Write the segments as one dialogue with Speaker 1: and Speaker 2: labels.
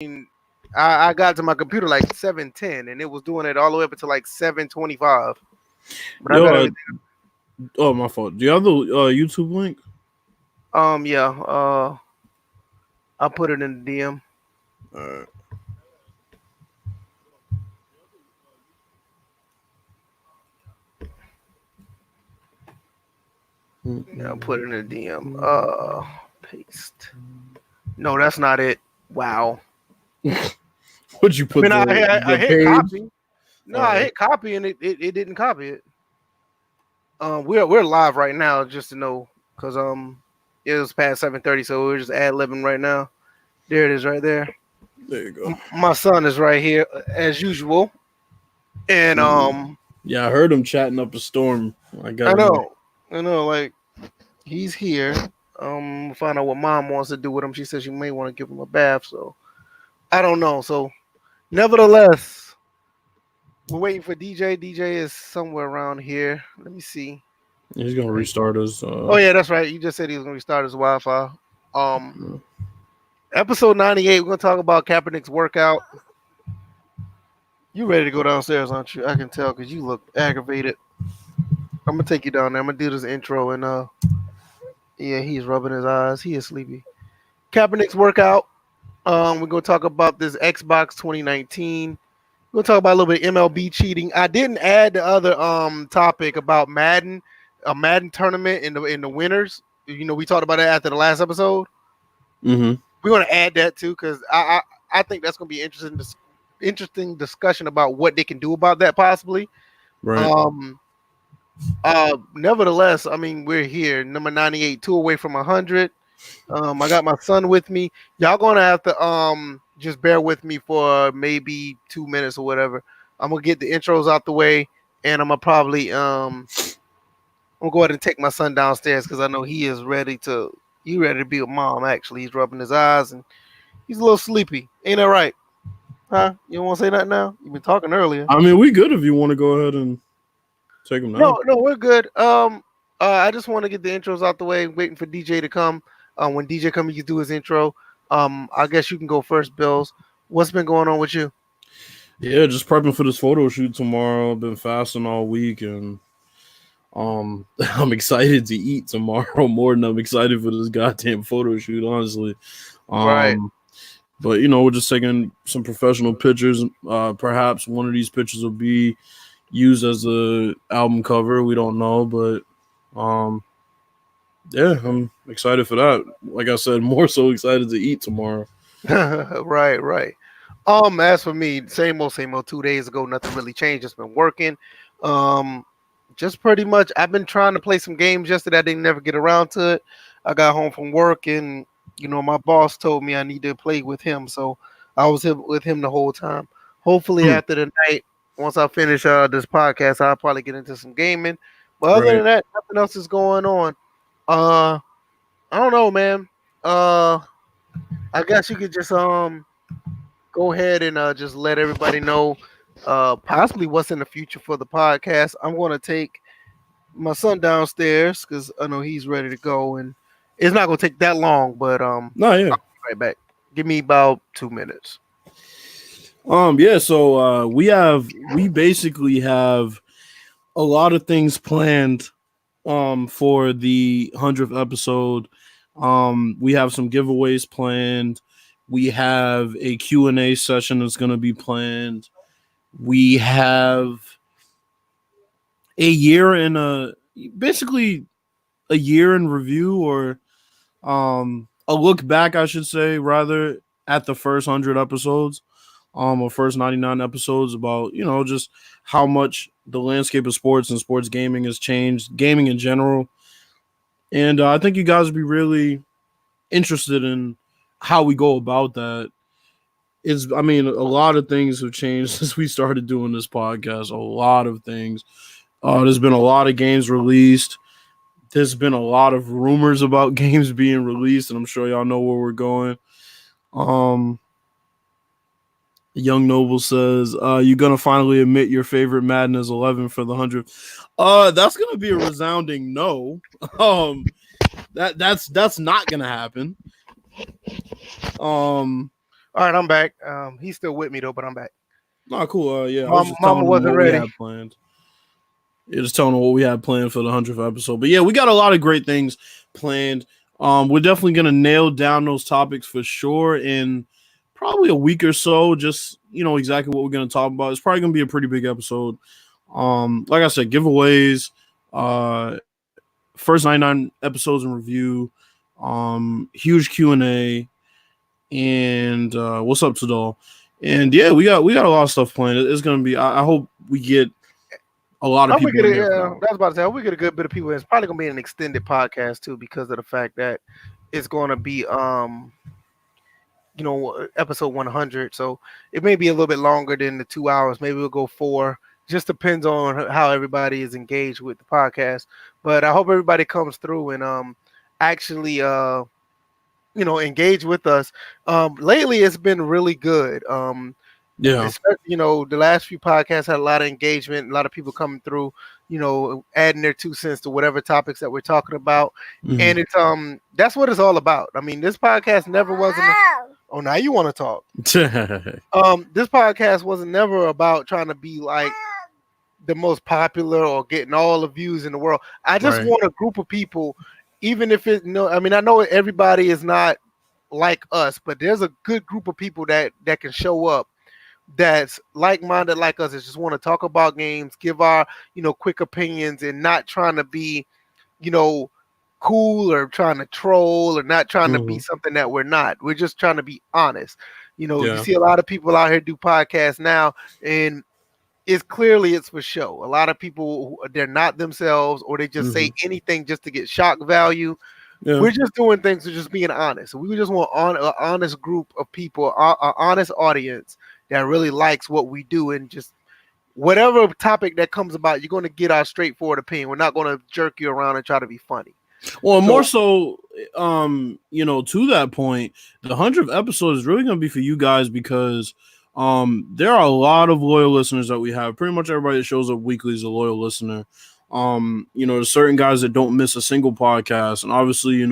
Speaker 1: mean, I got to my computer like 7:10, and it was doing it all the way up until like 7:25. But I
Speaker 2: Yo,
Speaker 1: got everything.
Speaker 2: oh, my fault. Do you have the YouTube link?
Speaker 1: Yeah. I put it in the DM.
Speaker 2: All right.
Speaker 1: Yeah, I put it in the DM. Paste. No, that's not it. Wow.
Speaker 2: Would you
Speaker 1: I
Speaker 2: put
Speaker 1: mean, I
Speaker 2: the
Speaker 1: hit
Speaker 2: page?
Speaker 1: copy. No, I hit copy and it didn't copy it. We're live right now, just to know, because it was past 7:30, so we're just ad-libbing right now. There it is, right there.
Speaker 2: There you go.
Speaker 1: My son is right here as usual, and
Speaker 2: Yeah, I heard him chatting up a storm. I
Speaker 1: I
Speaker 2: got
Speaker 1: know, like he's here. Find out what mom wants to do with him. She says she may want to give him a bath, so I don't know. So, nevertheless, we're waiting for DJ. DJ is somewhere around here. Let me see.
Speaker 2: He's gonna restart us.
Speaker 1: Oh yeah, that's right. You just said he was gonna restart his Wi-Fi. Episode 98. We're gonna talk about Kaepernick's workout. You ready to go downstairs, aren't you? I can tell because you look aggravated. I'm gonna take you down there. I'm gonna do this intro and yeah, he's rubbing his eyes. He is sleepy. Kaepernick's workout. We're gonna talk about this Xbox 2019. We're gonna talk about a little bit of MLB cheating. I didn't add the other topic about Madden, a Madden tournament in the winners. You know, we talked about it after the last episode.
Speaker 2: Mm-hmm.
Speaker 1: We're gonna add that too because I think that's gonna be interesting discussion about what they can do about that possibly.
Speaker 2: Right.
Speaker 1: Nevertheless, I mean, we're here, number 98, 2 away from 100. I got my son with me. Y'all gonna have to just bear with me for maybe 2 minutes or whatever. I'm gonna get the intros out the way, and I'm gonna probably I'm gonna go ahead and take my son downstairs because I know he is ready to be with mom. Actually, he's rubbing his eyes and he's a little sleepy. Ain't that right? Huh? You don't want to say that now? You've been talking earlier.
Speaker 2: I mean, we good if you want to go ahead and take him now.
Speaker 1: No, we're good. I just want to get the intros out the way, waiting for DJ to come. When DJ comes, he can do his intro. I guess you can go first, Bills. What's been going on with you?
Speaker 2: Yeah, just prepping for this photo shoot tomorrow. I've been fasting all week, and I'm excited to eat tomorrow more than I'm excited for this goddamn photo shoot, honestly.
Speaker 1: Right.
Speaker 2: But, you know, we're just taking some professional pictures. Perhaps one of these pictures will be used as a album cover. We don't know, but yeah, I'm excited for that. Like I said, more so excited to eat tomorrow.
Speaker 1: Right. As for me, same old. 2 days ago, nothing really changed. Just been working. Just pretty much. I've been trying to play some games yesterday. I didn't never get around to it. I got home from work and my boss told me I need to play with him, so I was with him the whole time. Hopefully, after the night, once I finish this podcast, I'll probably get into some gaming. But other than that, nothing else is going on. I don't know, man. I guess you could just go ahead and just let everybody know possibly what's in the future for the podcast. I'm going to take my son downstairs because I know he's ready to go, and it's not going to take that long. But
Speaker 2: No, yeah,
Speaker 1: I'll be right back. Give me about 2 minutes.
Speaker 2: Yeah. So we basically have a lot of things planned for the 100th episode. We have some giveaways planned. We have a Q&A session that's going to be planned. We have basically a year in review, or a look back, I should say, rather, at the first 100 episodes, or first 99 episodes, about, just how much the landscape of sports and sports gaming has changed, gaming in general. And I think you guys would be really interested in how we go about that. A lot of things have changed since we started doing this podcast. A lot of things. There's been a lot of games released. There's been a lot of rumors about games being released, and I'm sure y'all know where we're going. Young Noble says, you're going to finally admit your favorite Madden is 11 for the 100th. That's going to be a resounding no. That's not going to happen.
Speaker 1: All right, I'm back. He's still with me though, but I'm back.
Speaker 2: No, cool. Yeah, I was just
Speaker 1: Mama
Speaker 2: telling them
Speaker 1: wasn't
Speaker 2: what we
Speaker 1: ready.
Speaker 2: had planned. Yeah, just telling them what we had planned for the 100th episode. But yeah, we got a lot of great things planned. We're definitely gonna nail down those topics for sure in probably a week or so. Just exactly what we're gonna talk about. It's probably gonna be a pretty big episode. Like I said, giveaways, first 99 episodes in review, huge Q&A, and what's up to doll. And yeah, we got a lot of stuff planned. It's gonna be. I hope we get a lot of
Speaker 1: I'm gonna
Speaker 2: people
Speaker 1: get
Speaker 2: in
Speaker 1: it.
Speaker 2: there for
Speaker 1: Yeah,
Speaker 2: that
Speaker 1: I
Speaker 2: one.
Speaker 1: was about to say we get a good bit of people. It's probably gonna be an extended podcast too, because of the fact that it's gonna be episode 100. So it may be a little bit longer than the 2 hours. Maybe we'll go 4. Just depends on how everybody is engaged with the podcast. But I hope everybody comes through and actually engage with us. Lately it's been really good.
Speaker 2: Yeah.
Speaker 1: Especially, the last few podcasts had a lot of engagement, a lot of people coming through, adding their 2 cents to whatever topics that we're talking about.
Speaker 2: Mhm.
Speaker 1: And it's that's what it's all about. I mean, this podcast never wasn't oh, now you want to talk. This podcast wasn't never about trying to be like the most popular or getting all the views in the world. I just
Speaker 2: Right.
Speaker 1: want a group of people, even if it I mean, I know everybody is not like us, but there's a good group of people that can show up that's like-minded like us, that just want to talk about games, give our quick opinions, and not trying to be you know cool or trying to troll or not trying to be
Speaker 2: Mhm.
Speaker 1: something that we're not. We're just trying to be honest. You
Speaker 2: Yeah.
Speaker 1: see a lot of people out here do podcasts now, and it's for show. A lot of people, they're not themselves, or they just say
Speaker 2: Mhm.
Speaker 1: anything just to get shock value.
Speaker 2: Yeah.
Speaker 1: We're just doing things to just being honest. We just want an honest group of people, an honest audience that really likes what we do, and just whatever topic that comes about, you're going to get our straightforward opinion. We're not going to jerk you around and try to be funny.
Speaker 2: Well, more
Speaker 1: So
Speaker 2: so, to that point, the 100th episode is really going to be for you guys because there are a lot of loyal listeners that we have. Pretty much everybody that shows up weekly is a loyal listener. There's certain guys that don't miss a single podcast, and obviously,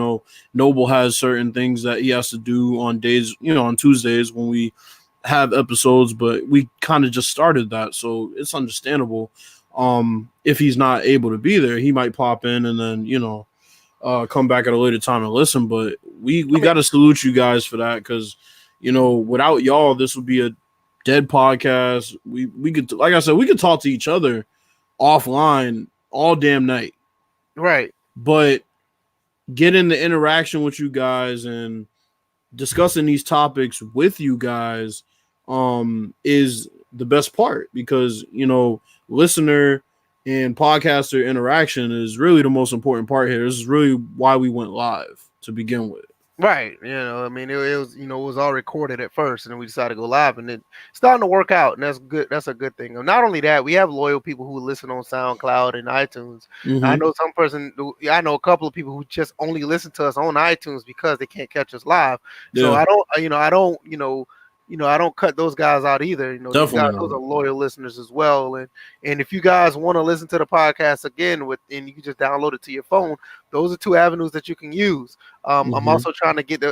Speaker 2: Noble has certain things that he has to do on days, on Tuesdays when we have episodes, but we kind of just started that, so it's understandable. If he's not able to be there, he might pop in and then come back at a later time and listen. But we
Speaker 1: I mean,
Speaker 2: got to salute you guys for that because without y'all, this would be a dead podcast. We could, like I said, we could talk to each other offline all damn night,
Speaker 1: right.
Speaker 2: but getting the interaction with you guys and discussing these topics with you guys is the best part because listener and podcaster interaction is really the most important part here. This is really why we went live to begin with.
Speaker 1: Right. I mean, it was, it was all recorded at first, and then we decided to go live, and it's starting to work out, and that's good. That's a good thing. And not only that, we have loyal people who listen on SoundCloud and iTunes. I
Speaker 2: Mm-hmm.
Speaker 1: know I know a couple of people who just only listen to us on iTunes because they can't catch us live. So
Speaker 2: Yeah,
Speaker 1: I don't cut those guys out either. Those
Speaker 2: definitely
Speaker 1: guys, those
Speaker 2: not.
Speaker 1: are loyal listeners as well. And if you guys want to listen to the podcast again and you can just download it to your phone, those are 2 avenues that you can use. I'm
Speaker 2: Mm-hmm.
Speaker 1: also trying to get the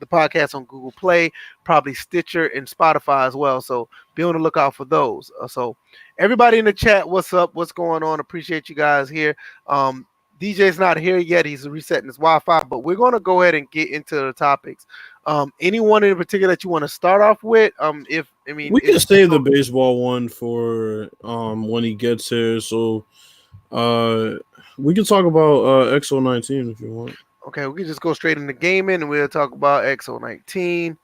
Speaker 1: podcast on Google Play, probably Stitcher and Spotify as well. So be on the lookout for those. So everybody in the chat, what's up? What's going on? Appreciate you guys here. DJ's not here yet. He's resetting his Wi-Fi, but we're going to go ahead and get into the topics. Anyone in particular that you want to start off with?
Speaker 2: We can save the baseball one for when he gets here. So uh, we can talk about X019 if you want.
Speaker 1: Okay, we can just go straight into gaming, and we'll talk about X019.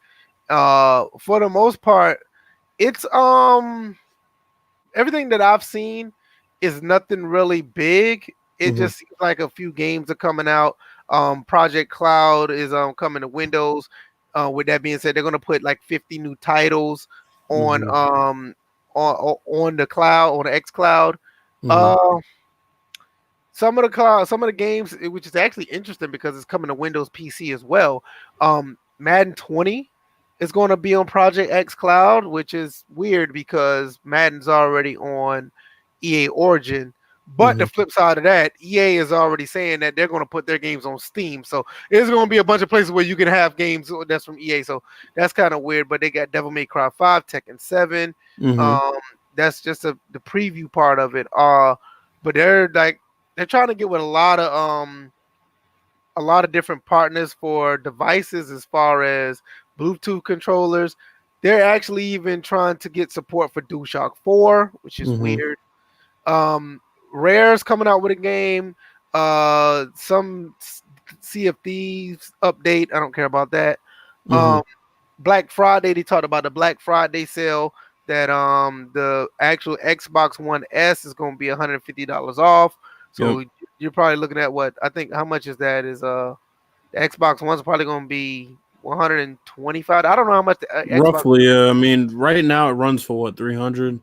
Speaker 1: For the most part, it's everything that I've seen is nothing really big. It
Speaker 2: Mm-hmm.
Speaker 1: just seems like a few games are coming out. Project Cloud is coming to Windows. With that being said, they're gonna put like 50 new titles on
Speaker 2: Mm-hmm.
Speaker 1: on the cloud, on the X Cloud.
Speaker 2: Mm-hmm.
Speaker 1: Uh, some of the games, which is actually interesting because it's coming to Windows PC as well. Madden 20 is going to be on Project X Cloud, which is weird because Madden's already on EA Origin. But the flip side of that, EA is already saying that they're going to put their games on Steam. So there's going to be a bunch of places where you can have games that's from EA. So that's kind of weird. But they got Devil May Cry 5, Tekken 7.
Speaker 2: Mm-hmm.
Speaker 1: That's just the preview part of it. But they're trying to get with a lot of different partners for devices as far as Bluetooth controllers. They're actually even trying to get support for DualShock 4, which is weird. Rare's coming out with a game. Some Sea of Thieves update. I don't care about that. Black Friday, they talked about the Black Friday sale that the actual Xbox One S is going to be $150 off. So you're probably looking at what I think. How much is that? Is the Xbox One's probably going to be 125. I don't know how much the Xbox.
Speaker 2: Roughly, I mean, right now it runs for what, 300.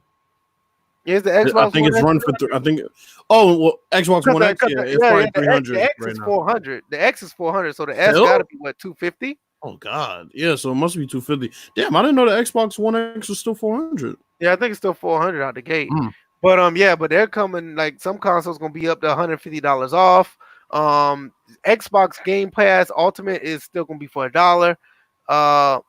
Speaker 1: Is the Xbox?
Speaker 2: I think it's run for. I think. Oh well, Xbox One X. Yeah, it's probably 300.
Speaker 1: The X
Speaker 2: right
Speaker 1: is
Speaker 2: now.
Speaker 1: 400. The X is 400. So the S got to be what, 250?
Speaker 2: Oh God, yeah. So it must be 250. Damn, I didn't know the Xbox One X was still 400.
Speaker 1: Yeah, I think it's still 400 out the gate. But but they're coming. Like some consoles gonna be up to $150 off. Xbox Game Pass Ultimate is still gonna be for $1.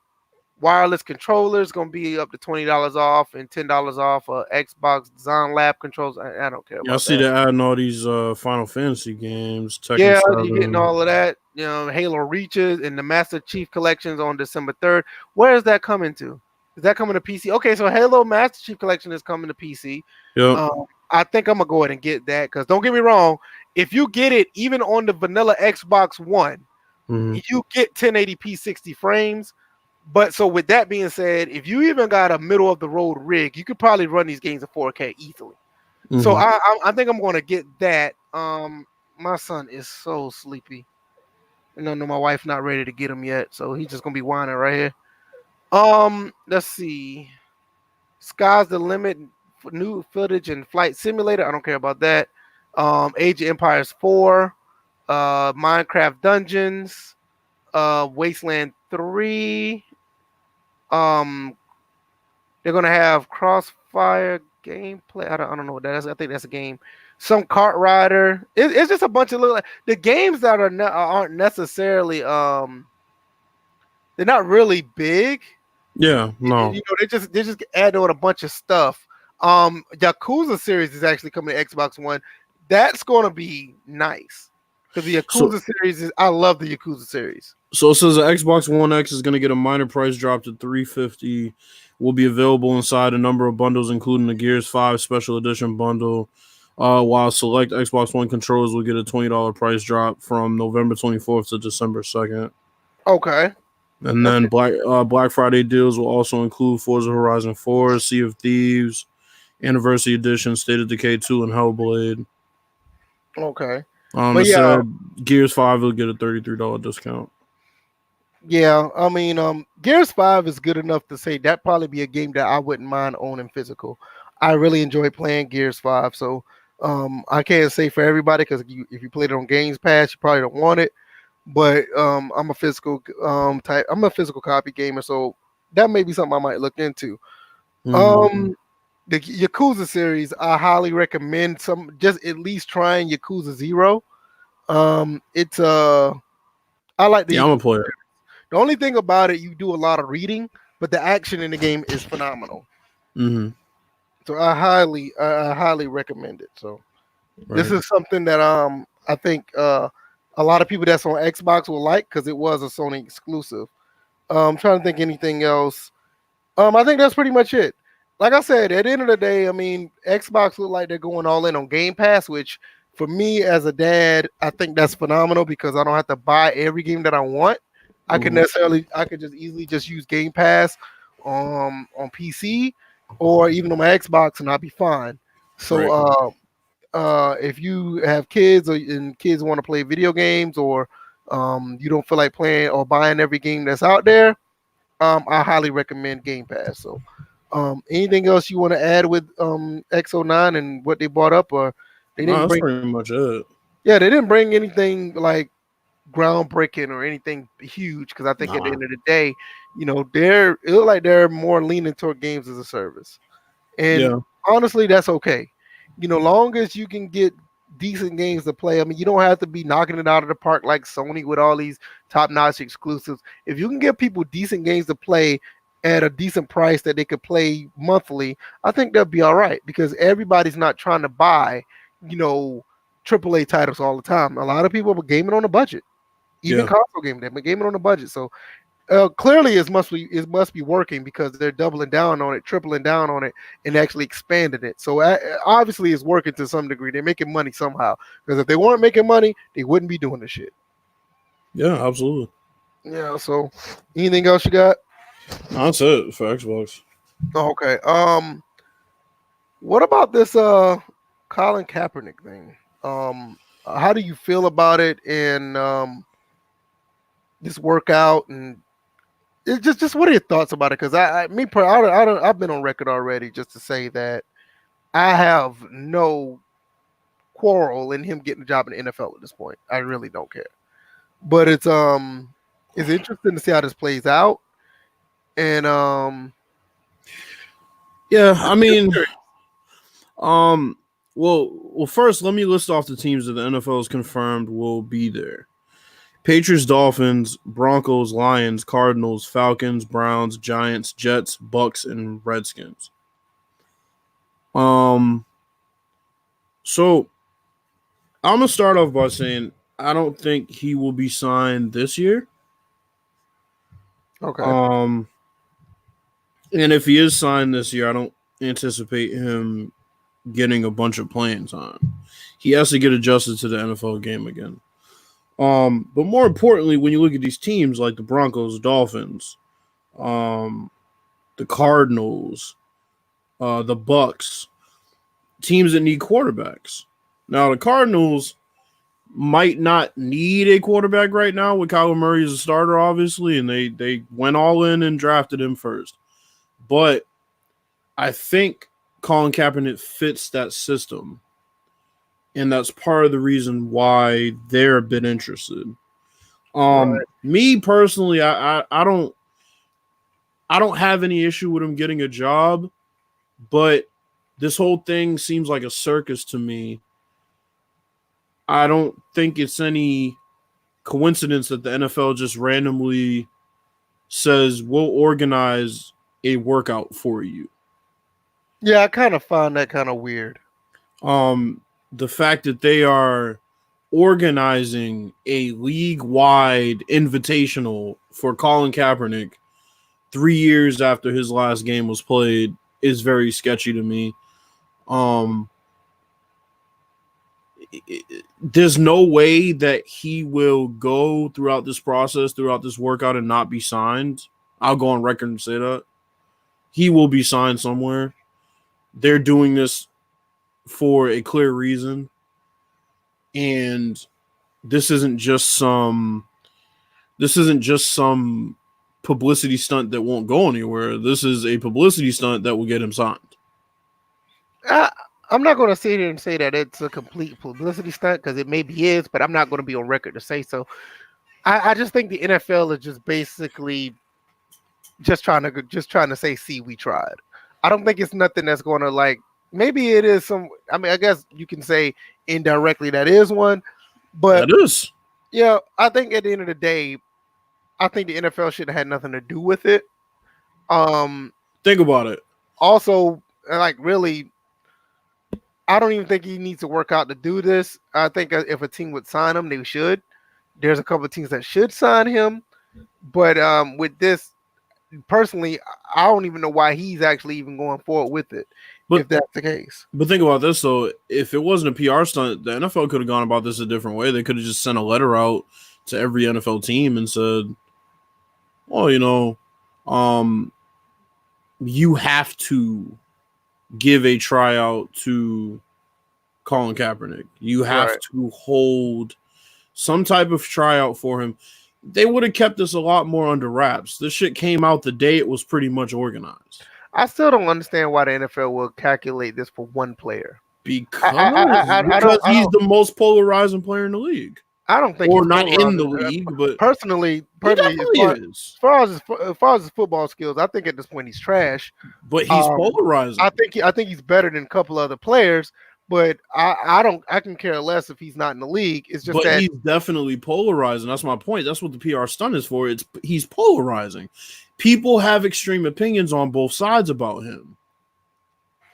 Speaker 1: Wireless controllers gonna be up to $20 off and $10 off. Xbox Design Lab controls. I don't care.
Speaker 2: I see they're adding all these Final Fantasy games.
Speaker 1: Tekken 7. You're getting all of that. You know, Halo Reaches and the Master Chief Collections on December 3rd. Where is that coming to? Is that coming to PC? Okay, so Halo Master Chief Collection is coming to PC.
Speaker 2: Yeah.
Speaker 1: I think I'm gonna go ahead and get that because don't get me wrong, if you get it even on the vanilla Xbox One, you get 1080p 60 frames. But so with that being said, if you even got a middle of the road rig, you could probably run these games at 4K easily. So I think I'm gonna get that. My son is so sleepy. No, my wife not ready to get him yet, so he's just gonna be whining right here. Let's see. Sky's the limit. New footage and flight simulator. I don't care about that. Age of Empires 4, Minecraft Dungeons, Wasteland 3. They're gonna have Crossfire gameplay. I don't know what that is. I think that's a game. Some kart rider. It's just a bunch of the games that aren't necessarily they're not really big.
Speaker 2: Yeah, no.
Speaker 1: You know, they just add on a bunch of stuff. Yakuza series is actually coming to Xbox One. That's going to be nice because the Yakuza series I love the Yakuza series.
Speaker 2: So it says the Xbox One X is going to get a minor price drop to $350. Will be available inside a number of bundles, including the Gears 5 Special Edition bundle. While select Xbox One controllers will get a $20 price drop from November 24th to December 2nd.
Speaker 1: Okay.
Speaker 2: And then Black Friday deals will also include Forza Horizon 4, Sea of Thieves, Anniversary Edition, State of Decay 2, and Hellblade.
Speaker 1: Okay.
Speaker 2: But yeah, Gears 5 will get a $33 discount.
Speaker 1: Yeah, I mean, Gears 5 is good enough to say that probably be a game that I wouldn't mind owning physical. I really enjoy playing Gears 5, so I can't say for everybody because if you played it on Games Pass, you probably don't want it. But I'm a physical type. I'm a physical copy gamer, so that may be something I might look into. The Yakuza series, I highly recommend just at least trying Yakuza 0. It's I like the.
Speaker 2: Yeah, I'm gonna play it.
Speaker 1: The only thing about it, you do a lot of reading, but the action in the game is phenomenal. So I highly recommend it. So this is something that I think a lot of people that's on Xbox will like because it was a Sony exclusive. I'm trying to think anything else. I think that's pretty much it. Like I said, at the end of the day, I mean, Xbox look like they're going all in on Game Pass, which for me as a dad, I think that's phenomenal because I don't have to buy every game that I want. I could just easily just use Game Pass on PC or even on my Xbox and I'll be fine. So if you have kids and kids want to play video games or you don't feel like playing or buying every game that's out there, I highly recommend Game Pass. So anything else you want to add with X019 and what they brought up, or they didn't
Speaker 2: that's pretty much it.
Speaker 1: Yeah, they didn't bring anything like groundbreaking or anything huge because I think at the end of the day, you know, it look like they're more leaning toward games as a service. And honestly, that's okay. Long as you can get decent games to play. I mean, you don't have to be knocking it out of the park like Sony with all these top-notch exclusives. If you can give people decent games to play at a decent price that they could play monthly, I think they'll be all right because everybody's not trying to buy, AAA titles all the time. A lot of people are gaming on a budget, even
Speaker 2: Yeah.
Speaker 1: console gaming. They've been gaming on a budget, so clearly it must be working because they're doubling down on it, tripling down on it, and actually expanding it. So obviously it's working to some degree. They're making money somehow because if they weren't making money, they wouldn't be doing this shit.
Speaker 2: Yeah, absolutely.
Speaker 1: Yeah. So anything else you got?
Speaker 2: That's it for Xbox.
Speaker 1: Oh, okay. What about this Colin Kaepernick thing? How do you feel about it and this workout and it's just what are your thoughts about it? Because I've been on record already just to say that I have no quarrel in him getting a job in the NFL at this point. I really don't care. But it's interesting to see how this plays out. And
Speaker 2: Yeah, I mean, well, first let me list off the teams that the NFL has confirmed will be there. Patriots, Dolphins, Broncos, Lions, Cardinals, Falcons, Browns, Giants, Jets, Bucks, and Redskins. So I'm gonna start off by saying I don't think he will be signed this year.
Speaker 1: okay.
Speaker 2: And if he is signed this year, I don't anticipate him getting a bunch of playing time. He has to get adjusted to the NFL game again. But more importantly, when you look at these teams like the Broncos, Dolphins, the Cardinals, the Bucks, teams that need quarterbacks. Now the Cardinals might not need a quarterback right now with Kyler Murray as a starter, obviously, and they went all in and drafted him first. But I think Colin Kaepernick fits that system. And that's part of the reason why they're a bit interested.
Speaker 1: Right.
Speaker 2: Me personally, I don't have any issue with him getting a job, but this whole thing seems like a circus to me. I don't think it's any coincidence that the NFL just randomly says we'll organize a workout for you.
Speaker 1: Yeah, I kind of found that kind of weird.
Speaker 2: The fact that they are organizing a league-wide invitational for Colin Kaepernick 3 years after his last game was played is very sketchy to me. There's no way that he will go throughout this process, throughout this workout, and not be signed. I'll go on record and say that. He will be signed somewhere. They're doing this for a clear reason. And this isn't just some publicity stunt that won't go anywhere. This is a publicity stunt that will get him signed.
Speaker 1: I'm not going to sit here and say that it's a complete publicity stunt because it maybe is, but I'm not going to be on record to say so. I just think the NFL is just basically just trying to say, see, we tried. I don't think it's nothing that's going to like. Maybe it is some. I mean, I guess you can say indirectly that is one, but
Speaker 2: that is.
Speaker 1: Yeah, I think at the end of the day, I think the NFL should have had nothing to do with it.
Speaker 2: Think about it.
Speaker 1: Also, like really, I don't even think he needs to work out to do this. I think if a team would sign him, they should. There's a couple of teams that should sign him, but with this, personally, I don't even know why he's actually even going forward with it. But, if that's the case.
Speaker 2: But think about this, though. If it wasn't a PR stunt, the NFL could have gone about this a different way. They could have just sent a letter out to every NFL team and said, well, you have to give a tryout to Colin Kaepernick. You have to hold some type of tryout for him. They would have kept this a lot more under wraps. This shit came out the day it was pretty much organized.
Speaker 1: I still don't understand why the NFL will calculate this for one player.
Speaker 2: Because he's the most polarizing player in the league.
Speaker 1: I don't think,
Speaker 2: or not in the league, but
Speaker 1: personally, as far as his football skills, I think at this point he's trash.
Speaker 2: But he's polarizing.
Speaker 1: I think he's better than a couple other players. But I can care less if he's not in the league. It's just
Speaker 2: But
Speaker 1: that
Speaker 2: he's definitely polarizing. That's my point. That's what the PR stunt is for. He's polarizing. People have extreme opinions on both sides about him.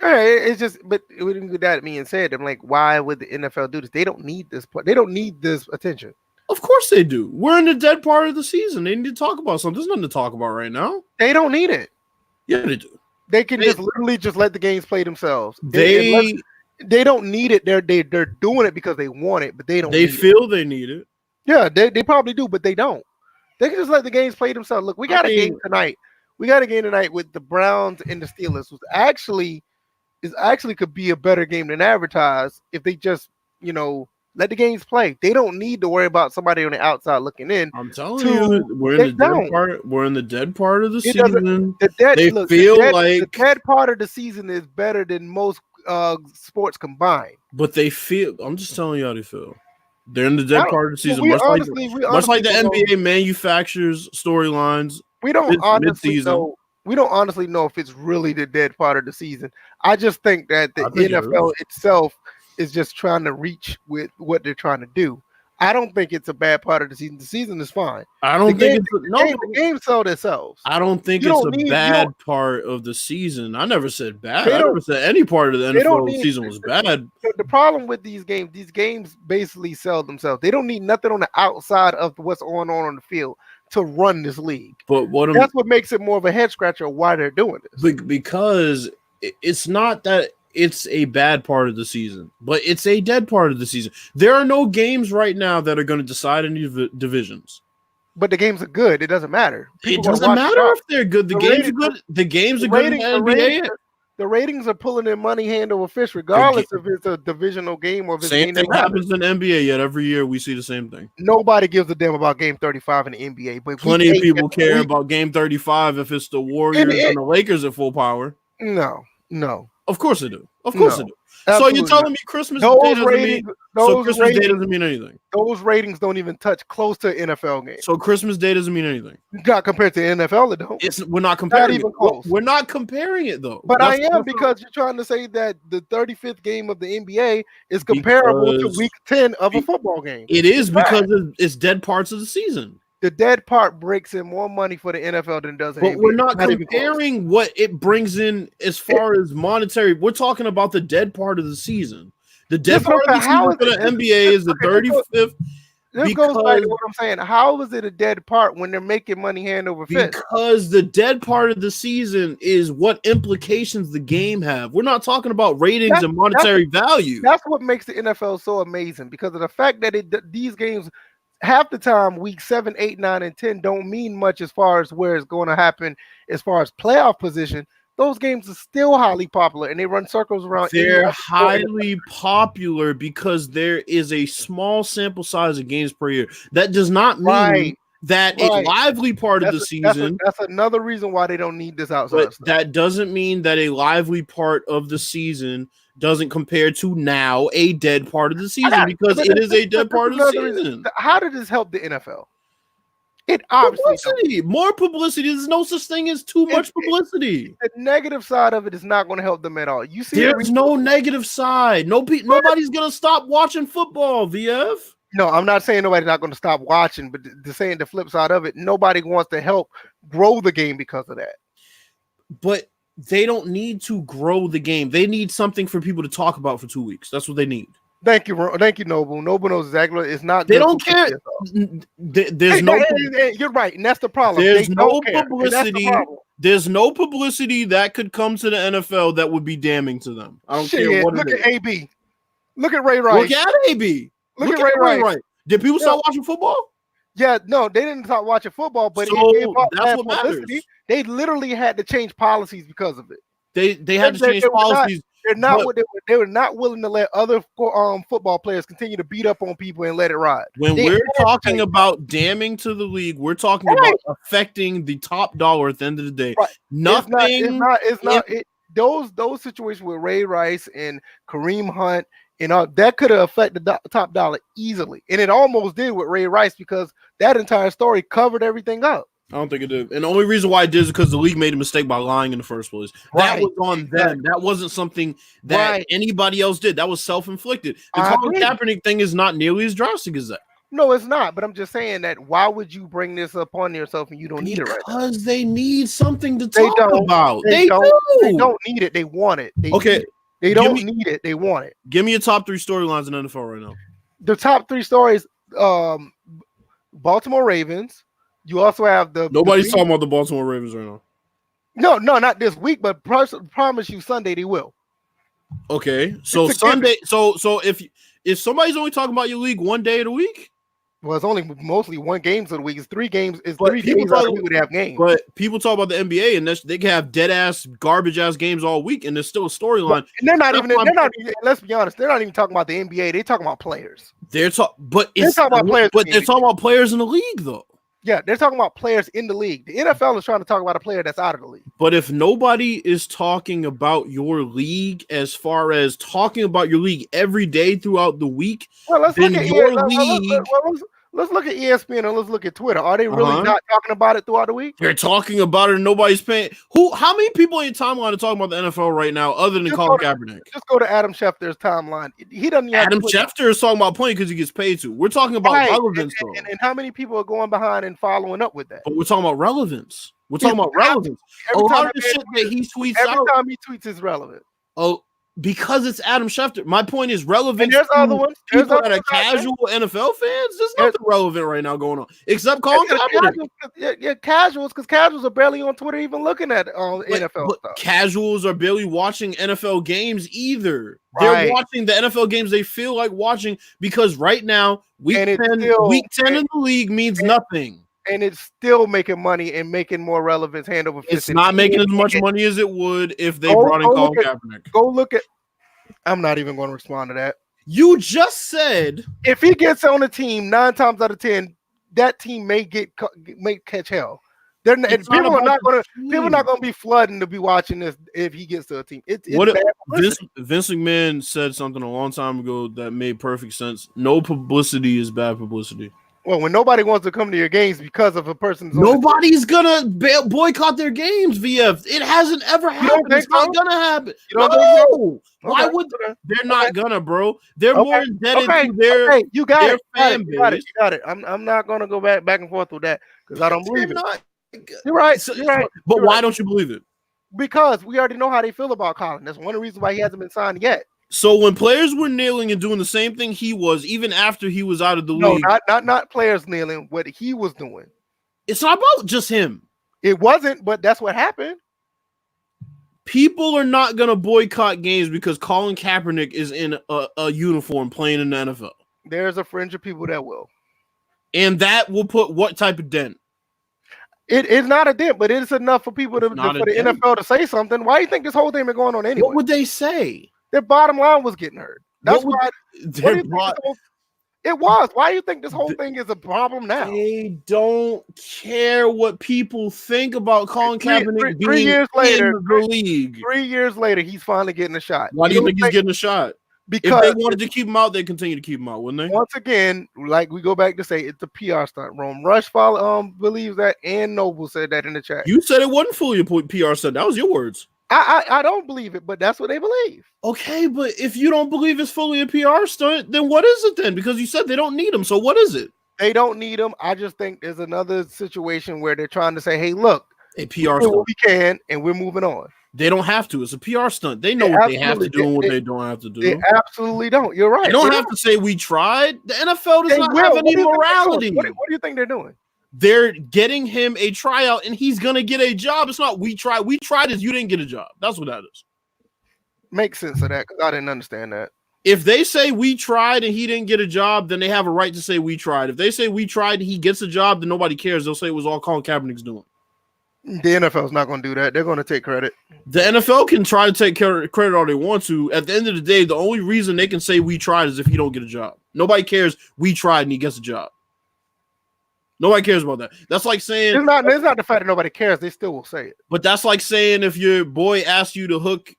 Speaker 1: it's just. But with that being said, I'm like, why would the NFL do this? They don't need this. They don't need this attention.
Speaker 2: Of course they do. We're in the dead part of the season. They need to talk about something. There's nothing to talk about right now.
Speaker 1: They don't need it.
Speaker 2: Yeah, they do.
Speaker 1: They can just literally just let the games play themselves.
Speaker 2: They
Speaker 1: don't need it. They're doing it because they want it, but they don't.
Speaker 2: They feel they need it.
Speaker 1: Yeah, they probably do, but they don't. They can just let the games play themselves. Look, we got a game tonight. We got a game tonight with the Browns and the Steelers, which actually could be a better game than advertised if they just let the games play. They don't need to worry about somebody on the outside looking in.
Speaker 2: I'm telling you, we're in the dead part. We're in the dead part of the season. The
Speaker 1: dead part of the season is better than most sports combined.
Speaker 2: But they feel. I'm just telling you how they feel. They're in the dead part of the season. Much like the NBA manufactures storylines.
Speaker 1: We don't honestly know. We don't honestly know if it's really the dead part of the season. I just think that the NFL itself is just trying to reach with what they're trying to do. I don't think it's a bad part of the season. The season is fine.
Speaker 2: I don't think
Speaker 1: the games sell themselves.
Speaker 2: I don't think it's a bad part of the season. I never said bad. I never said any part of the NFL season was bad.
Speaker 1: The problem with these games basically sell themselves. They don't need nothing on the outside of what's going on the field to run this league.
Speaker 2: But
Speaker 1: that's what makes it more of a head scratcher of why they're doing this.
Speaker 2: Because it's not that it's a bad part of the season, but it's a dead part of the season. There are no games right now that are going to decide any divisions.
Speaker 1: But the games are good. It doesn't matter.
Speaker 2: It doesn't matter if they're good. The games are good. The games are good in the NBA.
Speaker 1: The ratings are pulling their money hand over fist, regardless if it's a divisional game or if it's
Speaker 2: same thing happens in the NBA. Yet every year we see the same thing.
Speaker 1: Nobody gives a damn about Game 35 in the NBA, but
Speaker 2: plenty of people care about Game 35 if it's the Warriors and the Lakers at full power.
Speaker 1: No.
Speaker 2: Of course they do. Of course they do. So you're telling me Christmas Day doesn't mean anything.
Speaker 1: Those ratings don't even touch close to NFL games.
Speaker 2: So Christmas Day doesn't mean anything.
Speaker 1: Not compared to NFL, it don't.
Speaker 2: We're not comparing.
Speaker 1: Not even close.
Speaker 2: We're not comparing it though.
Speaker 1: But I am, because you're trying to say that the 35th game of the NBA is comparable to Week 10 of a football game.
Speaker 2: It is because it's dead parts of the season.
Speaker 1: The dead part breaks in more money for the NFL than it does in the NBA.
Speaker 2: But we're not comparing what it brings in as far as monetary. We're talking about the dead part of the season. The dead part of the season for the NBA is the 35th.
Speaker 1: This goes back to what I'm saying. How is it a dead part when they're making money hand over fist?
Speaker 2: Because the dead part of the season is what implications the game have. We're not talking about ratings and monetary value.
Speaker 1: That's what makes the NFL so amazing, because of the fact that these games, half the time, week 7, 8, 9, and 10 don't mean much as far as where it's going to happen as far as playoff position. Those games are still highly popular, and they run circles around.
Speaker 2: They're highly popular because there is a small sample size of games per year. That does not mean that a lively part of the season.
Speaker 1: That's another reason why they don't need this outside stuff.
Speaker 2: That doesn't mean that a lively part of the season doesn't compare to now a dead part of the season, because it is a dead part of the season.
Speaker 1: How did this help the NFL? It obviously
Speaker 2: more publicity. There's no such thing as too much publicity.
Speaker 1: The negative side of it is not going to help them at all. You see,
Speaker 2: there's no negative side. Nobody's going to stop watching football. VF.
Speaker 1: No, I'm not saying nobody's not going to stop watching, but saying the flip side of it, nobody wants to help grow the game because of that.
Speaker 2: But they don't need to grow the game. They need something for people to talk about for 2 weeks. That's what they need.
Speaker 1: Thank you, Noble. Noble knows exactly. It's not.
Speaker 2: They don't care. There's no.
Speaker 1: You're right, and that's the problem.
Speaker 2: There's no publicity. There's no publicity that could come to the NFL that would be damning to them. I don't care what.
Speaker 1: Look at AB. Look at Ray Rice.
Speaker 2: Look at AB.
Speaker 1: Look at Ray Rice.
Speaker 2: Did people start watching football?
Speaker 1: Yeah, no, they didn't start watching football, but
Speaker 2: that's what matters.
Speaker 1: They literally had to change policies because of it.
Speaker 2: They had to change policies.
Speaker 1: They were not willing to let other football players continue to beat up on people and let it ride.
Speaker 2: When we're talking about damning to the league, we're talking about affecting the top dollar at the end of the day.
Speaker 1: Right.
Speaker 2: Nothing.
Speaker 1: It's not. Those situations with Ray Rice and Kareem Hunt, that could have affected the top dollar easily, and it almost did with Ray Rice, because that entire story covered everything up.
Speaker 2: I don't think it did. And the only reason why it did is because the league made a mistake by lying in the first place. That was on them. That wasn't something that anybody else did. That was self-inflicted. The Colin Kaepernick thing is not nearly as drastic as that.
Speaker 1: No, it's not. But I'm just saying that why would you bring this upon yourself and you don't need it right now?
Speaker 2: Because they need something to talk about. They
Speaker 1: don't need it. They want it. They don't need it. They want it.
Speaker 2: Give me your top 3 storylines in NFL right now.
Speaker 1: The top 3 stories, Baltimore Ravens. You also have
Speaker 2: nobody's talking about the Baltimore Ravens right now.
Speaker 1: No, not this week, but promise you Sunday they will.
Speaker 2: Okay, so Sunday. So if somebody's only talking about your league one day of the week,
Speaker 1: well, it's only mostly one game of the week. It's 3 games. It's 3 days out of the week we have games.
Speaker 2: But people talk about the NBA, and they can have dead ass, garbage ass games all week, and there's still a storyline.
Speaker 1: They're not even. Let's be honest. They're not even talking about the NBA. They're talking about players.
Speaker 2: They're talking about players. But they're talking about players in the league, though.
Speaker 1: Yeah, they're talking about players in the league. The NFL is trying to talk about a player that's out of the league.
Speaker 2: But if nobody is talking about your league as far as talking about your league every day throughout the week,
Speaker 1: let's look at ESPN and let's look at Twitter. Are they really not talking about it throughout the week?
Speaker 2: They're talking about it and nobody's paying. How many people in your timeline are talking about the NFL right now other than Colin Kaepernick?
Speaker 1: Just go to Adam Schefter's timeline. He doesn't.
Speaker 2: Adam Schefter is talking about playing because he gets paid to. We're talking about relevance, though.
Speaker 1: And how many people are going behind and following up with that?
Speaker 2: But we're talking about relevance. We're talking about relevance. A lot of the shit that he tweets out.
Speaker 1: Every time he tweets is relevant.
Speaker 2: Oh, because it's Adam Schefter. My point is relevant.
Speaker 1: And there's other ones.
Speaker 2: People that are casual NFL fans. There's nothing relevant right now going on except Colin Kaepernick.
Speaker 1: Yeah, casuals, because casuals are barely on Twitter even looking at NFL stuff.
Speaker 2: Casuals are barely watching NFL games either. They're watching the NFL games they feel like watching because right now week 10 in the league means nothing.
Speaker 1: And it's still making money and making more relevance hand over fist.
Speaker 2: It's not making as much money as it would if they brought in Colin Kaepernick.
Speaker 1: Go look at. I'm not even going to respond to that.
Speaker 2: You just said
Speaker 1: if he gets on a team 9 times out of 10, that team may catch hell. People are not going to be flooding to be watching this if he gets to a team. Vince
Speaker 2: McMahon said something a long time ago that made perfect sense. No publicity is bad publicity.
Speaker 1: Well, when nobody wants to come to your games because of a person's
Speaker 2: nobody's gonna boycott their games, VF. It hasn't ever happened. It's not gonna happen. No. Why would they're not gonna, bro? They're more indebted to their fan base.
Speaker 1: You got it. I'm not gonna go back and forth with that because I don't believe it. You're right. You're right.
Speaker 2: But why don't you believe it?
Speaker 1: Because we already know how they feel about Colin. That's one of the reasons why he hasn't been signed yet.
Speaker 2: So when players were kneeling and doing the same thing he was, even after he was out of the league.
Speaker 1: No, not players kneeling, what he was doing.
Speaker 2: It's not about just him.
Speaker 1: It wasn't, but that's what happened.
Speaker 2: People are not going to boycott games because Colin Kaepernick is in a uniform playing in the NFL.
Speaker 1: There's a fringe of people that will.
Speaker 2: And that will put what type of dent?
Speaker 1: It's not a dent, but it's enough for people for the NFL to say something. Why do you think this whole thing been going on anyway?
Speaker 2: What would they say?
Speaker 1: Their bottom line was getting hurt. That's why it was. Why do you think this whole thing is a problem now?
Speaker 2: They don't care what people think about Colin Kaepernick being
Speaker 1: 3 years later,
Speaker 2: in the league.
Speaker 1: 3 years later, he's finally getting a shot.
Speaker 2: Why do you think he's getting a shot?
Speaker 1: Because
Speaker 2: if they wanted to keep him out, they continue to keep him out, wouldn't they?
Speaker 1: Once again, like we go back to say, it's a PR stunt. Rome Rush believes that, and Noble said that in the chat.
Speaker 2: You said it wasn't fully a PR stunt. That was your words.
Speaker 1: I don't believe it, but that's what they believe.
Speaker 2: Okay, but if you don't believe it's fully a PR stunt, then what is it then? Because you said they don't need him. So what is it?
Speaker 1: They don't need him. I just think there's another situation where they're trying to say, hey, look,
Speaker 2: a PR stunt.
Speaker 1: We can, and we're moving on.
Speaker 2: They don't have to. It's a PR stunt. They know what they have to do and what they don't have to do.
Speaker 1: They absolutely don't. You're right.
Speaker 2: They don't have to say we tried. The NFL does not have any morality.
Speaker 1: What do you think they're doing?
Speaker 2: They're getting him a tryout and he's gonna get a job. It's not we tried. We tried is you didn't get a job. That's what that is.
Speaker 1: Makes sense of that because I didn't understand that.
Speaker 2: If they say we tried and he didn't get a job, then they have a right to say we tried. If they say we tried and he gets a job, then nobody cares. They'll say it was all Colin Kaepernick's doing.
Speaker 1: The NFL's not going to do that. They're going to take credit.
Speaker 2: The NFL can try to take credit all they want to. At the end of the day, the only reason they can say we tried is if you don't get a job. Nobody cares we tried and he gets a job. Nobody cares about that. That's like saying
Speaker 1: it's not the fact that nobody cares. They still will say it.
Speaker 2: But that's like saying if your boy asks you to hook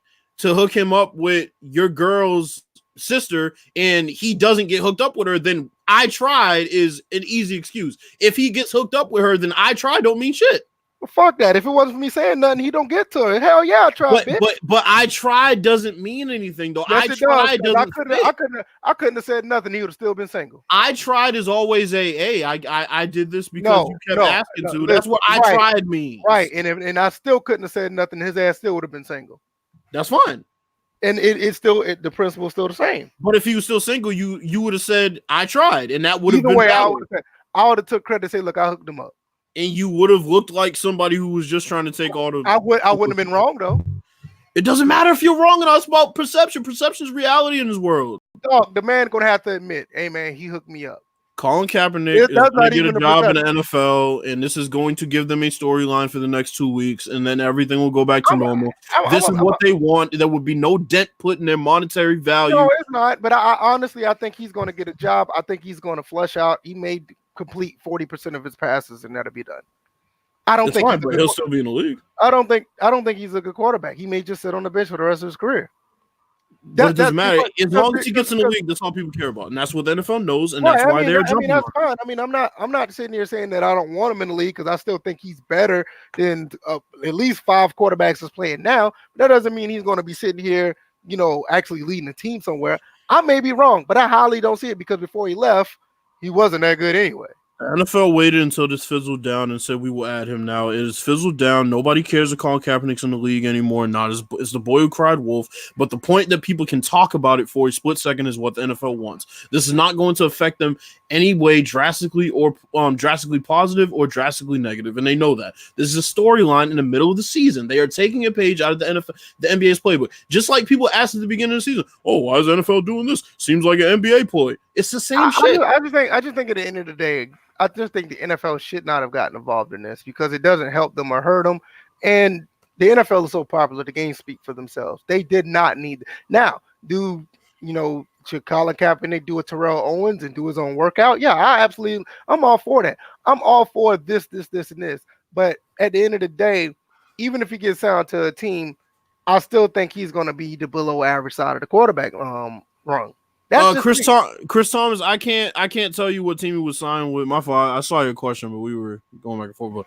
Speaker 2: him up with your girl's sister and he doesn't get hooked up with her, then I tried is an easy excuse. If he gets hooked up with her, then I tried don't mean shit.
Speaker 1: Well, fuck that. If it wasn't for me saying nothing, he don't get to her. Hell yeah, I tried, bitch.
Speaker 2: But I tried doesn't mean anything though.
Speaker 1: Yes,
Speaker 2: I
Speaker 1: it
Speaker 2: tried
Speaker 1: does.
Speaker 2: doesn't
Speaker 1: I couldn't have said nothing. He would have still been single.
Speaker 2: I tried is always I did this because you kept asking to.
Speaker 1: Listen,
Speaker 2: That's what I tried means.
Speaker 1: Right, and I still couldn't have said nothing. His ass still would have been single.
Speaker 2: That's fine.
Speaker 1: And the principle is still the same.
Speaker 2: But if he was still single, you would have said I tried, and that would have been
Speaker 1: way.
Speaker 2: valid.
Speaker 1: I would have took credit and say, look, I hooked him up.
Speaker 2: And you would have looked like somebody who was just trying to take all the.
Speaker 1: I wouldn't have been wrong though.
Speaker 2: It doesn't matter if you're wrong, and it's about perception. Perception is reality in this world.
Speaker 1: Dog, the man gonna have to admit, hey man, he hooked me up.
Speaker 2: Colin Kaepernick is going to get a job in the NFL, and this is going to give them a storyline for the next 2 weeks, and then everything will go back to normal. This is what they want. There would be no dent put in their monetary value.
Speaker 1: No, it's not. But I honestly, I think he's going to get a job. I think he's going to flush out. He may complete 40% of his passes, and that'll be done. I don't think
Speaker 2: fine, but he'll still be in the league.
Speaker 1: I don't think he's a good quarterback. He may just sit on the bench for the rest of his career.
Speaker 2: But it doesn't matter. As long as he gets in the league, that's all people care about. And that's what the NFL knows, and that's why they're jumping.
Speaker 1: That's fine. I mean, I'm not sitting here saying that I don't want him in the league because I still think he's better than at least 5 quarterbacks is playing now. That doesn't mean he's going to be sitting here, actually leading the team somewhere. I may be wrong, but I highly don't see it because before he left, he wasn't that good anyway.
Speaker 2: The NFL waited until this fizzled down and said we will add him now. It is fizzled down. Nobody cares that Colin Kaepernick's in the league anymore. It's the boy who cried wolf. But the point that people can talk about it for a split second is what the NFL wants. This is not going to affect them any way drastically or drastically positive or drastically negative, and they know that. This is a storyline in the middle of the season. They are taking a page out of the NBA's playbook. Just like people asked at the beginning of the season, "Oh, why is the NFL doing this? Seems like an NBA ploy." It's the same shit.
Speaker 1: I just think at the end of the day, I just think the NFL should not have gotten involved in this because it doesn't help them or hurt them. And the NFL is so popular, the games speak for themselves. They did not need. Now, should Colin Kaepernick do a Terrell Owens and do his own workout? Yeah, I'm all for that. I'm all for this, and this. But at the end of the day, even if he gets signed to a team, I still think he's going to be the below average side of the quarterback rung.
Speaker 2: Chris Thomas, I can't tell you what team he would sign with. My fault. I saw your question, but we were going back and forth. But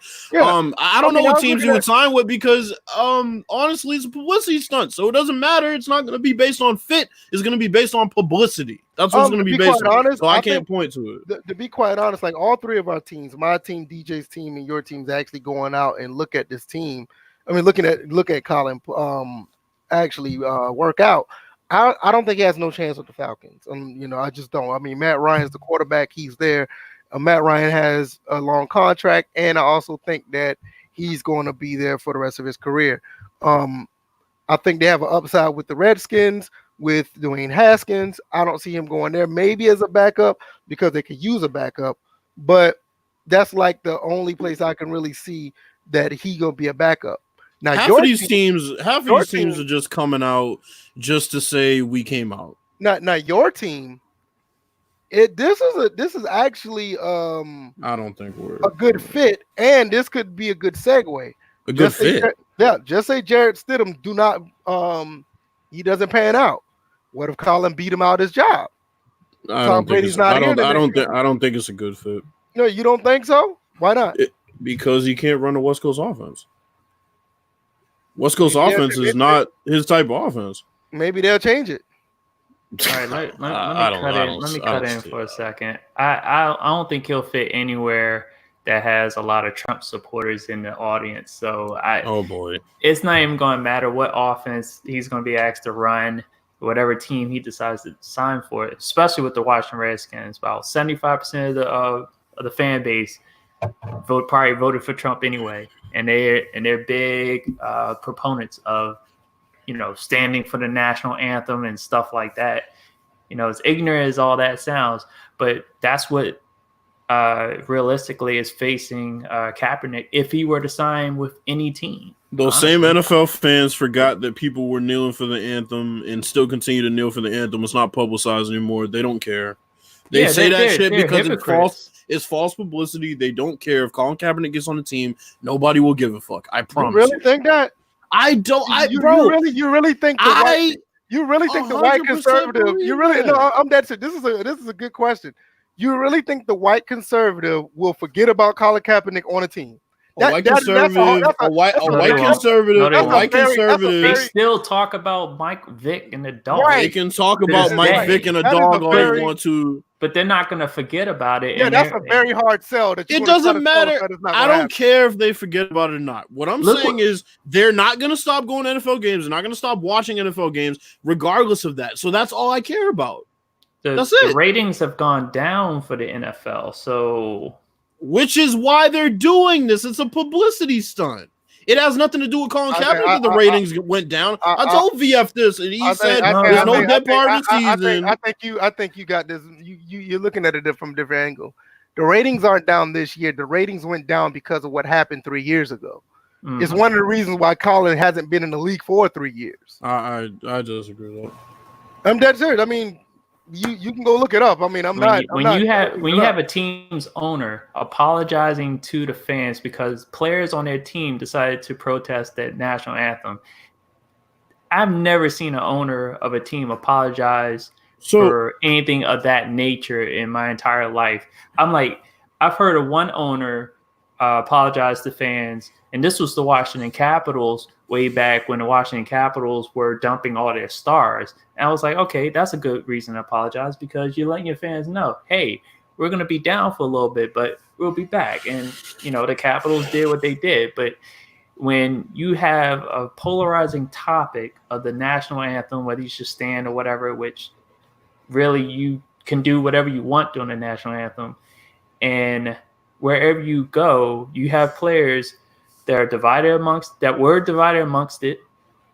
Speaker 2: I don't know what teams he would sign with because honestly, it's a publicity stunt. So it doesn't matter. It's not going to be based on fit. It's going to be based on publicity. That's what it's going to be based on. So I can't point to it.
Speaker 1: To be quite honest, like all 3 of our teams, my team, DJ's team, and your team's actually going out and look at this team. I mean, look at Colin actually work out. I don't think he has no chance with the Falcons. I just don't. I mean, Matt Ryan's the quarterback. He's there. Matt Ryan has a long contract, and I also think that he's going to be there for the rest of his career. I think they have an upside with the Redskins, with Dwayne Haskins. I don't see him going there, maybe as a backup because they could use a backup, but that's like the only place I can really see that he going to be a backup. Now,
Speaker 2: half of these teams are just coming out just to say we came out.
Speaker 1: Now your team, this is actually
Speaker 2: I don't think we're
Speaker 1: a good fit, and this could be a good segue.
Speaker 2: A good fit.
Speaker 1: Just say Jarrett Stidham he doesn't pan out. What if Colin beat him out his job?
Speaker 2: I don't think it's a good fit.
Speaker 1: No, you don't think so? Why not?
Speaker 2: Because he can't run the West Coast offense. West Coast offense is not his type of offense.
Speaker 1: Maybe they'll change it.
Speaker 3: All right, let me cut in for a second. I don't think he'll fit anywhere that has a lot of Trump supporters in the audience. So it's not even going to matter what offense he's going to be asked to run, whatever team he decides to sign for, especially with the Washington Redskins. About 75% of the fan base probably voted for Trump anyway. And they're big proponents of, standing for the national anthem and stuff like that. As ignorant as all that sounds, but that's what realistically is facing Kaepernick if he were to sign with any team.
Speaker 2: Those same NFL fans forgot that people were kneeling for the anthem and still continue to kneel for the anthem. It's not publicized anymore. They don't care. They say that shit because it's false. It's false publicity. They don't care. If Colin Kaepernick gets on the team, nobody will give a fuck. I promise.
Speaker 1: You really think that?
Speaker 2: I don't.
Speaker 1: You really think the white conservative? You really? No, I'm dead serious. This is a good question. You really think the white conservative will forget about Colin Kaepernick on a team?
Speaker 2: A white conservative.
Speaker 3: They still talk about Mike Vick and the dog.
Speaker 2: Right. They can talk about Mike Vick and a dog all they want to,
Speaker 3: but they're not going to forget about it.
Speaker 1: Yeah, that's a very hard sell. That
Speaker 2: it doesn't matter. I don't care if they forget about it or not. What I'm saying is they're not going to stop going to NFL games. They're not going to stop watching NFL games, regardless of that. So that's all I care about. That's it.
Speaker 3: The ratings have gone down for the NFL, so.
Speaker 2: Which is why they're doing this. It's a publicity stunt. It has nothing to do with Colin Kaepernick that the ratings went down. I told VF this, and he said there's no dead part of the season.
Speaker 1: I think you got this. You're looking at it from a different angle. The ratings aren't down this year. The ratings went down because of what happened 3 years ago. Mm-hmm. It's one of the reasons why Colin hasn't been in the league for 3 years.
Speaker 2: I disagree with that.
Speaker 1: I'm dead serious. I mean, you can go look it up. I mean, when you
Speaker 3: have a team's owner apologizing to the fans because players on their team decided to protest that national anthem, I've never seen an owner of a team apologize for anything of that nature in my entire life. I've heard of one owner apologize to fans, and this was the Washington Capitals way back when the Washington Capitals were dumping all their stars. And I was like, okay, that's a good reason to apologize because you're letting your fans know, hey, we're going to be down for a little bit, but we'll be back. And, the Capitals did what they did. But when you have a polarizing topic of the national anthem, whether you should stand or whatever, which really you can do whatever you want during the national anthem, and wherever you go, you have players that were divided amongst it.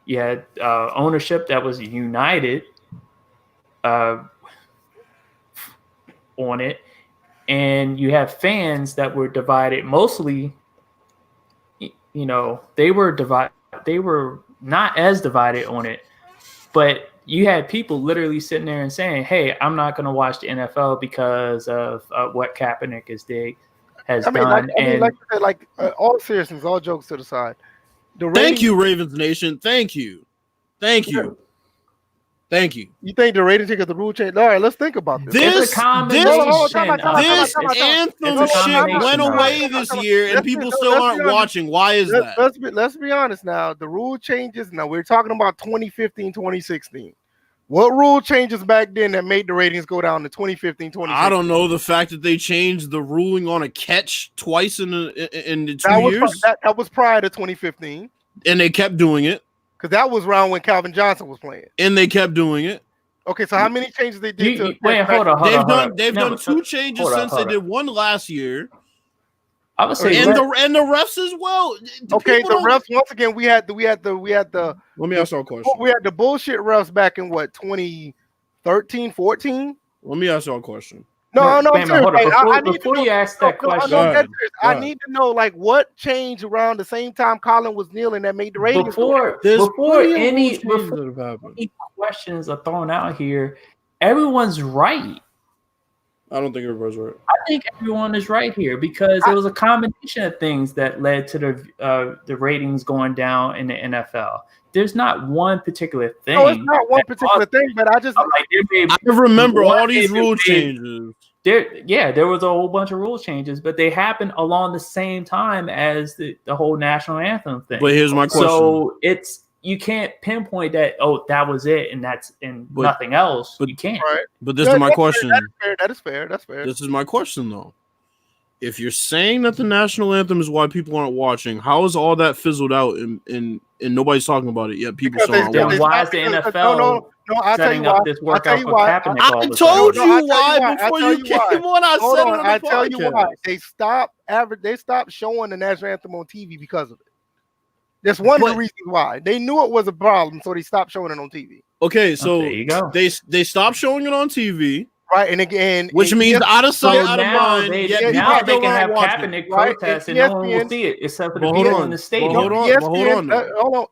Speaker 3: You had ownership that was united on it, and you have fans that were divided. Mostly, they were divided. They were not as divided on it, but you had people literally sitting there and saying, "Hey, I'm not going to watch the NFL because of what Kaepernick has done."
Speaker 1: All seriousness, all jokes to the side.
Speaker 2: Thank you, Ravens Nation. Thank you. You think
Speaker 1: the rating ticket, the rule change? All right, let's think about this.
Speaker 2: This anthem shit went away this year, and people still aren't watching. Why is that?
Speaker 1: Let's be honest now. The rule changes. Now we're talking about 2015, 2016. What rule changes back then that made the ratings go down to 2015, 2016?
Speaker 2: I don't know. The fact that they changed the ruling on a catch twice in the 2 years.
Speaker 1: That was prior to 2015.
Speaker 2: And they kept doing it.
Speaker 1: Because that was around when Calvin Johnson was playing.
Speaker 2: And they kept doing it.
Speaker 1: Okay, so how many changes they did?
Speaker 3: Hold on.
Speaker 2: They've done 2 changes since they did one last year.
Speaker 3: I would say,
Speaker 2: and the refs as well.
Speaker 1: Okay, the refs once again. We had the.
Speaker 2: Let me ask you a question.
Speaker 1: We had the bullshit refs back in what 2013, 14.
Speaker 2: Let me ask you a question.
Speaker 1: No.
Speaker 3: Before you ask that question,
Speaker 1: I need to know what changed around the same time Colin was kneeling that made the ratings.
Speaker 3: Before any questions are thrown out here, everyone's right.
Speaker 2: I don't think everybody's right.
Speaker 3: I think everyone is right here because it was a combination of things that led to the ratings going down in the NFL. There's not one particular thing.
Speaker 1: No, it's not one particular thing, but
Speaker 2: I remember all these rule changes.
Speaker 3: There was a whole bunch of rule changes, but they happened along the same time as the whole national anthem thing.
Speaker 2: But here's my question.
Speaker 3: So you can't pinpoint that, that was it, and nothing else. But you can't.
Speaker 1: Right.
Speaker 2: But this is my question.
Speaker 1: That is fair.
Speaker 2: This is my question, though. If you're saying that the national anthem is why people aren't watching, how is all that fizzled out and nobody's talking about it yet? People still aren't watching.
Speaker 3: Why is the NFL
Speaker 1: I'll
Speaker 3: setting up this workout for Kaepernick?
Speaker 2: I told you why before you came on. I said it on the podcast.
Speaker 1: I tell you why. They stopped showing the national anthem on TV because of it. That's one of the reasons why. They knew it was a problem, so they stopped showing it on TV.
Speaker 2: Okay, so
Speaker 3: there you go.
Speaker 2: They stopped showing it on TV.
Speaker 1: Right, and again,
Speaker 2: which means out of sight, out of mind.
Speaker 3: Now they can have Kaepernick protests, and no one will see it except for the people in the stadium.
Speaker 2: Hold on.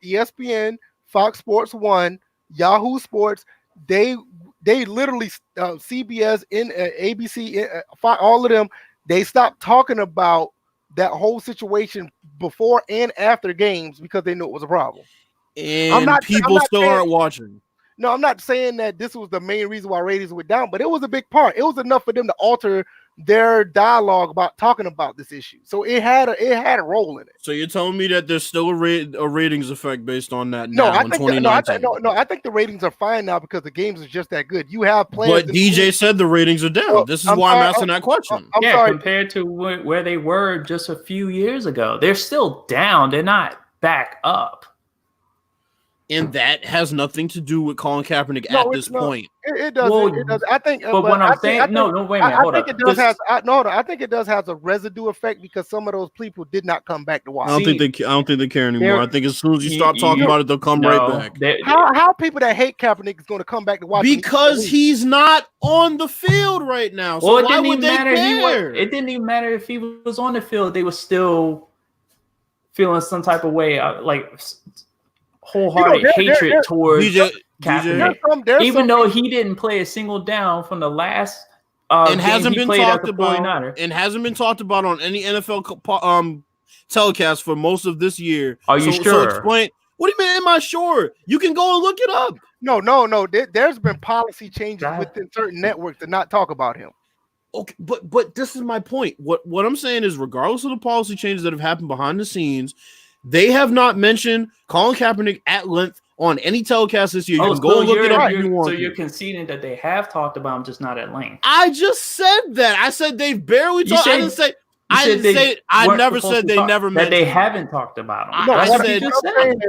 Speaker 1: ESPN, Fox Sports 1, Yahoo Sports, they literally CBS, ABC, all of them, they stopped talking about that whole situation before and after games because they knew it was a problem.
Speaker 2: And people still aren't watching.
Speaker 1: No, I'm not saying that this was the main reason why ratings went down, but it was a big part. It was enough for them to alter their dialogue about talking about this issue. So it had a role in it.
Speaker 2: So you're telling me that there's still a ratings effect based on that now in 2019?
Speaker 1: I think the ratings are fine now because the games are just that good. You have players.
Speaker 2: But DJ said the ratings are down. This is why I'm asking that question.
Speaker 3: I'm sorry. Compared to where they were just a few years ago, they're still down. They're not back up.
Speaker 2: And that has nothing to do with Colin Kaepernick at this point.
Speaker 1: It does. Well, it does. I think.
Speaker 3: But what I'm saying, no, wait a minute. Hold up.
Speaker 1: I think it does have a residue effect because some of those people did not come back to watch.
Speaker 2: I don't think they care anymore. I think as soon as you stop talking about it, they'll come right back.
Speaker 1: How people that hate Kaepernick is going to come back to watch?
Speaker 2: Because he's not on the field right now. So why would they care?
Speaker 3: It didn't even matter if he was on the field. They were still feeling some type of way, like wholehearted hatred towards Kaepernick, even though he didn't play a single down from the last
Speaker 2: and hasn't been talked about, and hasn't been talked about on any NFL telecast for most of this year.
Speaker 3: Are you sure?
Speaker 2: So explain. What do you mean? Am I sure? You can go and look it up.
Speaker 1: No. There's been policy changes within certain networks to not talk about him.
Speaker 2: Okay, but this is my point. What I'm saying is, regardless of the policy changes that have happened behind the scenes, they have not mentioned Colin Kaepernick at length on any telecast this year. You can go and look it up if you want.
Speaker 3: So you're conceding that they have talked about him, just not at length.
Speaker 2: I just said that. I said they've barely talked. I never said they never mentioned
Speaker 3: that they haven't talked about him.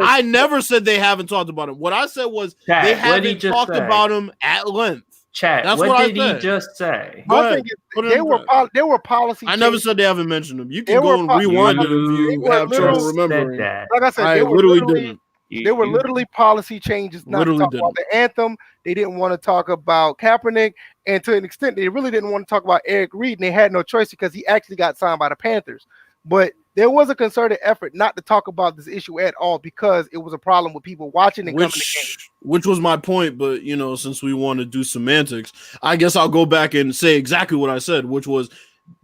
Speaker 2: I never said they haven't talked about him. What I said was they haven't talked about him at length.
Speaker 3: Chat.
Speaker 2: That's
Speaker 3: what did he just say?
Speaker 1: They were policy.
Speaker 2: I never said they haven't mentioned them. You can go and rewind it if you have trouble remembering.
Speaker 1: Like I said, I literally didn't. They were literally policy changes. Not to talk about the anthem. They didn't want to talk about Kaepernick, and to an extent, they really didn't want to talk about Eric Reed. And they had no choice because he actually got signed by the Panthers. But there was a concerted effort not to talk about this issue at all because it was a problem with people watching and coming to games.
Speaker 2: Which was my point, but since we want to do semantics, I guess I'll go back and say exactly what I said, which was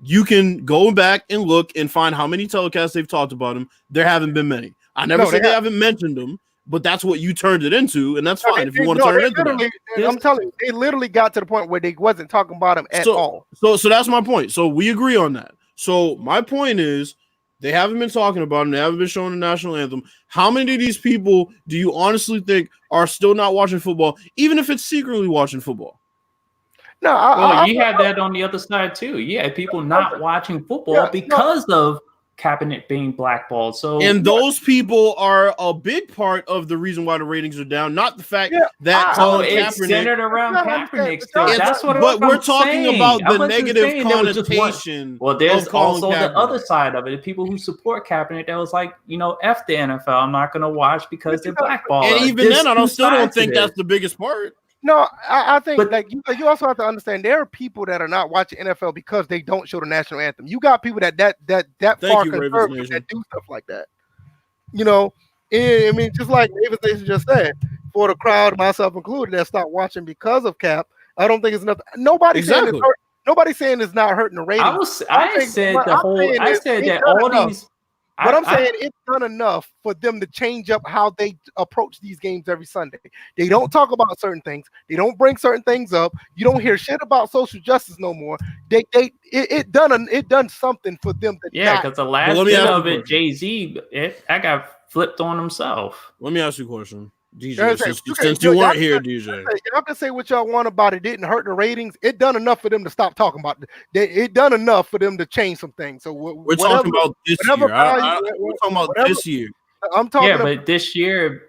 Speaker 2: you can go back and look and find how many telecasts they've talked about him. There haven't been many. I never said they haven't mentioned them, but that's what you turned it into, and that's fine if you want to turn it into that.
Speaker 1: I'm telling you, they literally got to the point where they wasn't talking about him at all.
Speaker 2: So that's my point. So we agree on that. So my point is, they haven't been talking about him. They haven't been showing the national anthem. How many of these people do you honestly think are still not watching football, even if it's secretly watching football?
Speaker 3: No, you had that on the other side too. Yeah, people not watching football because of Kaepernick being blackballed.
Speaker 2: And those people are a big part of the reason why the ratings are down, not the fact that
Speaker 3: it's centered around Kaepernick. That's what
Speaker 2: but we're talking about the negative connotation.
Speaker 3: Well, there's also the other side of it. People who support Kaepernick that was like, F the NFL. I'm not going to watch because they're blackballed.
Speaker 2: And even then, I still don't think that's the biggest part.
Speaker 1: No, I think you also have to understand there are people that are not watching NFL because they don't show the national anthem. You got people that far conservative that do stuff like that. I mean, just like David Station just said, for the crowd, myself included, that stopped watching because of Cap. I don't think it's enough. Nobody's saying it's not hurting the ratings.
Speaker 3: I said that all these.
Speaker 1: But I'm saying it's done enough for them to change up how they approach these games every Sunday. They don't talk about certain things. They don't bring certain things up. You don't hear shit about social justice no more. It done something for them.
Speaker 3: Because the last bit of it, Jay-Z, I got flipped on himself.
Speaker 2: Let me ask you a question. DJ, since you weren't here, DJ.
Speaker 1: Y'all can say what y'all want about it. Didn't hurt the ratings. It done enough for them to stop talking about it. It done enough for them to change some things. So
Speaker 2: we're talking about this year. We're talking about this year.
Speaker 1: I'm talking.
Speaker 3: But this year,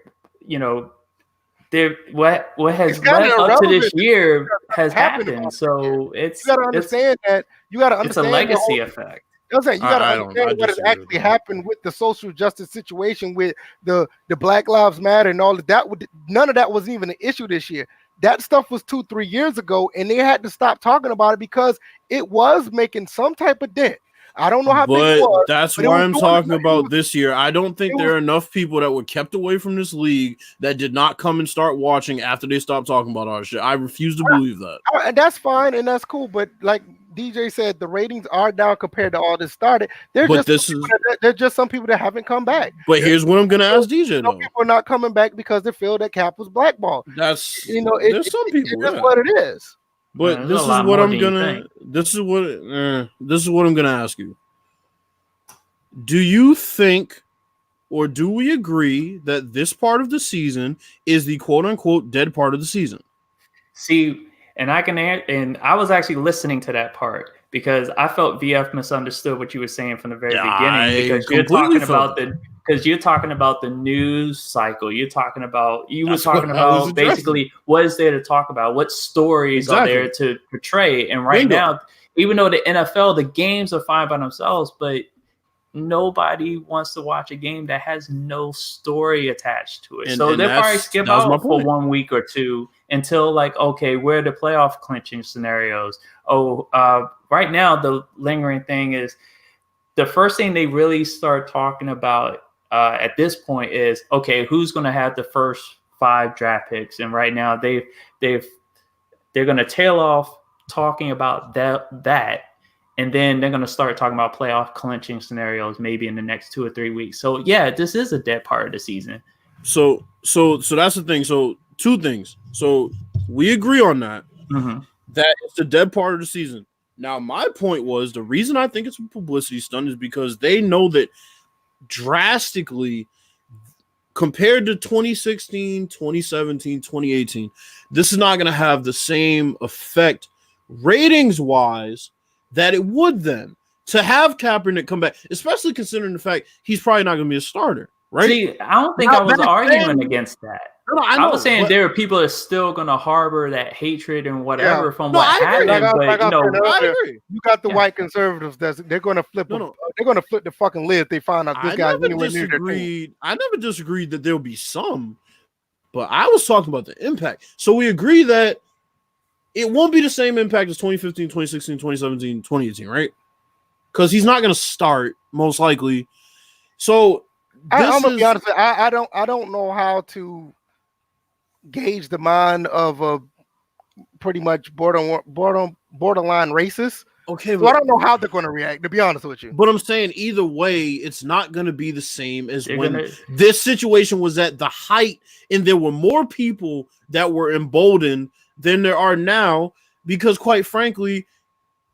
Speaker 3: what has led up to this year has happened. So you got to
Speaker 1: understand that. You got to understand.
Speaker 3: It's a legacy effect.
Speaker 1: You got to understand what has actually happened with the social justice situation with the Black Lives Matter and all of that. None of that was even an issue this year. That stuff was 2-3 years ago, and they had to stop talking about it because it was making some type of dent. I don't know how big it was.
Speaker 2: That's why I'm talking about this year. I don't think there are enough people that were kept away from this league that did not come and start watching after they stopped talking about our shit. I refuse to believe that.
Speaker 1: And that's fine and that's cool, but DJ said, the ratings are down compared to all this started. They're just some people that haven't come back.
Speaker 2: But here's what I'm gonna ask DJ though.
Speaker 1: Some people are not coming back because they feel that Cap was blackballed.
Speaker 2: That's
Speaker 1: there's some people. That's what it is.
Speaker 2: But this is what I'm gonna. This is what I'm gonna ask you. Do you think, or do we agree that this part of the season is the quote unquote dead part of the season?
Speaker 3: See, and I was actually listening to that part because I felt VF misunderstood what you were saying from the very beginning because you're talking about the news cycle. You were talking about basically what is there to talk about, what stories are there to portray. And right now, even though the NFL, the games are fine by themselves, but nobody wants to watch a game that has no story attached to it. So they'll probably skip out for 1 week or two until where are the playoff clinching scenarios? Right now, the lingering thing is the first thing they really start talking about at this point is, who's going to have the first 5 draft picks? And right now they're going to tail off talking about that. And then they're going to start talking about playoff clinching scenarios maybe in the next 2 or 3 weeks. So yeah, this is a dead part of the season.
Speaker 2: So that's the thing. So 2 things. So we agree on that.
Speaker 3: Mm-hmm.
Speaker 2: That it's the dead part of the season. Now, my point was the reason I think it's a publicity stunt is because they know that drastically compared to 2016, 2017, 2018, this is not going to have the same effect ratings-wise that it would then to have Kaepernick come back, especially considering the fact he's probably not going to be a starter, right?
Speaker 3: See, I don't think I was arguing against that.
Speaker 2: No, I
Speaker 3: was saying there are people that are still going to harbor that hatred and whatever from what happened.
Speaker 1: I agree. You got the white conservatives they're going to flip. They're going to flip the fucking lid if they find out this guy's anywhere near their team.
Speaker 2: I never disagreed that there'll be some, but I was talking about the impact. So we agree that it won't be the same impact as 2015, 2016, 2017, 2018, right? Because he's not going to start most likely. So
Speaker 1: I'm gonna be honest. I don't know how to gauge the mind of a pretty much borderline racist.
Speaker 2: Okay,
Speaker 1: so I don't know how they're going to react, to be honest with you.
Speaker 2: But I'm saying either way, it's not going to be the same as this situation was at the height, and there were more people that were emboldened than there are now. Because, quite frankly,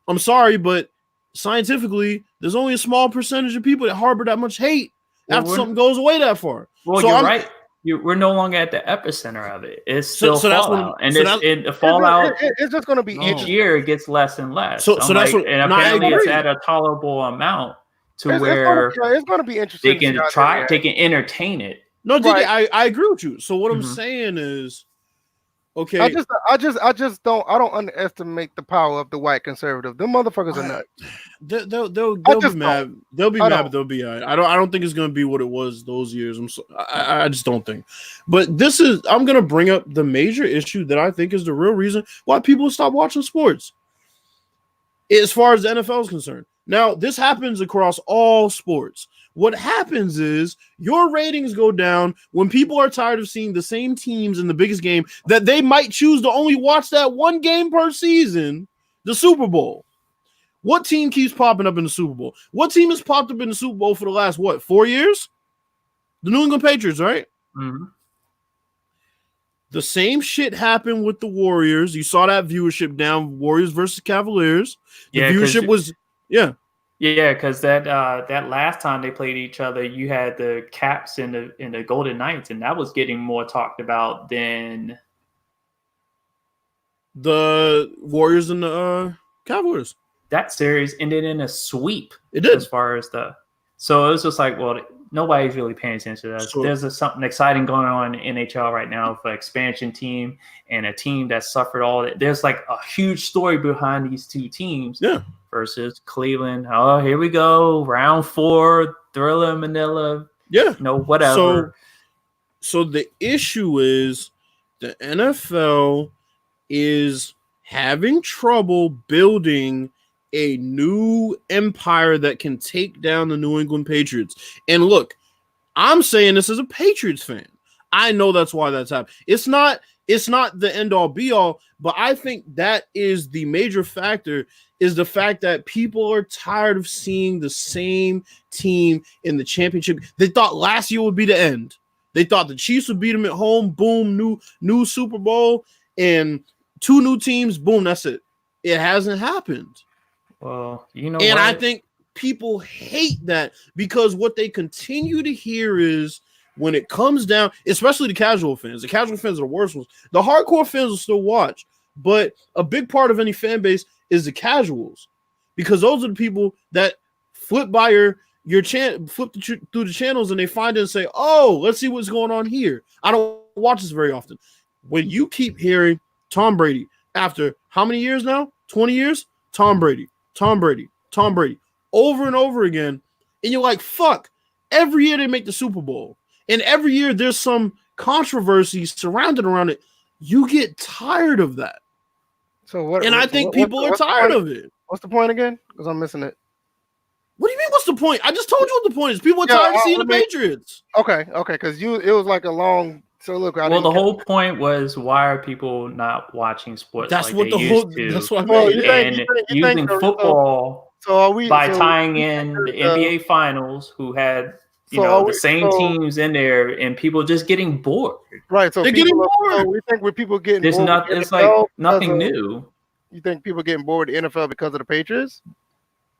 Speaker 2: I'm sorry, but scientifically, there's only a small percentage of people that harbor that much hate after something goes away that far.
Speaker 3: Well, so you're right. We're no longer at the epicenter of it. It's still fallout, the fallout.
Speaker 1: It's just going to be
Speaker 3: each year. It gets less and less.
Speaker 2: So that's what,
Speaker 3: and apparently it's at a tolerable amount where
Speaker 1: it's going to be interesting.
Speaker 3: They can entertain it.
Speaker 2: No, right. I agree with you. So what I'm saying is, okay.
Speaker 1: I don't underestimate the power of the white conservative. Them motherfuckers are nuts.
Speaker 2: They'll be mad. They'll be mad, but they'll be all right. I don't think it's gonna be what it was those years. I just don't think. But I'm gonna bring up the major issue that I think is the real reason why people stop watching sports. As far as the NFL is concerned. Now, this happens across all sports. What happens is your ratings go down when people are tired of seeing the same teams in the biggest game that they might choose to only watch that one game per season, the Super Bowl. What team keeps popping up in the Super Bowl? What team has popped up in the Super Bowl for the last, 4 years? The New England Patriots, right?
Speaker 3: Mm-hmm.
Speaker 2: The same shit happened with the Warriors. You saw that viewership down, Warriors versus Cavaliers. The viewership was,
Speaker 3: Yeah, because that last time they played each other, you had the Caps and the Golden Knights, and that was getting more talked about than
Speaker 2: the Warriors and the Cavaliers.
Speaker 3: That series ended in a sweep.
Speaker 2: It did.
Speaker 3: As far as so it was just like, well, nobody's really paying attention to that. So, there's something exciting going on in NHL right now for expansion team and a team that suffered all that. There's like a huge story behind these two teams.
Speaker 2: Yeah.
Speaker 3: Versus Cleveland. Oh, here we go. Round 4, Thriller, Manila.
Speaker 2: Yeah.
Speaker 3: Whatever.
Speaker 2: So the issue is the NFL is having trouble building a new empire that can take down the New England Patriots. And look, I'm saying this as a Patriots fan. I know that's why that's happening. It's not the end all be all, but I think that is the major factor, is the fact that people are tired of seeing the same team in the championship. They thought last year would be the end. They thought the Chiefs would beat them at home. Boom, new Super Bowl and 2 new teams. Boom, that's it. It hasn't happened.
Speaker 3: Well,
Speaker 2: I think people hate that because what they continue to hear is when it comes down, especially the casual fans are the worst ones. The hardcore fans will still watch, but a big part of any fan base is the casuals, because those are the people that flip by your channel, through the channels, and they find it and say, "Oh, let's see what's going on here." I don't watch this very often. When you keep hearing Tom Brady after how many years now? 20 years? Tom Brady, over and over again, and you're like, "Fuck!" Every year they make the Super Bowl. And every year there's some controversy surrounded around it. You get tired of that.
Speaker 1: So what?
Speaker 2: And I think people are tired of it.
Speaker 1: What's the point again? Because I'm missing it.
Speaker 2: What do you mean? What's the point? I just told you what the point is. People are tired of seeing the Patriots.
Speaker 1: Okay. Because it was like a long. So look.
Speaker 3: The whole point was, why are people not watching sports?
Speaker 2: That's
Speaker 3: like
Speaker 2: what
Speaker 3: they used to?
Speaker 2: That's what I
Speaker 3: mean. Using football tying in the NBA Finals, who had the same teams in there, and people just getting bored.
Speaker 1: Right. So
Speaker 2: they're getting bored.
Speaker 1: So we think with people getting
Speaker 3: bored. It's like nothing new.
Speaker 1: You think people getting bored with the NFL because of the Patriots?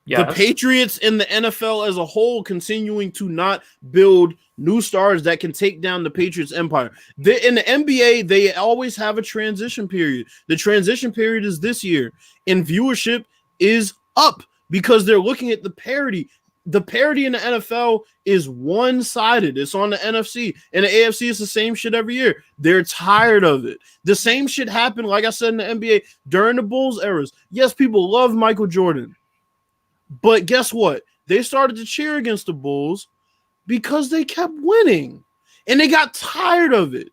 Speaker 2: Yes. The Patriots and the NFL as a whole continuing to not build new stars that can take down the Patriots empire. In the NBA, they always have a transition period. The transition period is this year, and viewership is up because they're looking at the parity. The parity in the NFL is one-sided. It's on the NFC. And the AFC is the same shit every year. They're tired of it. The same shit happened, like I said, in the NBA during the Bulls eras. Yes, people love Michael Jordan. But guess what? They started to cheer against the Bulls because they kept winning. And they got tired of it.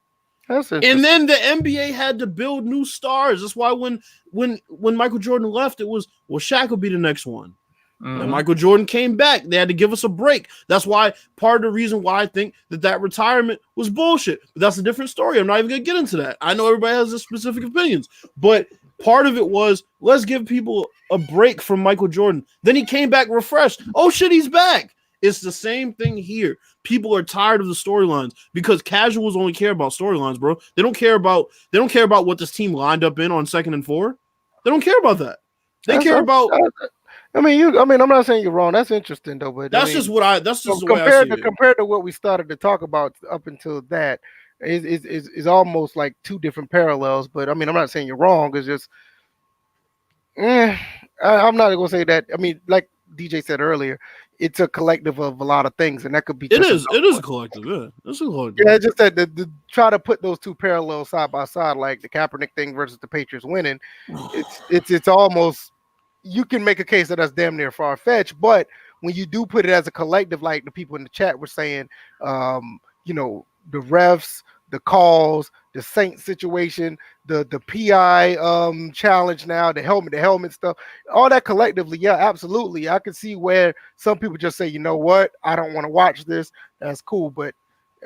Speaker 2: And then the NBA had to build new stars. That's why when Michael Jordan left, it was, well, Shaq will be the next one. Mm-hmm. And Michael Jordan came back. They had to give us a break. That's why part of the reason why I think that retirement was bullshit. But that's a different story. I'm not even going to get into that. I know everybody has their specific opinions. But part of it was, let's give people a break from Michael Jordan. Then he came back refreshed. Oh, shit, he's back. It's the same thing here. People are tired of the storylines because casuals only care about storylines, bro. They don't care about what this team lined up in on 2nd and 4. They don't care about that. They care about.
Speaker 1: I'm not saying you're wrong. That's interesting though, but
Speaker 2: that's just the way I see it.
Speaker 1: Compared to what we started to talk about up until that, is almost like 2 different parallels. But I'm not saying you're wrong. It's just, I'm not gonna say that. Like DJ said earlier, it's a collective of a lot of things, and that could be.
Speaker 2: It is a collective. Yeah, it's a collective.
Speaker 1: Yeah, just that the try to put those 2 parallels side by side, like the Kaepernick thing versus the Patriots winning. It's almost. You can make a case that that's damn near far-fetched, but when you do put it as a collective, like the people in the chat were saying, the refs, the calls, the Saints situation, the PI challenge now, the helmet stuff, all that collectively, yeah, absolutely. I can see where some people just say, you know what, I don't want to watch this. That's cool, but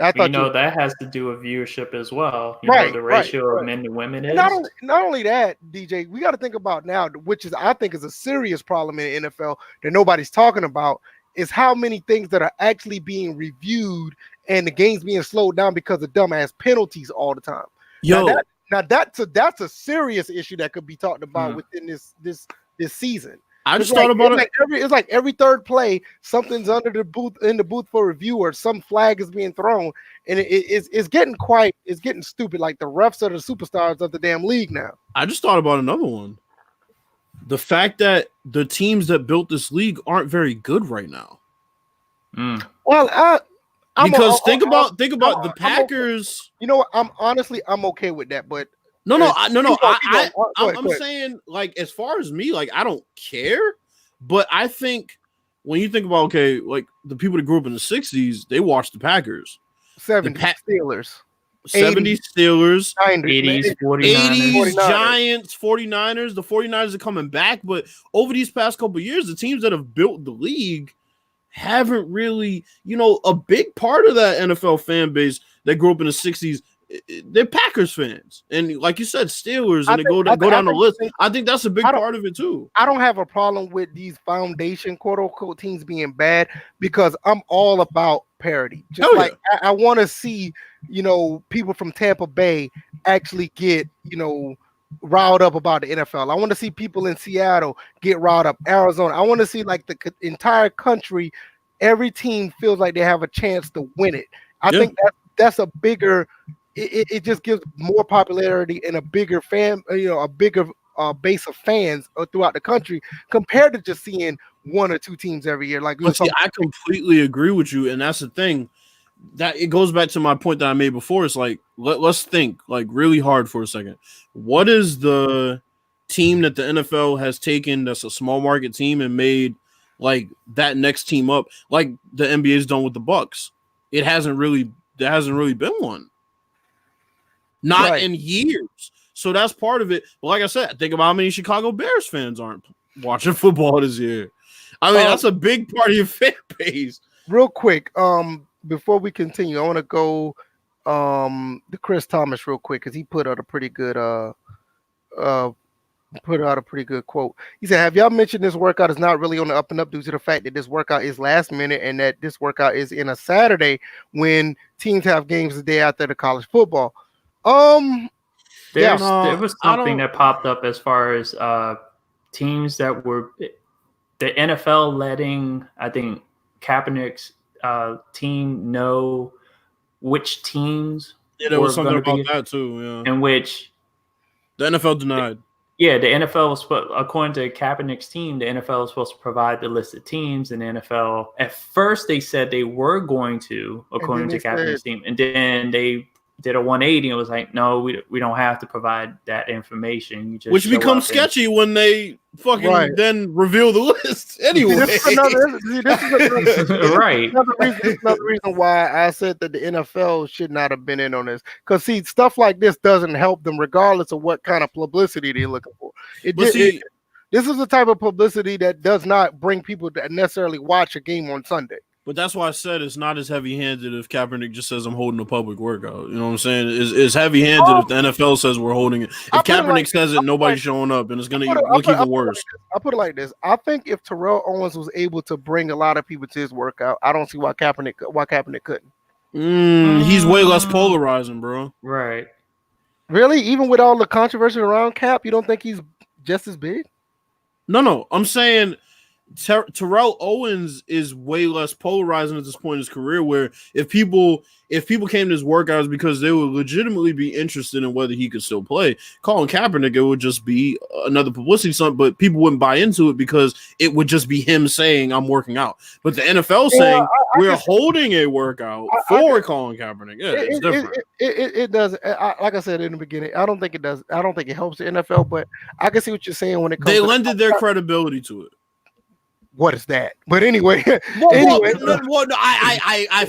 Speaker 1: I thought
Speaker 3: that has to do with viewership as well. You know, the ratio of men to women is.
Speaker 1: Not only that, DJ, we got to think about now, which is I think is a serious problem in the NFL that nobody's talking about, is how many things that are actually being reviewed and the game's being slowed down because of dumbass penalties all the time. That's a serious issue that could be talked about within this season.
Speaker 2: I just thought about it.
Speaker 1: It's like every 3rd play, something's in the booth for review, or some flag is being thrown, and it's getting stupid. Like the refs are the superstars of the damn league now. I
Speaker 2: just thought about another one. The fact that the teams that built this league aren't very good right now.
Speaker 1: Well,
Speaker 2: think about the Packers.
Speaker 1: You know what? I'm okay with that, but.
Speaker 2: No. I'm saying, like, as far as me, like, I don't care, but I think when you think about, okay, like the people that grew up in the 60s, they watched the Packers.
Speaker 1: 70 Steelers.
Speaker 2: 70 Steelers.
Speaker 3: 80s,
Speaker 2: 49ers. Giants, 49ers. The 49ers are coming back, but over these past couple of years, the teams that have built the league haven't really, a big part of that NFL fan base that grew up in the 60s, they're Packers fans. And like you said, Steelers, and go down the list. I think that's a big part of it too.
Speaker 1: I don't have a problem with these foundation quote-unquote teams being bad because I'm all about parity. Just I want to see, people from Tampa Bay actually get, riled up about the NFL. I want to see people in Seattle get riled up. Arizona. I want to see like the entire country, every team feels like they have a chance to win it. I think that's a bigger. It just gives more popularity and a bigger a bigger base of fans throughout the country compared to just seeing one or two teams every year. Like,
Speaker 2: I completely agree with you, and that's the thing. That it goes back to my point that I made before. It's like let's think like really hard for a second. What is the team that the NFL has taken that's a small market team and made like that next team up, like the NBA's done with the Bucks? There hasn't really been one. Not in years. So that's part of it. But like I said, think about how many Chicago Bears fans aren't watching football this year. I mean, that's a big part of your fan base.
Speaker 1: Real quick, before we continue, I want to go to Chris Thomas real quick because he put out a pretty good quote. He said, "Have y'all mentioned this workout is not really on the up and up due to the fact that this workout is last minute and that this workout is in a Saturday when teams have games the day after the college football?"
Speaker 3: There was something that popped up as far as teams that were the NFL letting, I think, Kaepernick's team know which teams.
Speaker 2: Yeah, there was something about that too. Yeah,
Speaker 3: in which
Speaker 2: the NFL denied.
Speaker 3: Yeah, the NFL was, according to Kaepernick's team, the NFL was supposed to provide the list of teams, and the NFL at first they said they were going to, according to Kaepernick's team, and then they did a 180 and was like, no, we don't have to provide that information. You just
Speaker 2: which becomes sketchy when they fucking then reveal the list anyway.
Speaker 1: This is another reason why I said that the NFL should not have been in on this. Because see, stuff like this doesn't help them regardless of what kind of publicity they're looking for. This is the type of publicity that does not bring people to necessarily watch a game on Sunday.
Speaker 2: But that's why I said it's not as heavy-handed if Kaepernick just says I'm holding a public workout. You know what I'm saying? It's heavy-handed if the NFL says we're holding it. If Kaepernick says it, nobody's showing up, and it's going to look even worse.
Speaker 1: I'll put it like this. I think if Terrell Owens was able to bring a lot of people to his workout, I don't see why Kaepernick couldn't.
Speaker 2: He's way less polarizing, bro.
Speaker 3: Right.
Speaker 1: Really? Even with all the controversy around Cap, you don't think he's just as big?
Speaker 2: No. I'm saying Terrell Owens is way less polarizing at this point in his career, where if people came to his workouts because they would legitimately be interested in whether he could still play, Colin Kaepernick, it would just be another publicity stunt, but people wouldn't buy into it because it would just be him saying I'm working out. But the NFL saying we're holding a workout for Colin Kaepernick. Yeah, it's different.
Speaker 1: It does. Like I said in the beginning, I don't think it does. I don't think it helps the NFL, but I can see what you're saying when it comes.
Speaker 2: They lended their credibility to it.
Speaker 1: What is that? But anyway,
Speaker 2: I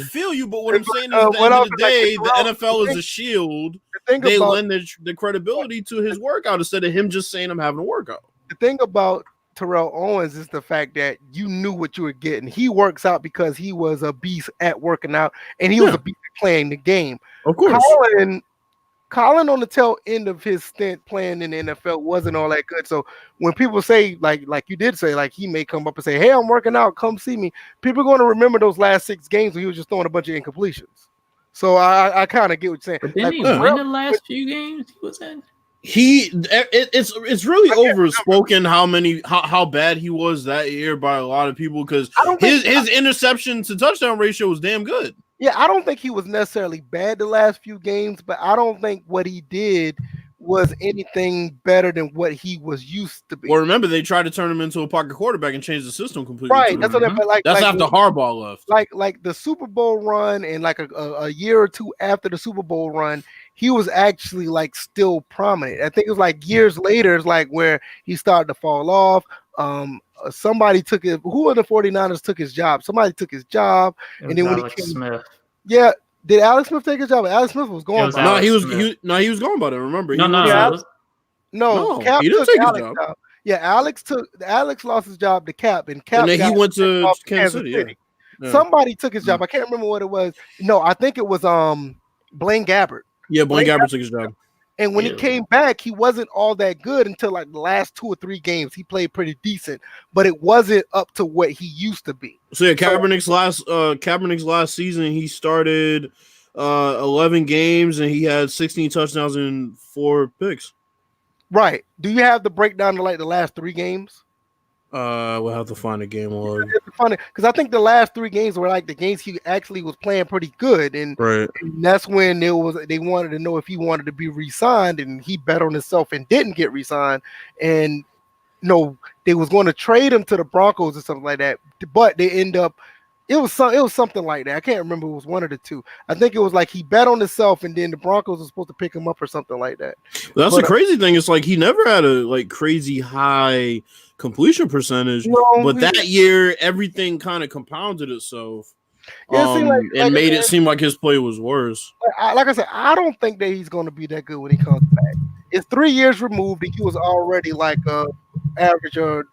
Speaker 2: feel you. But what I'm saying is, at the end of the day, the NFL is a shield. They lend the credibility to his workout instead of him just saying I'm having a workout.
Speaker 1: The thing about Terrell Owens is the fact that you knew what you were getting. He works out because he was a beast at working out, and he was a beast at playing the game.
Speaker 2: Of course,
Speaker 1: Colin on the tail end of his stint playing in the NFL wasn't all that good. So when people say, like you did say, like he may come up and say, hey, I'm working out, come see me, people are going to remember those last 6 games when he was just throwing a bunch of incompletions. So I kind of get what you're saying.
Speaker 3: But didn't he win the last few games he was in?
Speaker 2: It's really overspoken how bad he was that year by a lot of people, because his interception to touchdown ratio was damn good.
Speaker 1: Yeah, I don't think he was necessarily bad the last few games, but I don't think what he did was anything better than what he was used to be.
Speaker 2: Well, remember, they tried to turn him into a pocket quarterback and change the system completely.
Speaker 1: Right, that's after
Speaker 2: Harbaugh left.
Speaker 1: Like the Super Bowl run and like a year or two after the Super Bowl run, he was actually like still prominent. I think it was like years later, it's like where he started to fall off. Somebody took it. Who in the 49ers took his job? Somebody took his job, and then when
Speaker 3: Alex Smith.
Speaker 1: Yeah, did Alex Smith take his job? Alex Smith was going.
Speaker 2: He was going by it. Remember?
Speaker 1: No, Cap
Speaker 2: he didn't
Speaker 1: took
Speaker 2: take
Speaker 1: Alex
Speaker 2: his job.
Speaker 1: Yeah, Alex lost his job to Cap, and
Speaker 2: then he went to Kansas City.
Speaker 1: Yeah. Somebody took his job. I can't remember what it was. No, I think it was Blaine Gabbert.
Speaker 2: Yeah, Blaine Gabbert took his job.
Speaker 1: And when he came back, he wasn't all that good until like the last 2 or 3 games. He played pretty decent, but it wasn't up to what he used to be.
Speaker 2: So yeah, Kaepernick's last season, he started 11 games and he had 16 touchdowns and 4 picks.
Speaker 1: Right. Do you have the breakdown to like the last 3 games?
Speaker 2: We'll have to find a game log.
Speaker 1: It's funny because I think the last 3 games were like the games he actually was playing pretty good, and that's when they wanted to know if he wanted to be re-signed, and he bet on himself and didn't get re-signed, and they was going to trade him to the Broncos or something like that, but they end up. It was something like that. I can't remember. It was one of the two. I think it was like he bet on himself, and then the Broncos were supposed to pick him up or something like that.
Speaker 2: That's the crazy thing. It's like he never had a like crazy high completion percentage, but that year everything kind of compounded itself, and made it seem like his play was worse.
Speaker 1: Like I said, I don't think that he's going to be that good when he comes back. It's 3 years removed, and he was already like average or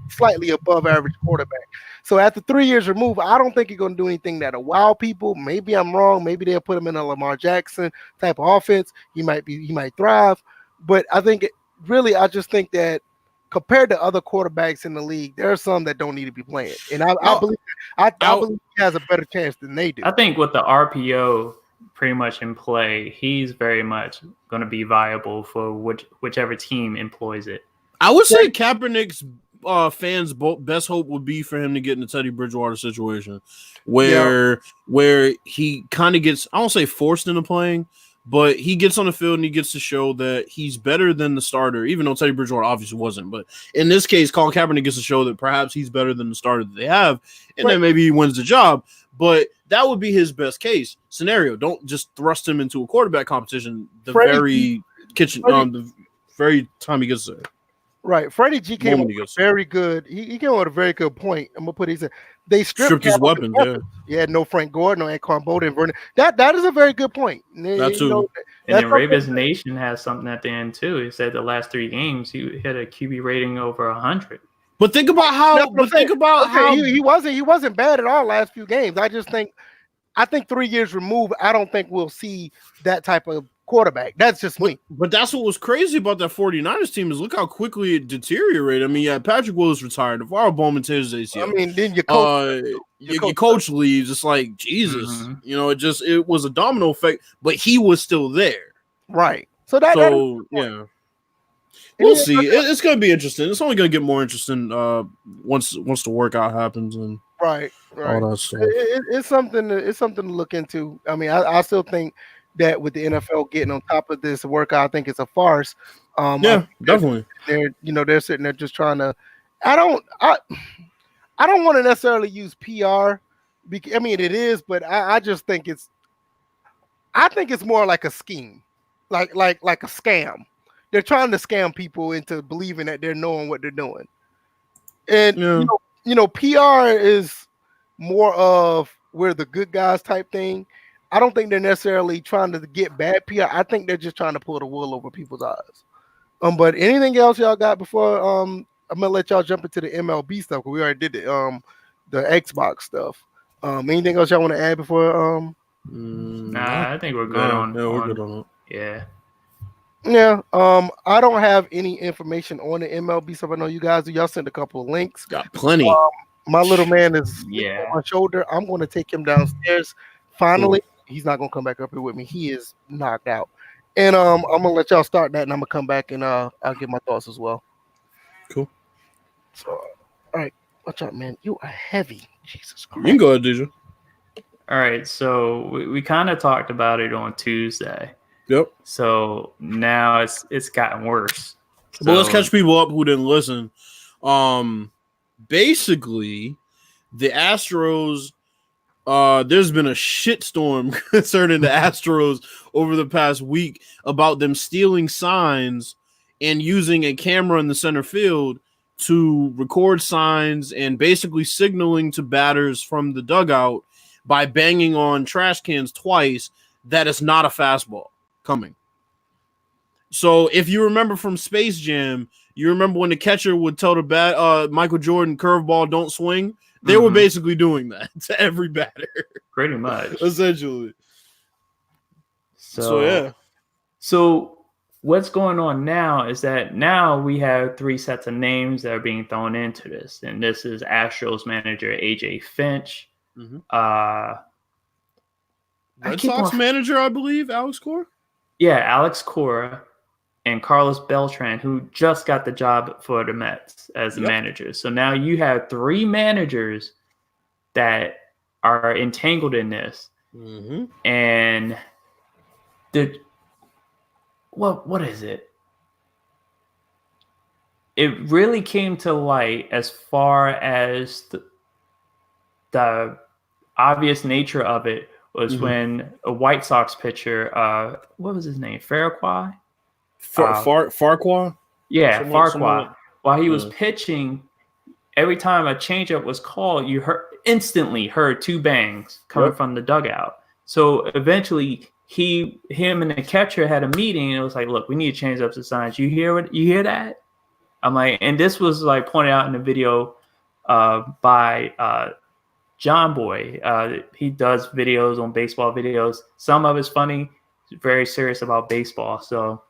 Speaker 1: slightly above average quarterback. So after 3 years removed, I don't think he's going to do anything that'll wow people. Maybe I'm wrong. Maybe they'll put him in a Lamar Jackson type of offense. He might thrive. But I just think that compared to other quarterbacks in the league, there are some that don't need to be playing. And I believe he has a better chance than they do.
Speaker 3: I think with the RPO pretty much in play, he's very much going to be viable for whichever team employs it.
Speaker 2: I would say Kaepernick's fans' best hope would be for him to get in the Teddy Bridgewater situation where he kind of gets, I don't say forced into playing, but he gets on the field and he gets to show that he's better than the starter, even though Teddy Bridgewater obviously wasn't. But in this case, Colin Kaepernick gets to show that perhaps he's better than the starter that they have, and then maybe he wins the job. But that would be his best case scenario. Don't just thrust him into a quarterback competition the very time he gets there.
Speaker 1: Right, Freddie G came with very good. He came with a very good point. I'm gonna put it. They stripped his weapons. Yeah, no Frank Gore, no Anquan Bolden, Vernon. That is a very good point.
Speaker 2: That too.
Speaker 3: And then Ravens Nation has something at the end too. He said the last 3 games he hit a QB rating over 100.
Speaker 2: But think about how.
Speaker 1: He wasn't bad at all last few games. I think 3 years removed, I don't think we'll see that type of quarterback. That's just me.
Speaker 2: But that's what was crazy about that 49ers team is look how quickly it deteriorated. I mean, yeah, Patrick Willis retired. Navarro Bowman tears his ACL.
Speaker 1: I mean, then
Speaker 2: your coach leaves. It's like, Jesus. Mm-hmm. It was a domino effect, but he was still there.
Speaker 1: Right.
Speaker 2: Yeah. We'll see. It's going to be interesting. It's only going to get more interesting once the workout happens and
Speaker 1: right.
Speaker 2: all that stuff.
Speaker 1: It's something to look into. I mean, I still think that with the NFL getting on top of this workout, I think it's a farce.
Speaker 2: Definitely.
Speaker 1: They're sitting there just trying to. I don't want to necessarily use PR. I mean, it is, but I just think it's. I think it's more like a scheme, like a scam. They're trying to scam people into believing that they're knowing what they're doing, and PR is more of we're the good guys type thing. I don't think they're necessarily trying to get bad PR. I think they're just trying to pull the wool over people's eyes. But anything else y'all got before I'm gonna let y'all jump into the MLB stuff because we already did the Xbox stuff. Anything else y'all want to add before?
Speaker 3: Nah, I think we're good on. Yeah, we're good on it. Yeah.
Speaker 1: Yeah. I don't have any information on the MLB stuff. I know you guys do. Y'all sent a couple of links.
Speaker 2: Got plenty.
Speaker 1: My little man is on my shoulder. I'm going to take him downstairs. Finally. Cool. He's not gonna come back up here with me. He is knocked out. And I'm gonna let y'all start that, and I'm gonna come back and I'll give my thoughts as well.
Speaker 2: Cool.
Speaker 1: So, all right, watch out, man. You are heavy. Jesus Christ.
Speaker 2: You can go ahead, DJ.
Speaker 3: All right, so we kind of talked about it on Tuesday.
Speaker 2: Yep.
Speaker 3: So now it's gotten worse.
Speaker 2: Well, let's catch people up who didn't listen. Basically, the Astros. There's been a shitstorm concerning the Astros over the past week about them stealing signs and using a camera in the center field to record signs and basically signaling to batters from the dugout by banging on trash cans twice that it's not a fastball coming. So if you remember from Space Jam, you remember when the catcher would tell the Michael Jordan curveball don't swing? They were basically doing that to every batter.
Speaker 3: Pretty much.
Speaker 2: Essentially.
Speaker 3: So what's going on now is that now we have 3 sets of names that are being thrown into this. And this is Astros manager AJ Finch.
Speaker 2: Red Sox manager, I believe, Alex Cora?
Speaker 3: Yeah, Alex Cora and Carlos Beltran, who just got the job for the Mets as the manager. So now you have 3 managers that are entangled in this. And what is it? It really came to light as far as the obvious nature of it was when a White Sox pitcher, what was his name? Farquhar?
Speaker 2: Farquhar?
Speaker 3: Yeah, Farquhar. While he was pitching, every time a changeup was called, you instantly heard 2 bangs coming from the dugout. So eventually, him and the catcher had a meeting, and it was like, "Look, we need to change up the signs. You hear that?" I'm like, and this was like pointed out in the video by John Boy. He does videos on baseball videos. Some of it's funny. He's very serious about baseball. So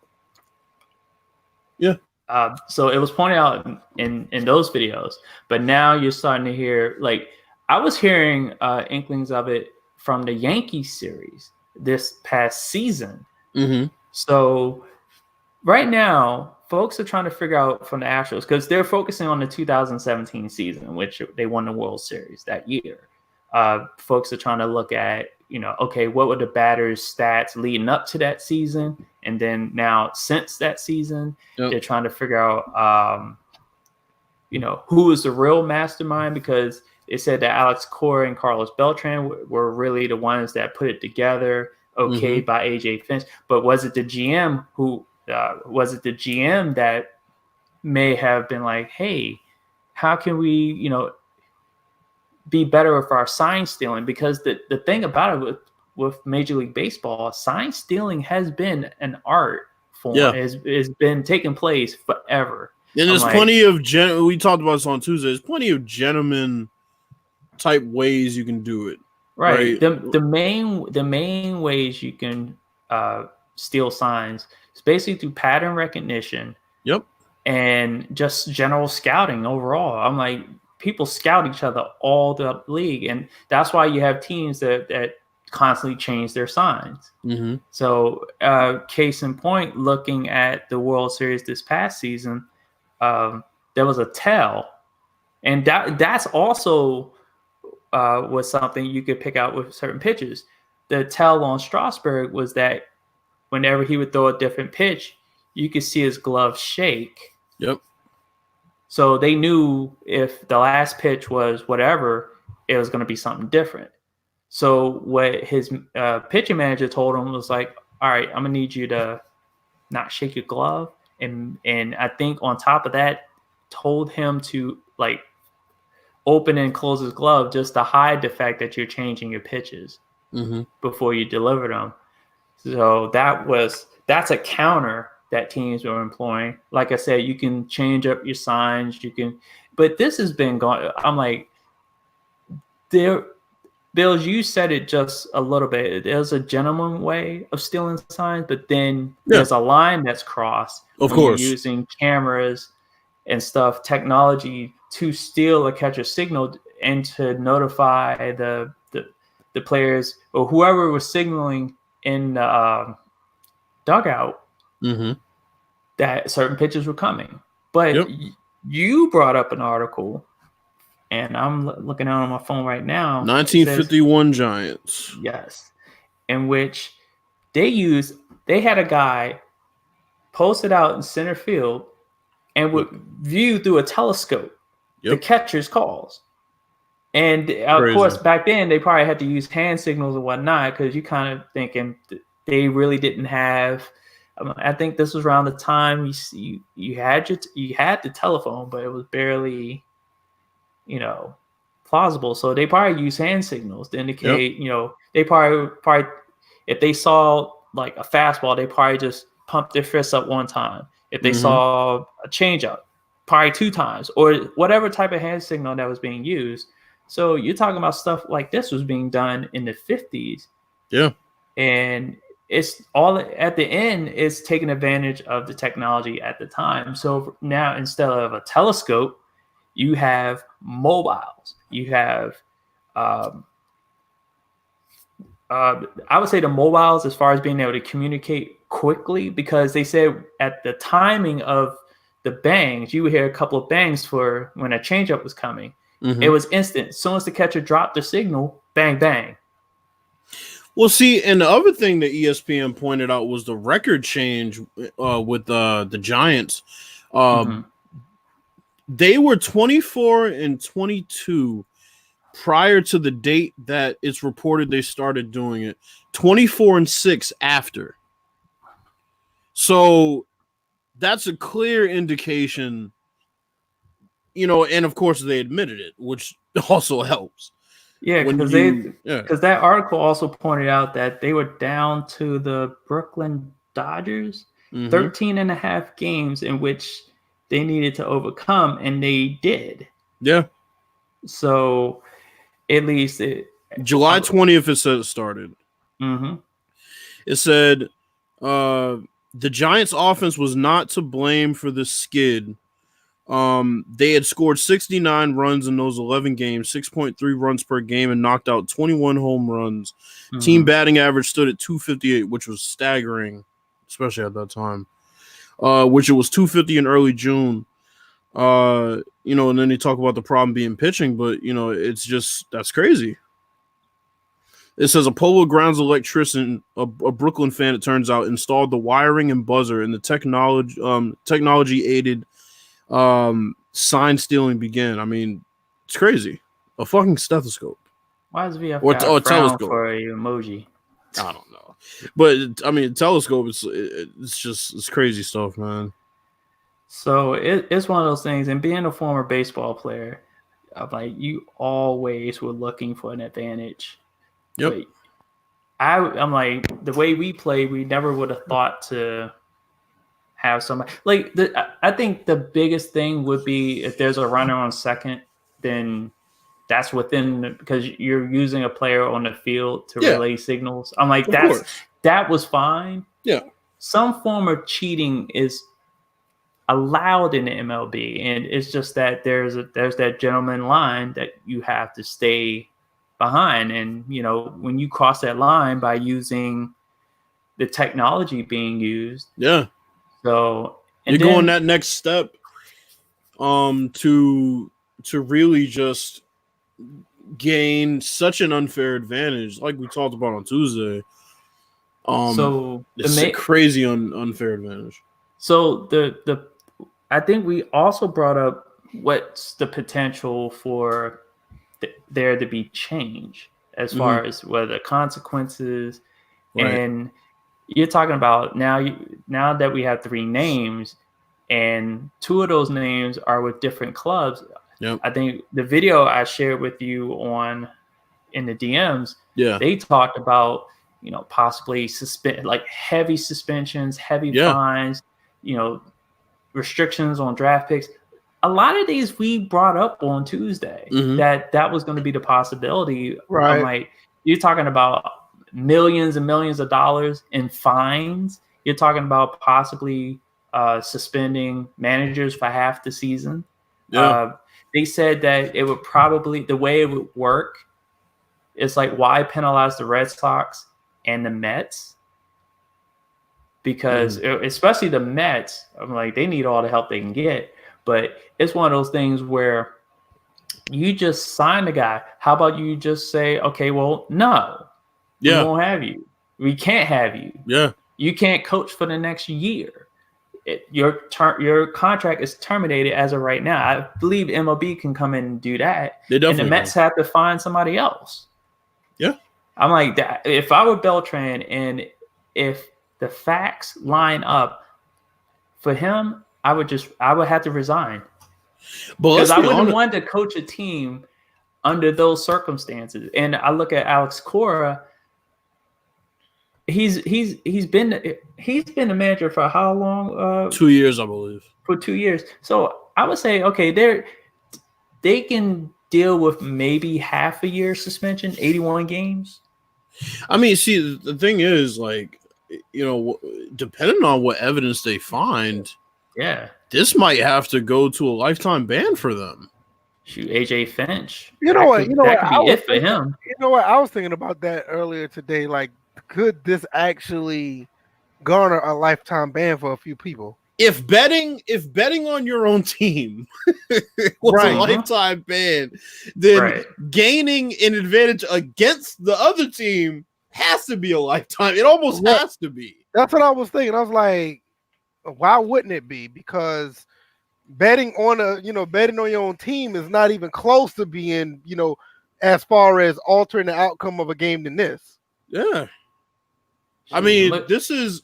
Speaker 3: so it was pointed out in those videos. But now you're starting to hear, like, I was hearing inklings of it from the Yankees series this past season. So right now, folks are trying to figure out from the Astros, because they're focusing on the 2017 season, which they won the World Series that year. Folks are trying to look at, okay, what were the batters' stats leading up to that season? And then now since that season, they're trying to figure out, who is the real mastermind, because it said that Alex Cora and Carlos Beltran were really the ones that put it together, by AJ Finch. But was it the GM that may have been like, hey, how can we, be better with our sign stealing? Because the thing about it with Major League Baseball, sign stealing has been an art form. It's been taking place forever.
Speaker 2: And there's plenty of we talked about this on Tuesday. There's plenty of gentleman type ways you can do it.
Speaker 3: Right. The main ways you can steal signs is basically through pattern recognition. And just general scouting overall. I'm like, people scout each other all the league, and that's why you have teams that constantly change their signs. So case in point, looking at the World Series this past season, there was a tell, and that's also was something you could pick out with certain pitches. The tell on Strasburg was that whenever he would throw a different pitch, you could see his glove shake. So they knew if the last pitch was whatever, it was going to be something different. So what his pitching manager told him was like, all right, I'm going to need you to not shake your glove. And I think on top of that, told him to like open and close his glove just to hide the fact that you're changing your pitches before you deliver them. So that's a counter that teams were employing. Like I said, you can change up your signs, but this has been going. I'm like, Bills, you said it just a little bit. There's a gentleman way of stealing signs, but then there's a line that's crossed.
Speaker 2: Of course,
Speaker 3: you're using cameras and stuff, technology to steal a catcher signal and to notify the players or whoever was signaling in the dugout that certain pitches were coming. But you brought up an article, and I'm looking out on my phone right now.
Speaker 2: 1951 Giants.
Speaker 3: Yes. In which they had a guy posted out in center field and would view through a telescope the catcher's calls. And of course, back then, they probably had to use hand signals and whatnot, because you kind of thinking they really didn't have. I think this was around the time you had the telephone, but it was barely, plausible. So they probably use hand signals to indicate, they probably if they saw like a fastball, they probably just pumped their fists up one time. If they saw a changeup, probably 2 times, or whatever type of hand signal that was being used. So you're talking about stuff like this was being done in the 50s.
Speaker 2: Yeah.
Speaker 3: And it's all at the end is taking advantage of the technology at the time. So now instead of a telescope, you have mobiles. You have, I would say the mobiles as far as being able to communicate quickly, because they said at the timing of the bangs, you would hear a couple of bangs for when a changeup was coming. Mm-hmm. It was instant. As soon as the catcher dropped the signal, bang, bang.
Speaker 2: Well, see, and the other thing that ESPN pointed out was the record change with the Giants. They were 24-22 prior to the date that it's reported they started doing it. 24-6 after. So that's a clear indication, and of course they admitted it, which also helps.
Speaker 3: Yeah, because that article also pointed out that they were down to the Brooklyn Dodgers, 13.5 games in which they needed to overcome, and they did.
Speaker 2: Yeah.
Speaker 3: So at least
Speaker 2: July 20th, it said it started.
Speaker 3: Mm-hmm.
Speaker 2: It said the Giants' offense was not to blame for the skid. They had scored 69 runs in those 11 games, 6.3 runs per game, and knocked out 21 home runs. Mm-hmm. Team batting average stood at 258, which was staggering, especially at that time. Which it was 250 in early June. And then they talk about the problem being pitching, but it's just that's crazy. It says a Polo Grounds electrician, a Brooklyn fan, it turns out, installed the wiring and buzzer, and the technology aided sign stealing began. I mean, it's crazy. A fucking stethoscope.
Speaker 3: Why is VF or a telescope for an emoji?
Speaker 2: I don't know, but I mean, telescope. It's crazy stuff, man.
Speaker 3: So it's one of those things. And being a former baseball player, I'm like, you always were looking for an advantage.
Speaker 2: Yep.
Speaker 3: But I'm like, the way we play, we never would have thought to have somebody like I think the biggest thing would be if there's a runner on second, then that's because you're using a player on the field to relay signals. I'm like, that was fine.
Speaker 2: Yeah.
Speaker 3: Some form of cheating is allowed in the MLB, and it's just that there's that gentleman line that you have to stay behind, and when you cross that line by using the technology being used, so
Speaker 2: you're going that next step to really just gain such an unfair advantage, like we talked about on Tuesday.
Speaker 3: So
Speaker 2: it's a crazy unfair advantage.
Speaker 3: So I think we also brought up what's the potential for there to be change as far as what the consequences, and you're talking about now that we have 3 names and 2 of those names are with different clubs.
Speaker 2: Yep.
Speaker 3: I think the video I shared with you in the DMs, they talked about, possibly heavy suspensions, heavy fines, restrictions on draft picks. A lot of these we brought up on Tuesday that was going to be the possibility.
Speaker 1: Right.
Speaker 3: I'm like, you're talking about millions and millions of dollars in fines. You're talking about possibly suspending managers for half the season.
Speaker 2: Yeah.
Speaker 3: They said that it would probably, the way it would work is like, why penalize the Red Sox and the Mets? Because especially the Mets, I'm like, they need all the help they can get. But it's one of those things where you just sign the guy. How about you just say, okay, well, no, we won't have you. We can't have you.
Speaker 2: Yeah.
Speaker 3: You can't coach for the next year. Your contract is terminated as of right now. I believe MLB can come in and do that.
Speaker 2: They definitely
Speaker 3: and the Mets have to find somebody else.
Speaker 2: Yeah.
Speaker 3: I'm like, that. If I were Beltran and if the facts line up for him, I would have to resign. Because I wouldn't want to coach a team under those circumstances. And I look at Alex Cora. He's been a manager for how long?
Speaker 2: 2 years, I believe.
Speaker 3: For 2 years. So I would say, okay, they can deal with maybe half a year suspension, 81 games.
Speaker 2: I mean, see, the thing is, like, depending on what evidence they find, this might have to go to a lifetime ban for them.
Speaker 3: Shoot, AJ Finch.
Speaker 1: That
Speaker 3: could be it for him.
Speaker 1: You know what? I was thinking about that earlier today. Like, could this actually garner a lifetime ban for a few people?
Speaker 2: If betting on your own team was a lifetime ban, then gaining an advantage against the other team has to be a lifetime. It almost has to be.
Speaker 1: That's what I was thinking. I was like, why wouldn't it be? Because betting on your own team is not even close to being, as far as altering the outcome of a game than this.
Speaker 2: Yeah. I mean, this is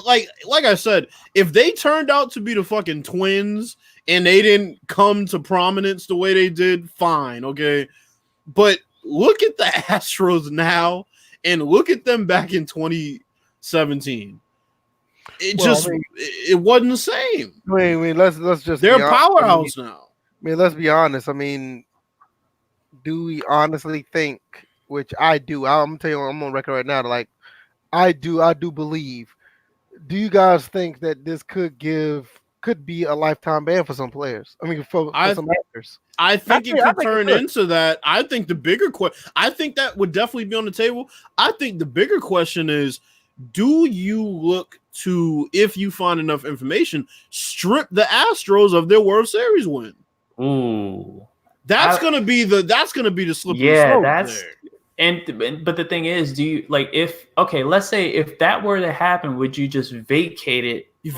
Speaker 2: like I said, if they turned out to be the fucking Twins and they didn't come to prominence the way they did, fine, okay? But look at the Astros now and look at them back in 2017. It wasn't the same.
Speaker 1: I mean, let's just
Speaker 2: they're a powerhouse now.
Speaker 1: I mean, let's be honest. I mean, do we honestly think, which I do, I'm telling you, I'm on record right now, like I do believe. Do you guys think that this could be a lifetime ban for some players? I mean, for some actors.
Speaker 2: I think it could turn into that. I think the bigger question, I think that would definitely be on the table. I think the bigger question is, do you look to, if you find enough information, strip the Astros of their World Series win?
Speaker 3: Ooh,
Speaker 2: that's gonna be the slippery slope there.
Speaker 3: But the thing is, do you let's say if that were to happen, would you just vacate it? Give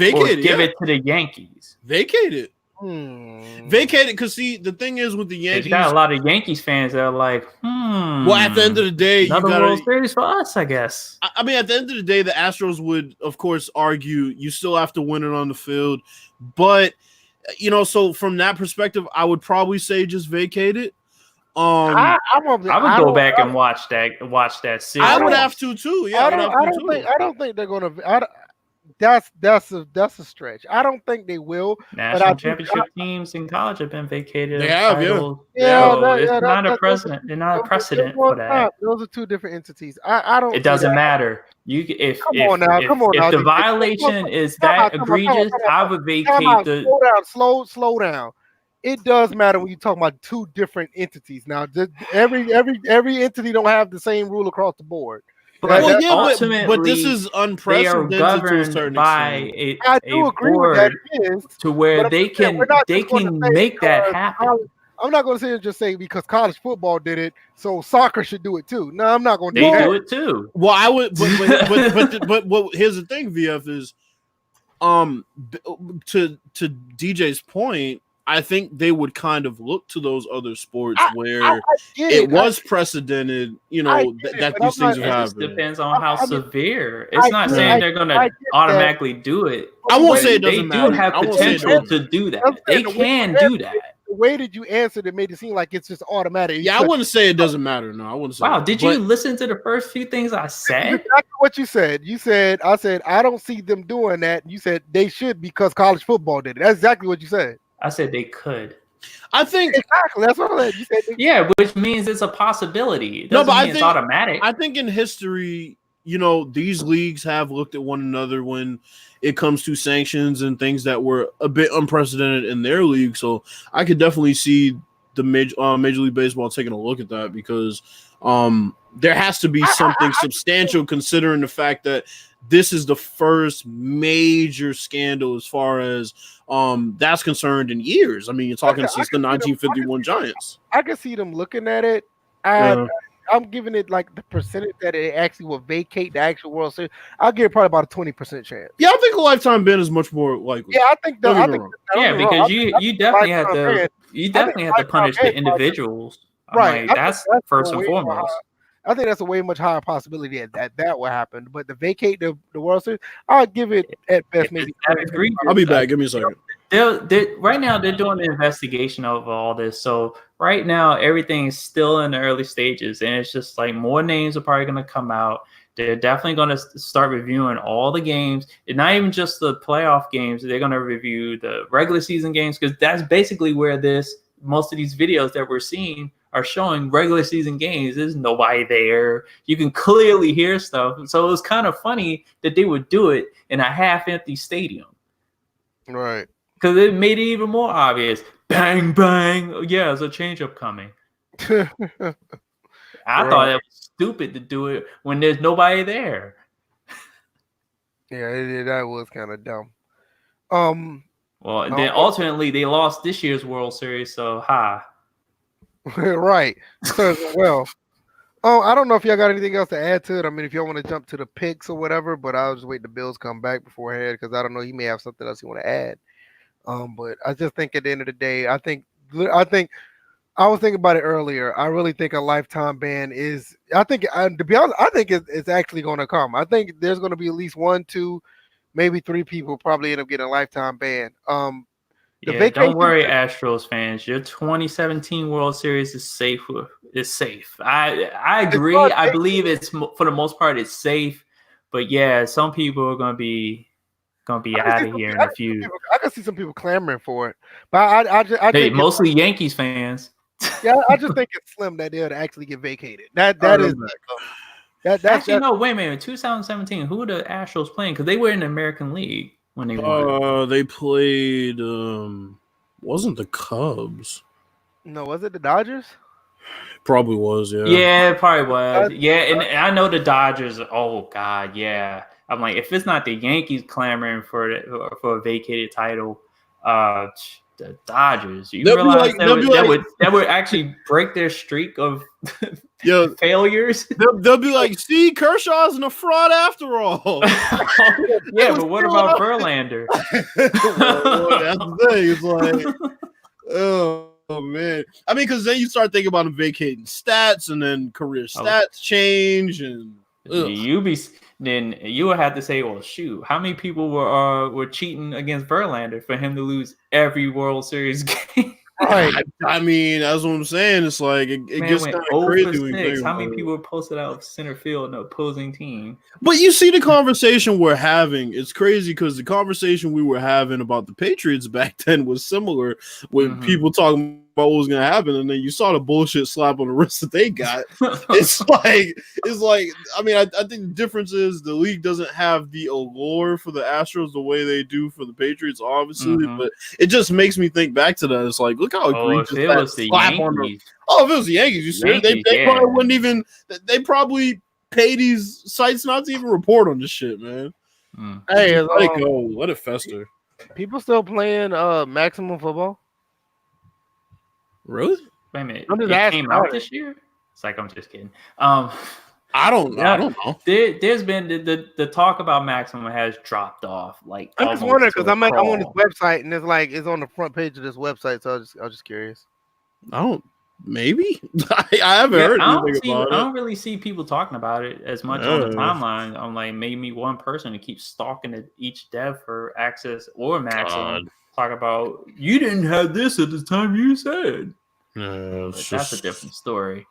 Speaker 3: it to the Yankees.
Speaker 2: Vacate it. Vacate it, because see, the thing is with the Yankees,
Speaker 3: you got a lot of Yankees fans that are like,
Speaker 2: well, at the end of the day,
Speaker 3: another World Series for us, I guess.
Speaker 2: I mean, at the end of the day, the Astros would, of course, argue you still have to win it on the field, but so from that perspective, I would probably say just vacate it.
Speaker 3: I would go back and watch that series.
Speaker 2: I would have to too. Yeah,
Speaker 1: I don't think they're gonna. That's a stretch. I don't think they will.
Speaker 3: National championship teams in college have been vacated.
Speaker 2: They have,
Speaker 3: it's not a precedent. They're not a precedent for that.
Speaker 1: Those are two different entities. I don't.
Speaker 3: It doesn't matter. If the violation is that egregious, I would vacate the.
Speaker 1: Slow down. It does matter when you talk about two different entities. Now, every entity don't have the same rule across the board.
Speaker 3: But
Speaker 2: this is unprecedented.
Speaker 3: They are governed by
Speaker 1: I do agree with that.
Speaker 3: To where they can make that happen.
Speaker 1: I'm not going to sit and just say because college football did it, so soccer should do it too. No, I'm not going to do that.
Speaker 3: They do it too.
Speaker 2: Well, I would, but here's the thing, VF is, to DJ's point, I think they would kind of look to those other sports where it was precedented, that these things have happened.
Speaker 3: It depends on how severe. It's not saying they're going to automatically do it.
Speaker 2: I won't say it doesn't matter.
Speaker 3: They do have potential to do that. They can do that.
Speaker 1: The way that you answered it made it seem like it's just automatic.
Speaker 2: Yeah, I wouldn't say it doesn't matter. No, I wouldn't say.
Speaker 3: Wow, did you listen to the first few things I said?
Speaker 1: Exactly what you said. I said I don't see them doing that. You said they should because college football did it. That's exactly what you said.
Speaker 3: I said they could.
Speaker 2: I think
Speaker 1: exactly. That's what I said. You said
Speaker 3: which means it's a possibility. It doesn't mean it's automatic.
Speaker 2: I think in history, these leagues have looked at one another when it comes to sanctions and things that were a bit unprecedented in their league. So I could definitely see the Major League Baseball taking a look at that because there has to be something substantial considering the fact that this is the first major scandal as far as that's concerned in years. I mean, you're talking since the 1951 Giants.
Speaker 1: I can see them looking at it. I'm giving it like the percentage that it actually will vacate the actual World Series. I'll give it probably about a 20% chance.
Speaker 2: Yeah, I think a lifetime ban is much more likely.
Speaker 1: Yeah, I think that.
Speaker 3: Because you definitely have to punish the individuals.
Speaker 1: Right,
Speaker 3: that's first and foremost.
Speaker 1: I think that's a way much higher possibility that will happen. But to vacate the World Series, I'll give it at best maybe.
Speaker 2: I'll be back. Give me a second.
Speaker 3: Right now, they're doing an investigation of all this. So right now, everything's still in the early stages. And it's just like more names are probably going to come out. They're definitely going to start reviewing all the games. And not even just the playoff games. They're going to review the regular season games because that's basically where most of these videos that we're seeing are showing regular season games. There's nobody there. You can clearly hear stuff. So it was kind of funny that they would do it in a half-empty stadium.
Speaker 1: Right.
Speaker 3: Because it made it even more obvious. Bang, bang. Yeah, there's a changeup coming. I thought it was stupid to do it when there's nobody there.
Speaker 1: Yeah, that was kind of dumb.
Speaker 3: Well, and then ultimately they lost this year's World Series, so
Speaker 1: Right. So, well, I don't know if y'all got anything else to add to it. I mean, if y'all want to jump to the picks or whatever, but I'll just wait the Bills come back beforehand because I don't know. He may have something else he want to add. But I just think at the end of the day, I think I was thinking about it earlier. I really think a lifetime ban is. I think to be honest, I think it's actually going to come. I think there's going to be at least 1, 2, maybe 3 people probably end up getting a lifetime ban.
Speaker 3: Don't worry, Astros fans. Your 2017 World Series is safe. It's safe. I agree. I believe it's for the most part it's safe. But yeah, some people are gonna be out of here in a few.
Speaker 1: I can see some people clamoring for it, but I think
Speaker 3: mostly Yankees fans.
Speaker 1: Yeah, I just think it's slim that they'll actually get vacated. That's
Speaker 3: actually no. Wait a minute. 2017. Who were the Astros playing? Because they were in the American League when they won.
Speaker 2: They played. Wasn't the Cubs?
Speaker 1: No, was it the Dodgers?
Speaker 2: Probably was. Yeah.
Speaker 3: Yeah, it probably was. Yeah, and I know the Dodgers. Oh God, yeah. I'm like, if it's not the Yankees clamoring for a vacated title, the Dodgers. You realize that would actually break their streak of failures.
Speaker 2: They'll be like, see, Kershaw's in a fraud after all.
Speaker 3: Yeah, but what about Verlander?
Speaker 2: Well, that's the thing. It's like, oh man. I mean, because then you start thinking about them vacating stats, and then career stats change, and
Speaker 3: then you would have to say, well, shoot, how many people were cheating against Verlander for him to lose every World Series game?
Speaker 2: Right. I mean, that's what I'm saying. It's like it gets kind of crazy.
Speaker 3: How many people were posted out of center field in the opposing team?
Speaker 2: But you see the conversation we're having. It's crazy because the conversation we were having about the Patriots back then was similar with people talking about what was going to happen, and then you saw the bullshit slap on the wrist that they got. it's like I mean, I think the difference is the league doesn't have the allure for the Astros the way they do for the Patriots, obviously, but it just makes me think back to that. It's like, look how egregious that slap on the. Oh, if it was the Yankees, you see, they probably wouldn't even. They probably pay these sites not to even report on this shit, man.
Speaker 1: Hey,
Speaker 2: let it go, let it fester.
Speaker 1: People still playing maximum football?
Speaker 2: Really?
Speaker 3: Wait a minute. It came out this year? It's like, I'm just kidding.
Speaker 2: I don't know.
Speaker 3: There's been the talk about maximum has dropped off. Like,
Speaker 1: I'm just wondering because I'm on this website and it's on the front page of this website, so I was just curious.
Speaker 2: Maybe I haven't heard anything about it.
Speaker 3: I don't really see people talking about it as much on the timeline. I'm like, maybe one person to keep stalking each dev for access or maximum. Talk about you didn't have this at the time you said. That's a different story.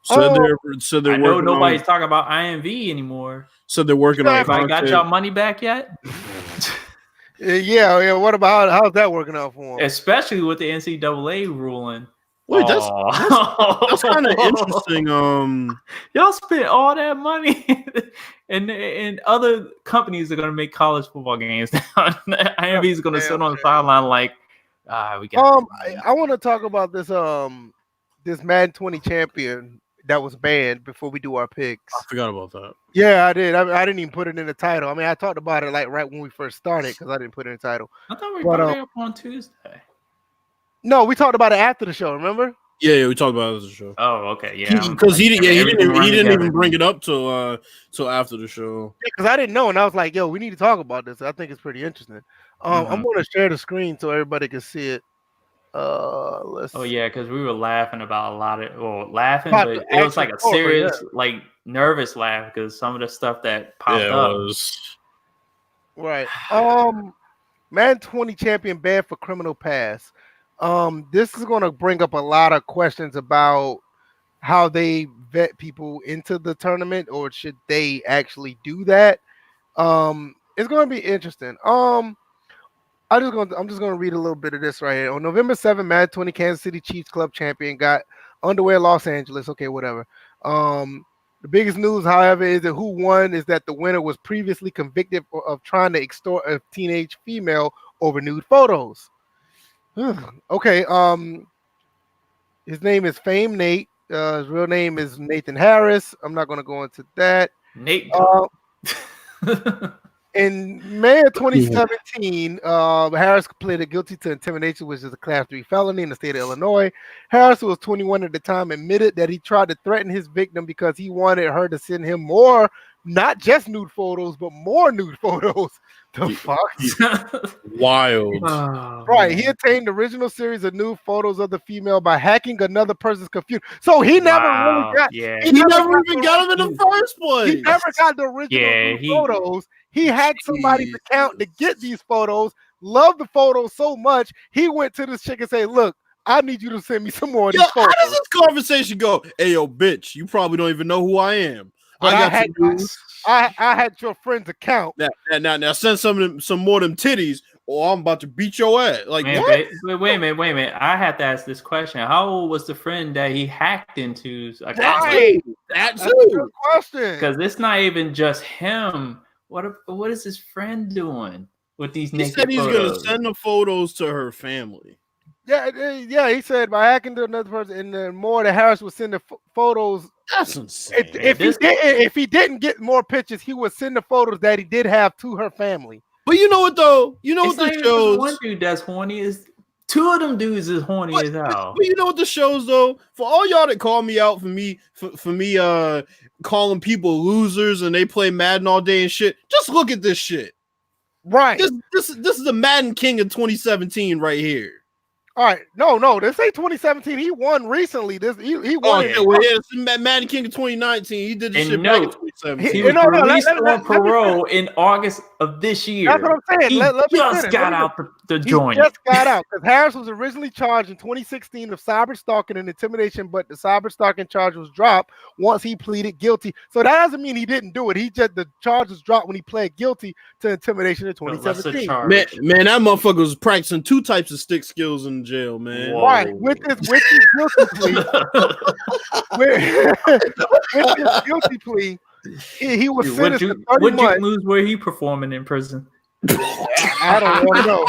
Speaker 2: They're
Speaker 3: I know nobody's talking about IMV anymore.
Speaker 2: So they're working on.
Speaker 3: Anybody got y'all money back yet?
Speaker 1: Yeah. What about how's that working out for them?
Speaker 3: Especially with the NCAA ruling.
Speaker 2: Wait, that's kind of interesting.
Speaker 3: Y'all spent all that money, and other companies are going to make college football games now. IMV is going to sit on the sideline like, we got.
Speaker 1: I want to talk about this this Madden 20 champion that was banned before we do our picks.
Speaker 2: I forgot about that.
Speaker 1: Yeah, I did. I didn't even put it in the title. I mean, I talked about it like right when we first started because I didn't put it in the title.
Speaker 3: I thought we brought it up on Tuesday.
Speaker 1: No, we talked about it after the show. Remember?
Speaker 2: Yeah, we talked about it after the show.
Speaker 3: Oh, okay, yeah.
Speaker 2: Because he didn't even bring it up till after the show.
Speaker 1: Yeah, because I didn't know, and I was like, "Yo, we need to talk about this." I think it's pretty interesting. I'm going to share the screen so everybody can see it.
Speaker 3: Because we were laughing about a lot of but it was like a serious, like nervous laugh because some of the stuff that popped up.
Speaker 1: Right. Madden 20 champion banned for criminal pass. This is going to bring up a lot of questions about how they vet people into the tournament, or should they actually do that? It's going to be interesting. I'm just going to read a little bit of this right here. On November 7th, Madden 20 Kansas City Chiefs club champion got Underwear, Los Angeles. Okay, whatever. The biggest news, however, is that who won is that the winner was previously convicted of trying to extort a teenage female over nude photos. Okay. His name is Fame Nate. His real name is Nathan Harris. I'm not going to go into that.
Speaker 3: Nate.
Speaker 1: In May of 2017, Harris pleaded guilty to intimidation, which is a Class 3 felony in the state of Illinois. Harris, who was 21 at the time, admitted that he tried to threaten his victim because he wanted her to send him more, not just nude photos, but more nude photos. The fuck?
Speaker 2: Wild.
Speaker 1: Right. He obtained the original series of nude photos of the female by hacking another person's computer. So he never really got.
Speaker 3: Yeah.
Speaker 2: He never even got them in the first place.
Speaker 1: He never got the original photos. He hacked somebody's account to get these photos. Loved the photos so much, he went to this chick and said, "Look, I need you to send me some more of these photos."
Speaker 2: How does this conversation go? Hey, yo, bitch, you probably don't even know who I am.
Speaker 1: But I had your friend's account.
Speaker 2: Now send some more of them titties, or I'm about to beat your ass. Like,
Speaker 3: wait a minute. I have to ask this question. How old was the friend that he hacked into?
Speaker 1: That's a good question.
Speaker 3: Because it's not even just him. What is his friend doing with these naked photos? He said he's
Speaker 2: going to send the photos to her family.
Speaker 1: Yeah. He said by hacking to another person, and then more that Harris would send the photos.
Speaker 2: That's insane.
Speaker 1: If he didn't get more pictures, he would send the photos that he did have to her family.
Speaker 2: But you know what though? You know what this shows?
Speaker 3: One dude that's horny is. Two of them dudes is horny as hell.
Speaker 2: But you know what this shows though? For all y'all that call me out for me calling people losers and they play Madden all day and shit, just look at this shit.
Speaker 1: Right.
Speaker 2: This is the Madden King of 2017 right here.
Speaker 1: All right, no, this ain't 2017. He won recently. He won.
Speaker 2: It's Madden King of 2019. He did this shit back in 2017.
Speaker 3: He was released on parole in August of this year.
Speaker 1: That's what I'm saying.
Speaker 3: He just got out the joint.
Speaker 1: He just got out because Harris was originally charged in 2016 of cyber stalking and intimidation, but the cyber stalking charge was dropped once he pleaded guilty. So that doesn't mean he didn't do it. The charge was dropped when he pled guilty to intimidation in 2017.
Speaker 2: Man, that motherfucker was practicing two types of stick skills in jail, man.
Speaker 3: Whoa.
Speaker 1: Right, with his guilty plea, with his guilty plea, he was sentenced to 30 months.
Speaker 3: What moves were he performing in prison?
Speaker 1: I don't want to know.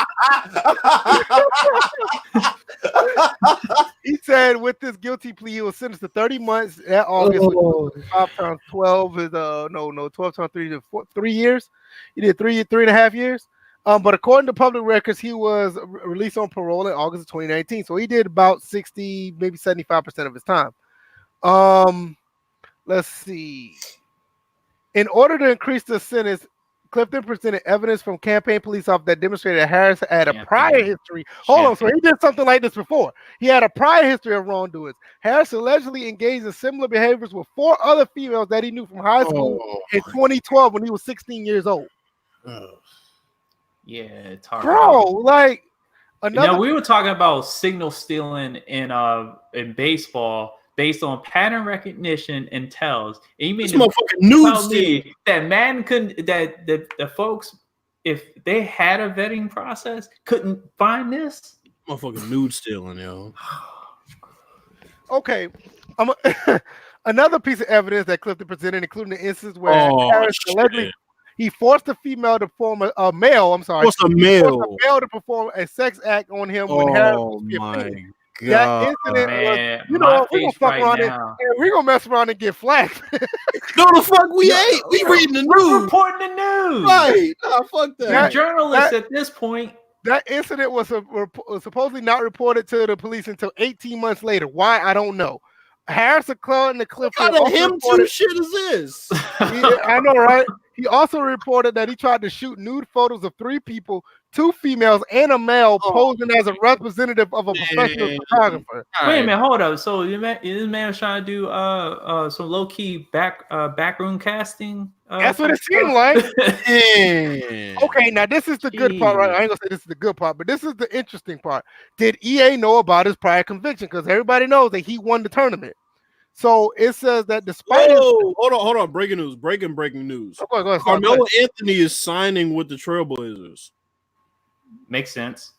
Speaker 1: He said with this guilty plea, he was sentenced to 30 months at August. 5 times 12 is 12 times 3 is 3 years. He did 3.5 years. But according to public records, he was released on parole in August of 2019. So he did about 60, maybe 75% of his time. Let's see. In order to increase the sentence, Clifton presented evidence from campaign police officers that demonstrated that Harris had a prior history. Hold on, so he did something like this before. He had a prior history of wrongdoings. Harris allegedly engaged in similar behaviors with 4 other females that he knew from high school in 2012 when he was 16 years old.
Speaker 3: Yeah, it's hard.
Speaker 1: Bro, like
Speaker 3: now we were talking about signal stealing in baseball based on pattern recognition and tells. And you mean
Speaker 2: this motherfucking news
Speaker 3: me that Madden couldn't that the folks, if they had a vetting process, couldn't find this?
Speaker 2: Motherfucking nude stealing, yo.
Speaker 1: Okay. Another piece of evidence that Clifton presented, including the instance where Harris allegedly he forced a female to perform a male. I'm sorry.
Speaker 2: Forced a male
Speaker 1: to perform a sex act on him when Harris was 15.
Speaker 2: God.
Speaker 1: That incident was, you know what, we're gonna fuck around and we're gonna mess around and get flagged.
Speaker 2: No, the fuck we ain't. We reading the news.
Speaker 3: We're reporting the news.
Speaker 2: Right. Nah, fuck that.
Speaker 3: You're journalists at this point.
Speaker 1: That incident was supposedly not reported to the police until 18 months later. Why? I don't know. Harris and the Clifton.
Speaker 2: What kind of him too shit is this?
Speaker 1: I know, right? He also reported that he tried to shoot nude photos of 3 people, 2 females, and a male posing as a representative of a professional photographer.
Speaker 3: Wait a minute, hold up. So this man was trying to do some low key backroom casting.
Speaker 1: That's what it seemed like. Okay, now this is the good part, right? I ain't gonna say this is the good part, but this is the interesting part. Did EA know about his prior conviction? Because everybody knows that he won the tournament. So it says that despite
Speaker 2: hold on, breaking news.
Speaker 1: Go ahead,
Speaker 2: Carmelo Anthony is signing with the Trailblazers.
Speaker 3: Makes sense.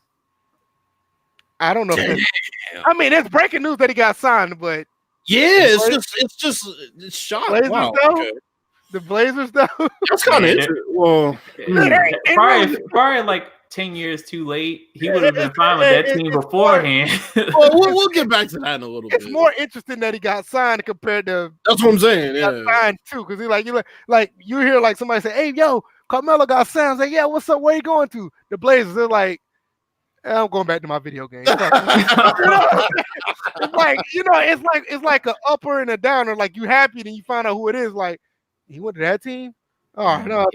Speaker 1: I don't know. I mean, it's breaking news that he got signed, but
Speaker 2: it's shocking. Wow. Okay.
Speaker 1: The Blazers, though.
Speaker 2: That's kind of interesting. Well,
Speaker 3: probably like 10 years too late. He would have been fine with that team beforehand.
Speaker 2: We'll get back to that in a little bit.
Speaker 1: It's more interesting that he got signed compared to.
Speaker 2: That's what I'm saying. Yeah,
Speaker 1: signed too, because you hear like somebody say, "Hey, yo, Carmelo got signed." Like, yeah, what's up? Where you going to? The Blazers. They're like, I'm going back to my video game. It's like an upper and a downer. Like, you happy, then you find out who it is. Like, he went to that team. Oh no,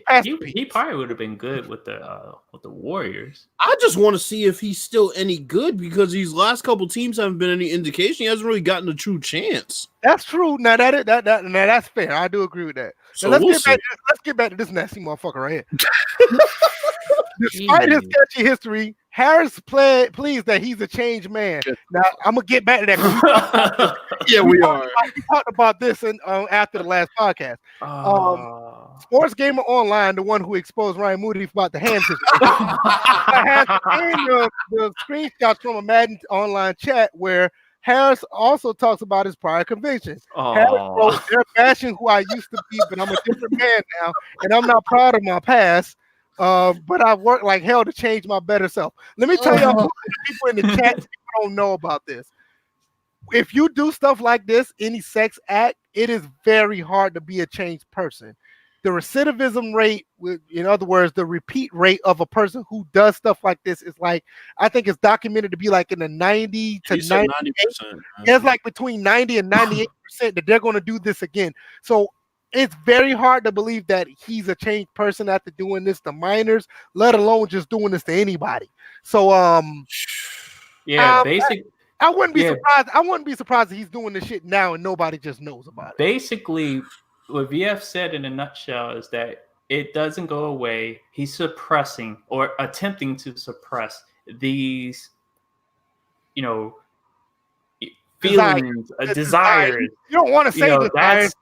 Speaker 3: he probably would have been good with the Warriors.
Speaker 2: I just want to see if he's still any good, because these last couple teams haven't been any indication. He hasn't really gotten a true chance.
Speaker 1: That's true. Now that's fair. I do agree with that. So let's get back to this nasty motherfucker right here. Despite his sketchy history, Harris pleads that he's a changed man. Now I'm gonna get back to that.
Speaker 2: Yeah, we are.
Speaker 1: We talked about this after the last podcast. Sports Gamer Online, the one who exposed Ryan Moody about the hand situation, has the screenshots from a Madden online chat where Harris also talks about his prior convictions. Harris wrote, "They're bashing who I used to be, but I'm a different man now, and I'm not proud of my past. But I've worked like hell to change my better self." Let me tell y'all, people in the chat, people don't know about this. If you do stuff like this, any sex act, it is very hard to be a changed person. The recidivism rate, in other words, the repeat rate of a person who does stuff like this is like, I think it's documented to be like in the 90 to 90%. It's like between 90 and 98% that they're going to do this again. So it's very hard to believe that he's a changed person after doing this to minors, let alone just doing this to anybody. So,
Speaker 3: basically,
Speaker 1: I wouldn't be surprised. I wouldn't be surprised if he's doing this shit now and nobody just knows about it.
Speaker 3: Basically, what VF said in a nutshell is that it doesn't go away. He's suppressing or attempting to suppress these, feelings, desires.
Speaker 1: You don't want to say desires.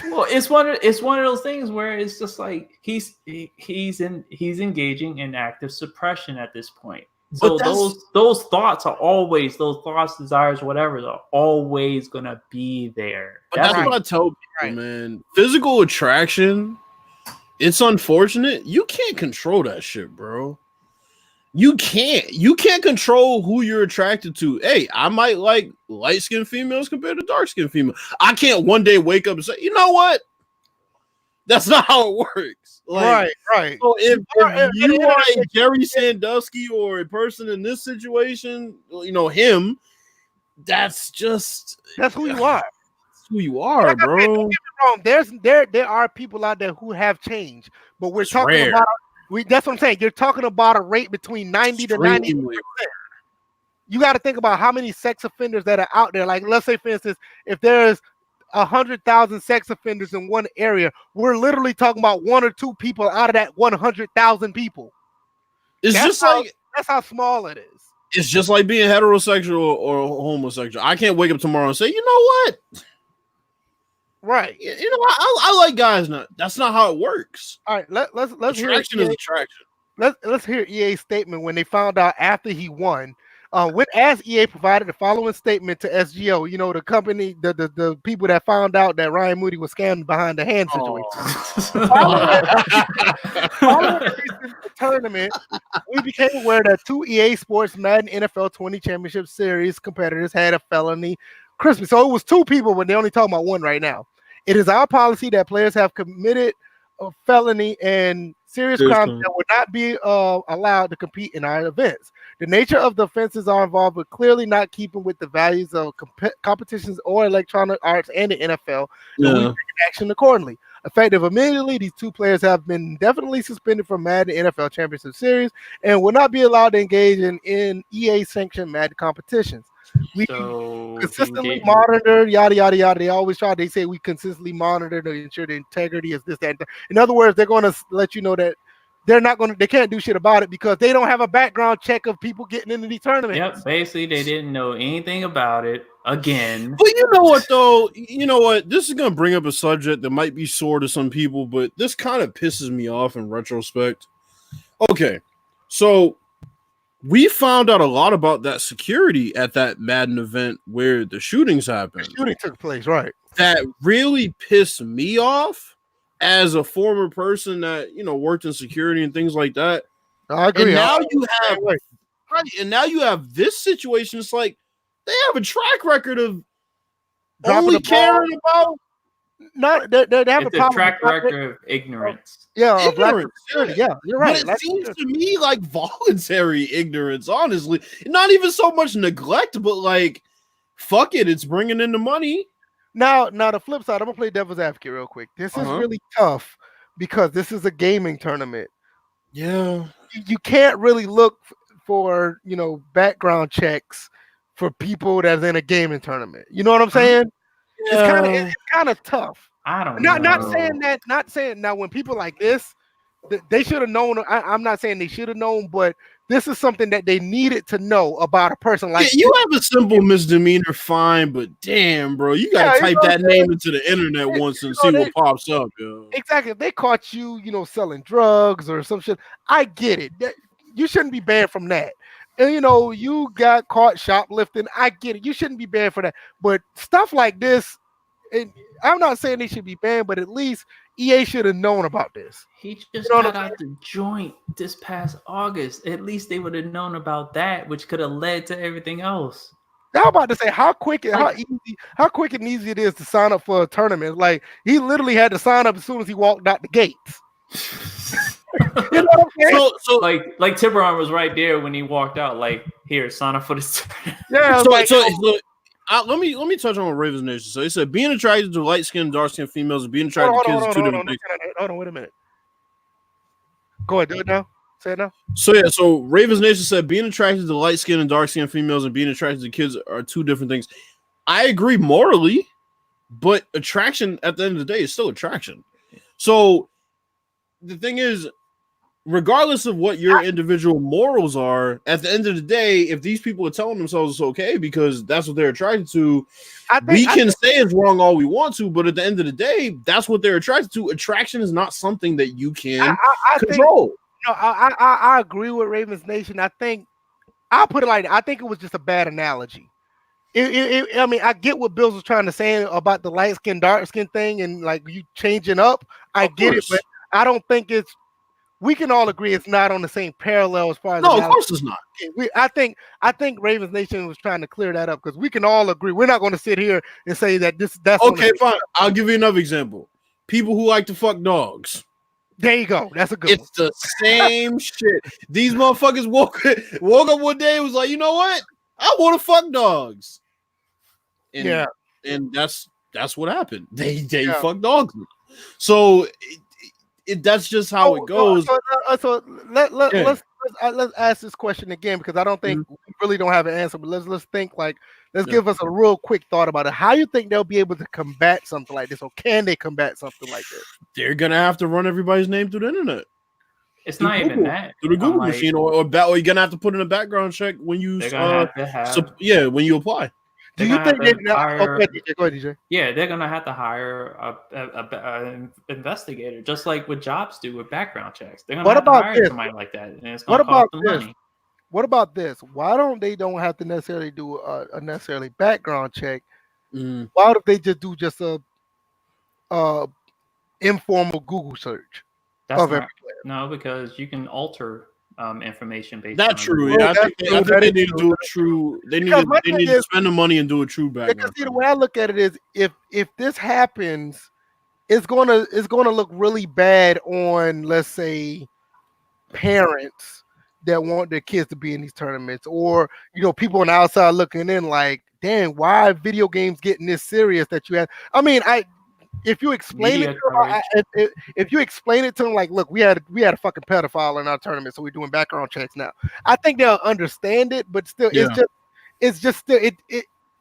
Speaker 3: Well, it's one of those things where it's just like he's engaging in active suppression at this point. So those thoughts are always, those thoughts, desires, whatever, are always gonna be there.
Speaker 2: But that's what I tell people, man. Physical attraction, it's unfortunate. You can't control that shit, bro. You can't control who you're attracted to. Hey, I might like light-skinned females compared to dark-skinned females. I can't one day wake up and say, you know what? That's not how it works.
Speaker 1: Right.
Speaker 2: So if you are a Jerry Sandusky or a person in this situation, him, that's
Speaker 1: who you are.
Speaker 2: That's who you are, bro.
Speaker 1: There are people out there who have changed, but we're talking about. That's what I'm saying. You're talking about a rate between 90 to 90%. You got to think about how many sex offenders that are out there. Like, let's say, for instance, if there's 100,000 sex offenders in one area, we're literally talking about one or two people out of that 100,000 people. That's how small it is.
Speaker 2: It's just like being heterosexual or homosexual. I can't wake up tomorrow and say, you know what?
Speaker 1: Right.
Speaker 2: I like guys. That's not how it works.
Speaker 1: All right. Let's
Speaker 2: attraction
Speaker 1: hear
Speaker 2: is attraction.
Speaker 1: Let's hear EA's statement when they found out after he won. As EA provided the following statement to SGO, the company, the people that found out that Ryan Moody was scammed behind the hand situation. Following the tournament, we became aware that 2 EA Sports Madden NFL 20 Championship Series competitors had a felony Christmas. So it was 2 people, but they're only talking about 1 right now. It is our policy that players have committed a felony and serious crimes that would not be allowed to compete in our events. The nature of the offenses are involved with clearly not keeping with the values of competitions or electronic arts and the NFL. So we take action accordingly. Effective immediately, these 2 players have been indefinitely suspended from Madden NFL Championship Series and will not be allowed to engage in EA-sanctioned Madden competitions. We consistently monitor, yada, yada, yada. They say we consistently monitor to ensure the integrity is this, that, and that. In other words, they're going to let you know that they can't do shit about it because they don't have a background check of people getting into these tournaments.
Speaker 3: Yep, basically they didn't know anything about it again.
Speaker 2: But you know what, though? You know what? This is going to bring up a subject that might be sore to some people, but this kind of pisses me off in retrospect. Okay, so we found out a lot about that security at that Madden event where the shootings happened.
Speaker 1: The shooting took place, right?
Speaker 2: That really pissed me off as a former person that worked in security and things like that.
Speaker 1: I agree.
Speaker 2: And now you have this situation. It's like they have a track record of only caring about.
Speaker 3: Not they have a track record of ignorance.
Speaker 1: Yeah, ignorance. Yeah, you're right.
Speaker 2: But it seems to me like voluntary ignorance. Honestly, not even so much neglect, but like, fuck it, it's bringing in the money.
Speaker 1: Now the flip side. I'm gonna play devil's advocate real quick. This is really tough because this is a gaming tournament.
Speaker 2: Yeah,
Speaker 1: you can't really look for background checks for people that's in a gaming tournament. You know what I'm saying? Yeah. It's kind of tough.
Speaker 3: I don't know.
Speaker 1: Not saying now when people like this, they should have known. I'm not saying they should have known, but this is something that they needed to know about a person like
Speaker 2: you have a simple misdemeanor, fine, but damn, bro, you gotta type that name into the internet once and see what pops up. Yo.
Speaker 1: Exactly. If they caught you, selling drugs or some shit, I get it. You shouldn't be banned from that. And you got caught shoplifting. I get it. You shouldn't be banned for that. But stuff like this, and I'm not saying they should be banned, but at least EA should have known about this.
Speaker 3: He just got out the joint this past August. At least they would have known about that, which could have led to everything else.
Speaker 1: I'm about to say how quick and easy it is to sign up for a tournament. Like he literally had to sign up as soon as he walked out the gates. You know what I'm saying?
Speaker 3: So like Tiburon was right there when he walked out. Like, here, sign up for this.
Speaker 1: Yeah.
Speaker 2: Let me touch on what Ravens Nation. So he said being attracted to light skinned, dark skinned females and being attracted to kids are two different things.
Speaker 1: Hold on, wait a minute. Go ahead, do it now. Say it now.
Speaker 2: So Ravens Nation said being attracted to light skinned and dark skinned females and being attracted to kids are two different things. I agree morally, but attraction at the end of the day is still attraction. So the thing is, regardless of what your individual morals are, at the end of the day, if these people are telling themselves it's okay because that's what they're attracted to, we can say it's wrong all we want to, but at the end of the day, that's what they're attracted to. Attraction is not something that you can control.
Speaker 1: I agree with Ravens Nation. I think I'll put it like that. I think it was just a bad analogy. I mean, I get what Bills was trying to say about the light skin, dark skin thing, and like you changing up. I get it, but I don't think it's. We can all agree it's not on the same parallel as far as.
Speaker 2: No, of course it's not.
Speaker 1: I think Ravens Nation was trying to clear that up because we can all agree. We're not going to sit here and say that that's
Speaker 2: okay. Fine. I'll give you another example. People who like to fuck dogs.
Speaker 1: There you go. That's a good.
Speaker 2: It's the same shit. These motherfuckers woke up one day and was like, you know what? I want to fuck dogs. And, and that's what happened. They fuck dogs. So that's just how it goes.
Speaker 1: So let's ask this question again because I don't think we really don't have an answer. But let's think let's give us a real quick thought about it. How you think they'll be able to combat something like this, or can they combat something like this?
Speaker 2: They're gonna have to run everybody's name through the internet.
Speaker 3: It's not
Speaker 2: Google,
Speaker 3: even that
Speaker 2: through the Google machine, or you're gonna have to put in a background check when you when you apply.
Speaker 1: Do you think they're go ahead, DJ.
Speaker 3: Yeah, they're gonna have to hire a investigator, just like what jobs do with background checks. They're gonna have to hire somebody like that, and it's gonna cost them money.
Speaker 1: What about this? Why don't have to necessarily do a necessarily background check? Why don't they just do a informal Google search of every player?
Speaker 3: No, because you can alter information based.
Speaker 2: That's true. Yeah, I think they need to do a true. They need to spend the money and do a true background.
Speaker 1: Because the way I look at it is, if this happens, it's gonna look really bad on, let's say, parents that want their kids to be in these tournaments, or people on the outside looking in like, damn, why are video games getting this serious that you have? I mean, if you explain it to them, like, look, we had a fucking pedophile in our tournament, so we're doing background checks now. I think they'll understand it, but still,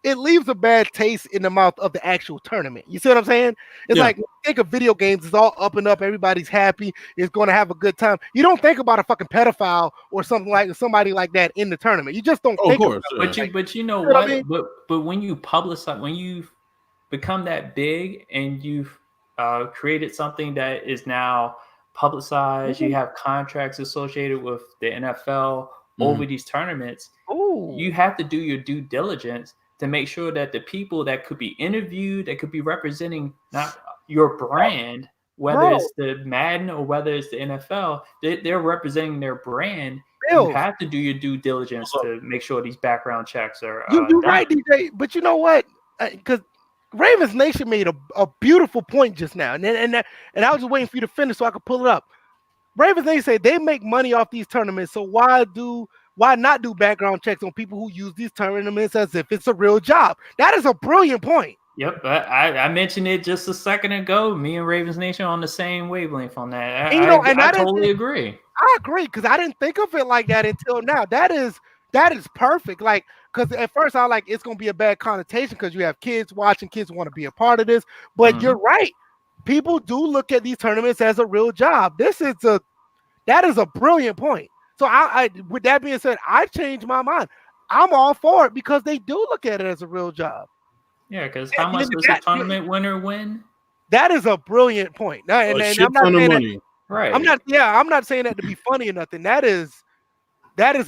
Speaker 1: it leaves a bad taste in the mouth of the actual tournament. You see what I'm saying? It's like, think of video games, it's all up and up, everybody's happy, it's going to have a good time. You don't think about a fucking pedophile or somebody like that in the tournament. You just don't think about
Speaker 3: it. But you know what? I mean? But when you publicize, when you become that big and you've created something that is now publicized, you have contracts associated with the NFL over these tournaments, you have to do your due diligence to make sure that the people that could be interviewed, that could be representing not your brand, whether it's the Madden or whether it's the NFL, they're representing their brand. You have to do your due diligence to make sure these background checks are.
Speaker 1: You're right, DJ. But you know what? Because Ravens Nation made a beautiful point just now, and I was just waiting for you to finish so I could pull it up. Ravens Nation say they make money off these tournaments, so why not do background checks on people who use these tournaments as if it's a real job? That is a brilliant point.
Speaker 3: Yep, I mentioned it just a second ago. Me and Ravens Nation are on the same wavelength on that. I totally agree.
Speaker 1: I agree because I didn't think of it like that until now. That is perfect. Like, because at first I like it's gonna be a bad connotation because you have kids watching, kids want to be a part of this. But you're right. People do look at these tournaments as a real job. That is a brilliant point. So I with that being said, I changed my mind. I'm all for it because they do look at it as a real job.
Speaker 3: Yeah, because how much does the tournament winner win?
Speaker 1: That is a brilliant point. And I'm not saying that,
Speaker 3: right.
Speaker 1: I'm not saying that to be funny or nothing. That is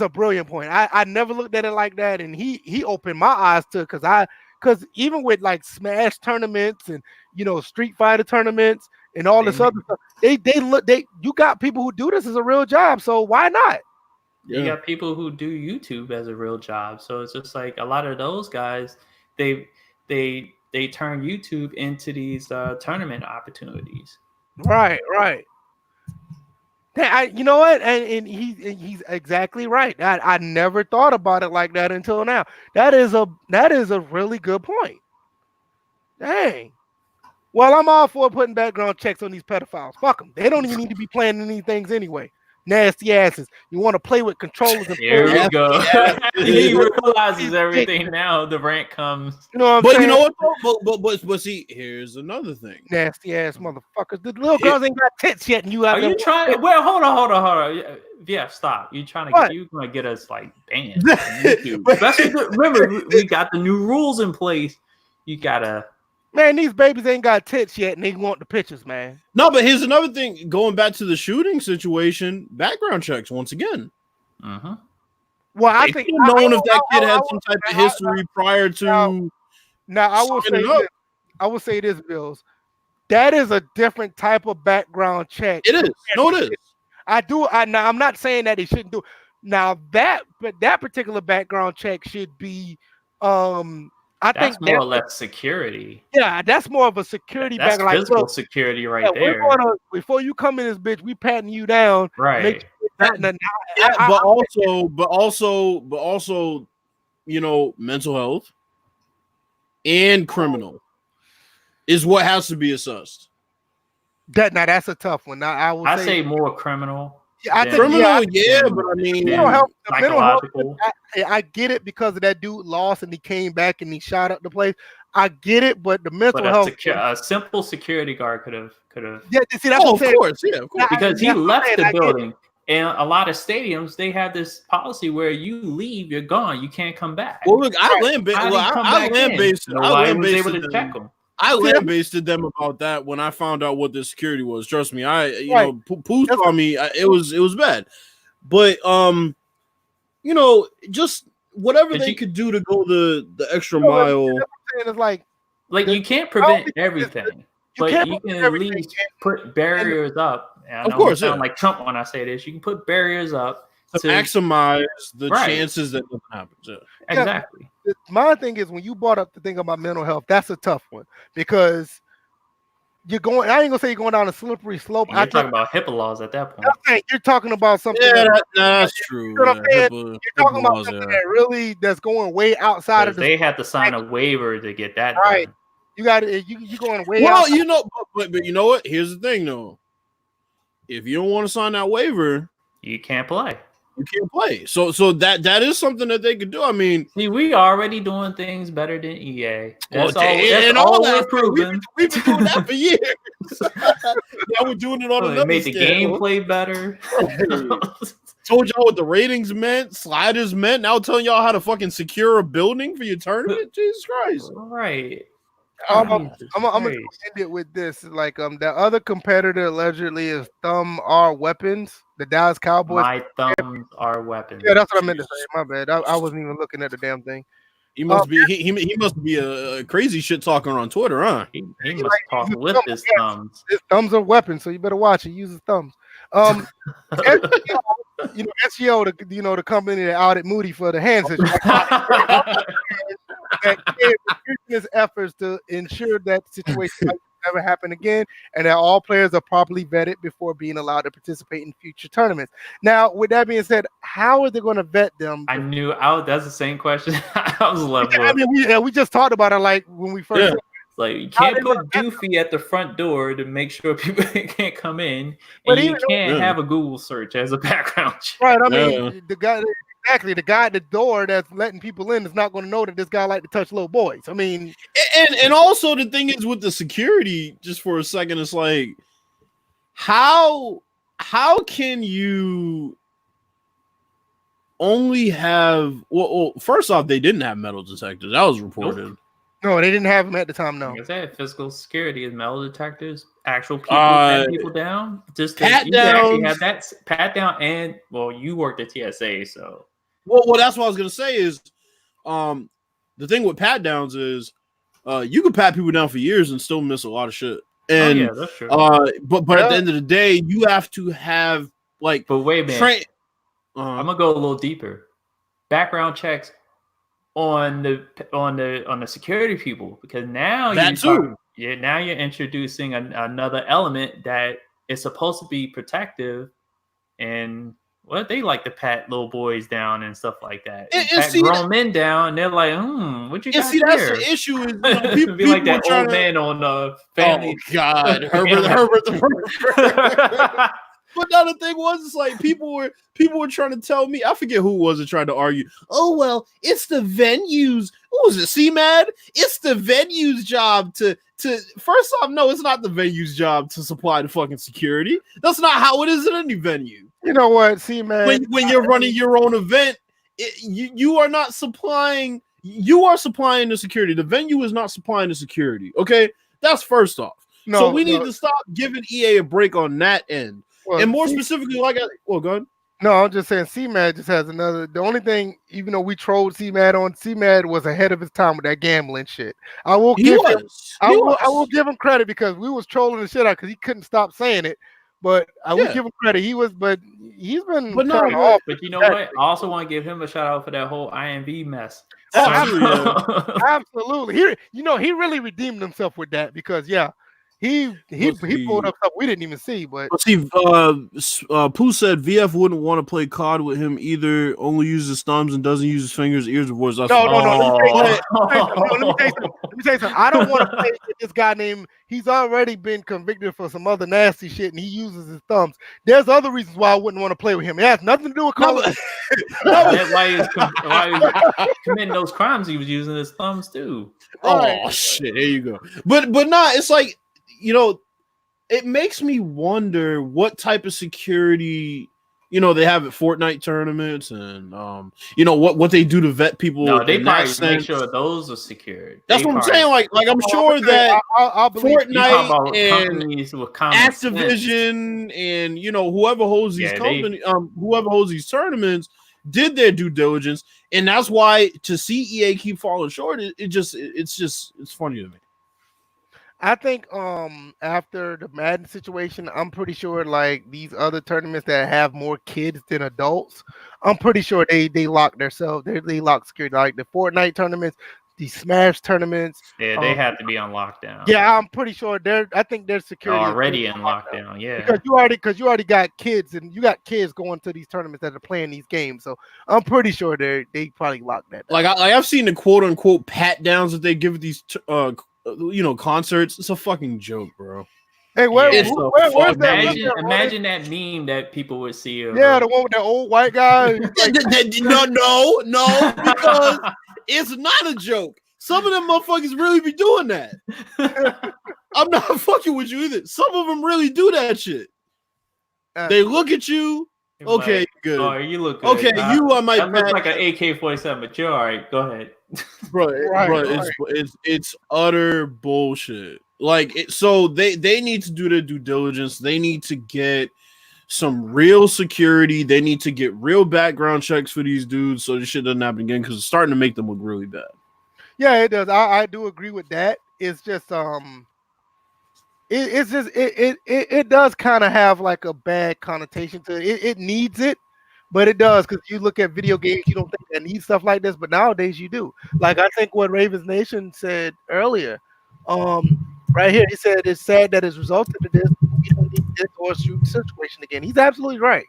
Speaker 1: a brilliant point. I never looked at it like that, and he opened my eyes to because even with like Smash tournaments and Street Fighter tournaments and all this other stuff, you got people who do this as a real job, so why not?
Speaker 3: Yeah. You got people who do YouTube as a real job, so it's just like a lot of those guys, they turn YouTube into these tournament opportunities.
Speaker 1: Right. You know what? And he's exactly right. I never thought about it like that until now. That is a really good point. Dang. Well, I'm all for putting background checks on these pedophiles. Fuck them. They don't even need to be planning these things anyway. Nasty asses. You want to play with controllers?
Speaker 3: Here we go. He realizes everything now. The rant comes.
Speaker 1: You know what I'm saying?
Speaker 2: You know what? But see, here's another thing.
Speaker 1: Nasty ass motherfuckers. The little girls ain't got tits yet, and you have.
Speaker 3: Are you trying? Well, hold on. Yeah, stop. You trying to you gonna get us like banned on YouTube? Especially remember, we got the new rules in place. You gotta.
Speaker 1: Man, these babies ain't got tits yet, and they want the pictures, man.
Speaker 2: No, but here's another thing. Going back to the shooting situation, background checks once again.
Speaker 3: Uh-huh.
Speaker 1: Well, I think
Speaker 2: knowing if that kid had some type of history prior to.
Speaker 1: Now I will say this, Bills. That is a different type of background check.
Speaker 2: It is. No, it is.
Speaker 1: I'm not saying that they shouldn't do. Now that particular background check should be. I think
Speaker 3: more or less security.
Speaker 1: Yeah, that's more of a security
Speaker 3: that's
Speaker 1: background.
Speaker 3: Physical security right there.
Speaker 1: Before you come in this bitch, we patting you down.
Speaker 3: Right.
Speaker 2: But also, mental health and criminal is what has to be assessed.
Speaker 1: That's a tough one. I
Speaker 3: say more criminal.
Speaker 1: Yeah, I think
Speaker 2: criminal, but I mean,
Speaker 1: mental health. I get it because of that dude lost and he came back and he shot up the place. I get it, but the mental health.
Speaker 3: A simple security guard could have.
Speaker 1: Yeah, see, that's what I'm saying.
Speaker 2: Of course.
Speaker 3: Because he left the building. And a lot of stadiums, they have this policy where you leave, you're gone, you can't come back.
Speaker 2: Well, look, I lambasted them about that when I found out what the security was. Trust me, Pooh saw me. It was bad, but just whatever they could do to go the extra mile.
Speaker 1: It's like
Speaker 3: you can't prevent everything, but you can at least put barriers up.
Speaker 2: Of course,
Speaker 3: I sound like Trump when I say this. You can put barriers up
Speaker 2: to maximize the chances that it happens. Yeah.
Speaker 3: Exactly.
Speaker 1: My thing is when you brought up the thing about mental health, that's a tough one because you're going. I ain't gonna say you're going down a slippery slope.
Speaker 3: You're talking about HIPAA laws at that point.
Speaker 1: You're talking about something.
Speaker 2: Yeah, that's true.
Speaker 1: You know what I'm saying? You're talking about something that's going way outside of.
Speaker 3: They have to sign a waiver to get that
Speaker 1: right.
Speaker 3: done.
Speaker 1: You got to. You going way.
Speaker 2: Well,
Speaker 1: outside.
Speaker 2: but you know what? Here's the thing, though. If you don't want to sign that waiver,
Speaker 3: you can't play.
Speaker 2: You can't play. So that is something that they could do. I mean,
Speaker 3: see, we already doing things better than EA.
Speaker 2: That's all we're proving. We've been doing that for years. Now we're doing it on another
Speaker 3: made
Speaker 2: scale.
Speaker 3: The gameplay better.
Speaker 2: Told y'all what the ratings meant, sliders meant. Now telling y'all how to fucking secure a building for your tournament. Jesus Christ!
Speaker 3: Right.
Speaker 1: I'm gonna end it with this. Like the other competitor allegedly is thumb are weapons. The Dallas Cowboys.
Speaker 3: My thumbs are weapons.
Speaker 1: Yeah, that's what I meant to say. My bad. I wasn't even looking at the damn thing.
Speaker 2: He must be he must be a crazy shit talker on Twitter, huh?
Speaker 3: He must talk with his thumbs.
Speaker 1: His thumbs are weapons, so you better watch it. Use his thumbs. SGO, SGO, the company that outed Moody for the hand situation. That his efforts to ensure that situation never happen again, and that all players are properly vetted before being allowed to participate in future tournaments. Now, with that being said, how are they going to vet them?
Speaker 3: I knew that's the same question I was left with.
Speaker 1: I mean, we just talked about it like when we first.
Speaker 3: Yeah. Like you can't put Goofy at the front door to make sure people can't come in, and you can't have a Google search as a background check.
Speaker 1: Right. I mean, the guy at the door that's letting people in is not going to know that this guy like to touch little boys. I mean,
Speaker 2: and also the thing is with the security, just for a second, it's like how can you only have well first off, they didn't have metal detectors. That was reported.
Speaker 3: Nope.
Speaker 1: No, they didn't have them at the time. No,
Speaker 3: like I said, physical security is metal detectors, actual people patting people down. Just pat down. Actually have that pat down, and well, you worked at TSA, so
Speaker 2: well, that's what I was gonna say is, the thing with pat downs is, you can pat people down for years and still miss a lot of shit. And
Speaker 3: yeah, that's true.
Speaker 2: But at the end of the day, you have to have like.
Speaker 3: But wait a minute, I'm gonna go a little deeper. Background checks on the security people, because now now you're introducing another element that is supposed to be protective, and they like to pat little boys down and stuff like that. And pat grown men down, and they're like, what you got here?
Speaker 2: That's the issue is
Speaker 3: people be like that old man on Family.
Speaker 2: Oh God, Herbert the But now the thing was, it's like people were trying to tell me, I forget who it was that tried to argue. Oh well, it's the venues. What was it, CMAD? It's the venue's job to first off, no, it's not the venue's job to supply the fucking security. That's not how it is in any venue.
Speaker 1: You know what, CMAD?
Speaker 2: When you're running your own event, you are not supplying. You are supplying the security. The venue is not supplying the security. Okay, that's first off. No, so we need to stop giving EA a break on that end. Well, and more specifically, go ahead.
Speaker 1: No, I'm just saying CMAD just has another. The only thing, even though we trolled CMAD was ahead of his time with that gambling shit. I will give him credit because we was trolling the shit out because he couldn't stop saying it. But I will give him credit. He's been.
Speaker 3: But no, but you know what? I also want to give him a shout out for that whole IMV mess.
Speaker 1: Oh, absolutely. He really redeemed himself with that because He pulled up stuff we didn't even see, but
Speaker 2: see, Pooh said VF wouldn't want to play COD with him either. Only uses thumbs and doesn't use his fingers, ears, or voice.
Speaker 1: No. Let me tell you something. I don't want to play with this guy named. He's already been convicted for some other nasty shit, and he uses his thumbs. There's other reasons why I wouldn't want to play with him. It has nothing to do with Call of Duty.
Speaker 3: That's why he was committing those crimes. He was using his thumbs too.
Speaker 2: Oh shit! There you go. But it's like. It makes me wonder what type of security, they have at Fortnite tournaments and, what they do to vet people.
Speaker 3: No, they probably make sure those are secured.
Speaker 2: That's what I'm saying. Like I'm sure that Fortnite and Activision and, whoever holds these whoever holds these tournaments did their due diligence. And that's why to see EA keep falling short, it's funny to me.
Speaker 1: I think after the Madden situation, I'm pretty sure like these other tournaments that have more kids than adults, I'm pretty sure they lock themselves. They lock security, like the Fortnite tournaments, the Smash tournaments.
Speaker 3: Yeah, they have to be on lockdown.
Speaker 1: Yeah, I'm pretty sure I think their security
Speaker 3: already in lockdown. Yeah,
Speaker 1: because you already got kids and you got kids going to these tournaments that are playing these games. So I'm pretty sure they probably locked that down.
Speaker 2: I've seen the quote unquote pat downs that they give these concerts. It's a fucking joke, bro.
Speaker 1: Hey, where's that?
Speaker 3: Imagine that meme that people would see.
Speaker 1: The one with that old white guy.
Speaker 2: No, because it's not a joke. Some of them motherfuckers really be doing that. I'm not fucking with you either. Some of them really do that shit. They look at you. Okay, good.
Speaker 3: Oh, you look good.
Speaker 2: Okay, I might.
Speaker 3: That looks like an AK-47, but you're all right. Go ahead.
Speaker 2: Bro, it's utter bullshit. Like, so they need to do their due diligence. They need to get some real security. They need to get real background checks for these dudes so this shit doesn't happen again, because it's starting to make them look really bad.
Speaker 1: Yeah, it does. I do agree with that. It's just it does kind of have like a bad connotation to it. It needs it, but it does, because you look at video games, you don't think that needs stuff like this, but nowadays you do. Like, I think what Ravens Nation said earlier, right here, he said it's sad that it's resulted in this. We don't need this or a shooting situation again. He's absolutely right.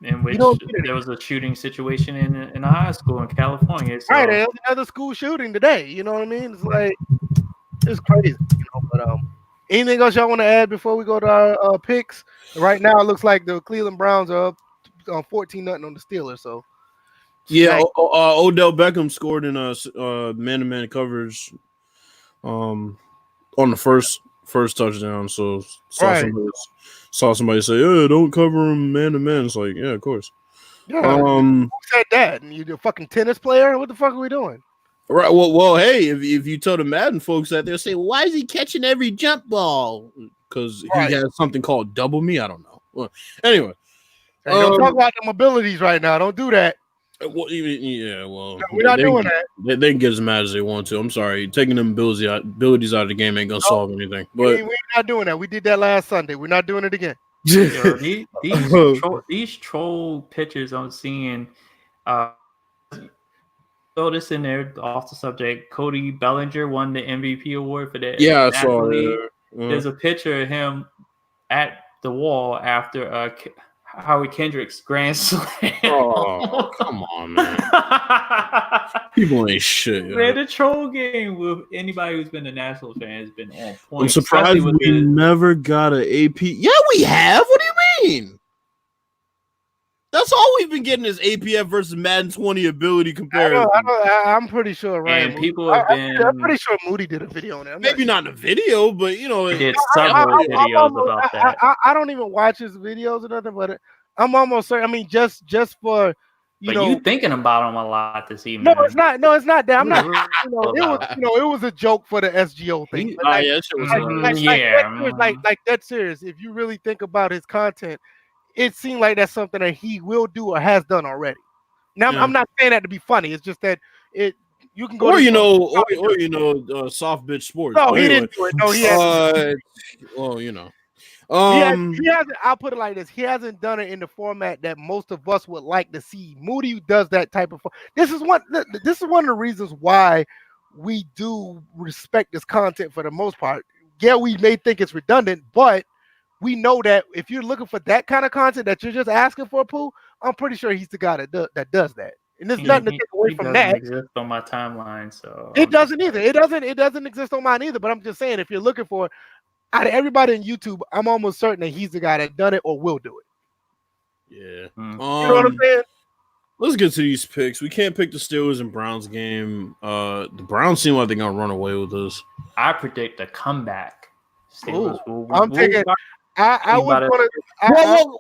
Speaker 3: In which there was a shooting situation in a high school in California. So.
Speaker 1: Right, there was another school shooting today. You know what I mean? It's like, it's crazy. But anything else y'all want to add before we go to our picks? Right now, it looks like the Cleveland Browns are up 14-0 on the Steelers. So
Speaker 2: yeah, Odell Beckham scored in man-to-man coverage on the first touchdown. So saw somebody say, "Yeah, don't cover him man-to-man." It's like, yeah, of course.
Speaker 1: Yeah, who said that? And you a fucking tennis player? What the fuck are we doing?
Speaker 2: Right. Well, hey, if you tell the Madden folks out there, say, well, why is he catching every jump ball? Because he has something called double me. I don't know. Well, anyway,
Speaker 1: don't talk about them abilities right now. Don't do that.
Speaker 2: Well, no,
Speaker 1: we're not doing that.
Speaker 2: They can get as mad as they want to. I'm sorry, taking them abilities out of the game ain't gonna solve anything. But
Speaker 1: we're not doing that. We did that last Sunday. We're not doing it again.
Speaker 3: Yo, these troll pictures I'm seeing. Throw this in there off the subject. Cody Bellinger won the MVP award for that.
Speaker 2: Yeah, I saw it.
Speaker 3: There's a picture of him at the wall after Howard Kendrick's grand slam.
Speaker 2: Oh, come on, man. People ain't shit.
Speaker 3: Man, the troll game with anybody who's been a National fan has been on point.
Speaker 2: I'm surprised we never got an AP. Yeah, we have. What do you mean? That's all we've been getting is APF versus Madden 20 ability comparison.
Speaker 1: I'm pretty sure, right?
Speaker 3: And people have been.
Speaker 1: I'm pretty sure Moody did a video on it.
Speaker 2: Maybe not in a video, but
Speaker 3: he did several videos about that.
Speaker 1: I don't even watch his videos or nothing, but I'm almost certain. I mean, just for
Speaker 3: you thinking about him a lot this evening.
Speaker 1: No, it's not. No, it's not that. I'm not. It was a joke for the SGO thing. Like that's serious. If you really think about his content, it seemed like that's something that he will do or has done already. Now, I'm not saying that to be funny. It's just that you can go.
Speaker 2: Soft bitch sports.
Speaker 1: No, he didn't do it. No, he hasn't. He hasn't. I'll put it like this: he hasn't done it in the format that most of us would like to see. Moody does that type of. This is one of the reasons why we do respect this content for the most part. Yeah, we may think it's redundant, but we know that if you're looking for that kind of content that you're just asking for, Pooh, I'm pretty sure he's the guy that does that. And there's nothing to take away from that.
Speaker 3: It doesn't exist on my timeline, so
Speaker 1: it doesn't either. It doesn't exist on mine either. But I'm just saying, if you're looking for, out of everybody in YouTube, I'm almost certain that he's the guy that done it or will do it.
Speaker 2: Yeah.
Speaker 1: You know what I'm saying?
Speaker 2: Let's get to these picks. We can't pick the Steelers and Browns game. The Browns seem like they're gonna run away with this.
Speaker 3: I predict a comeback. Steelers
Speaker 1: I'm taking. I would want to.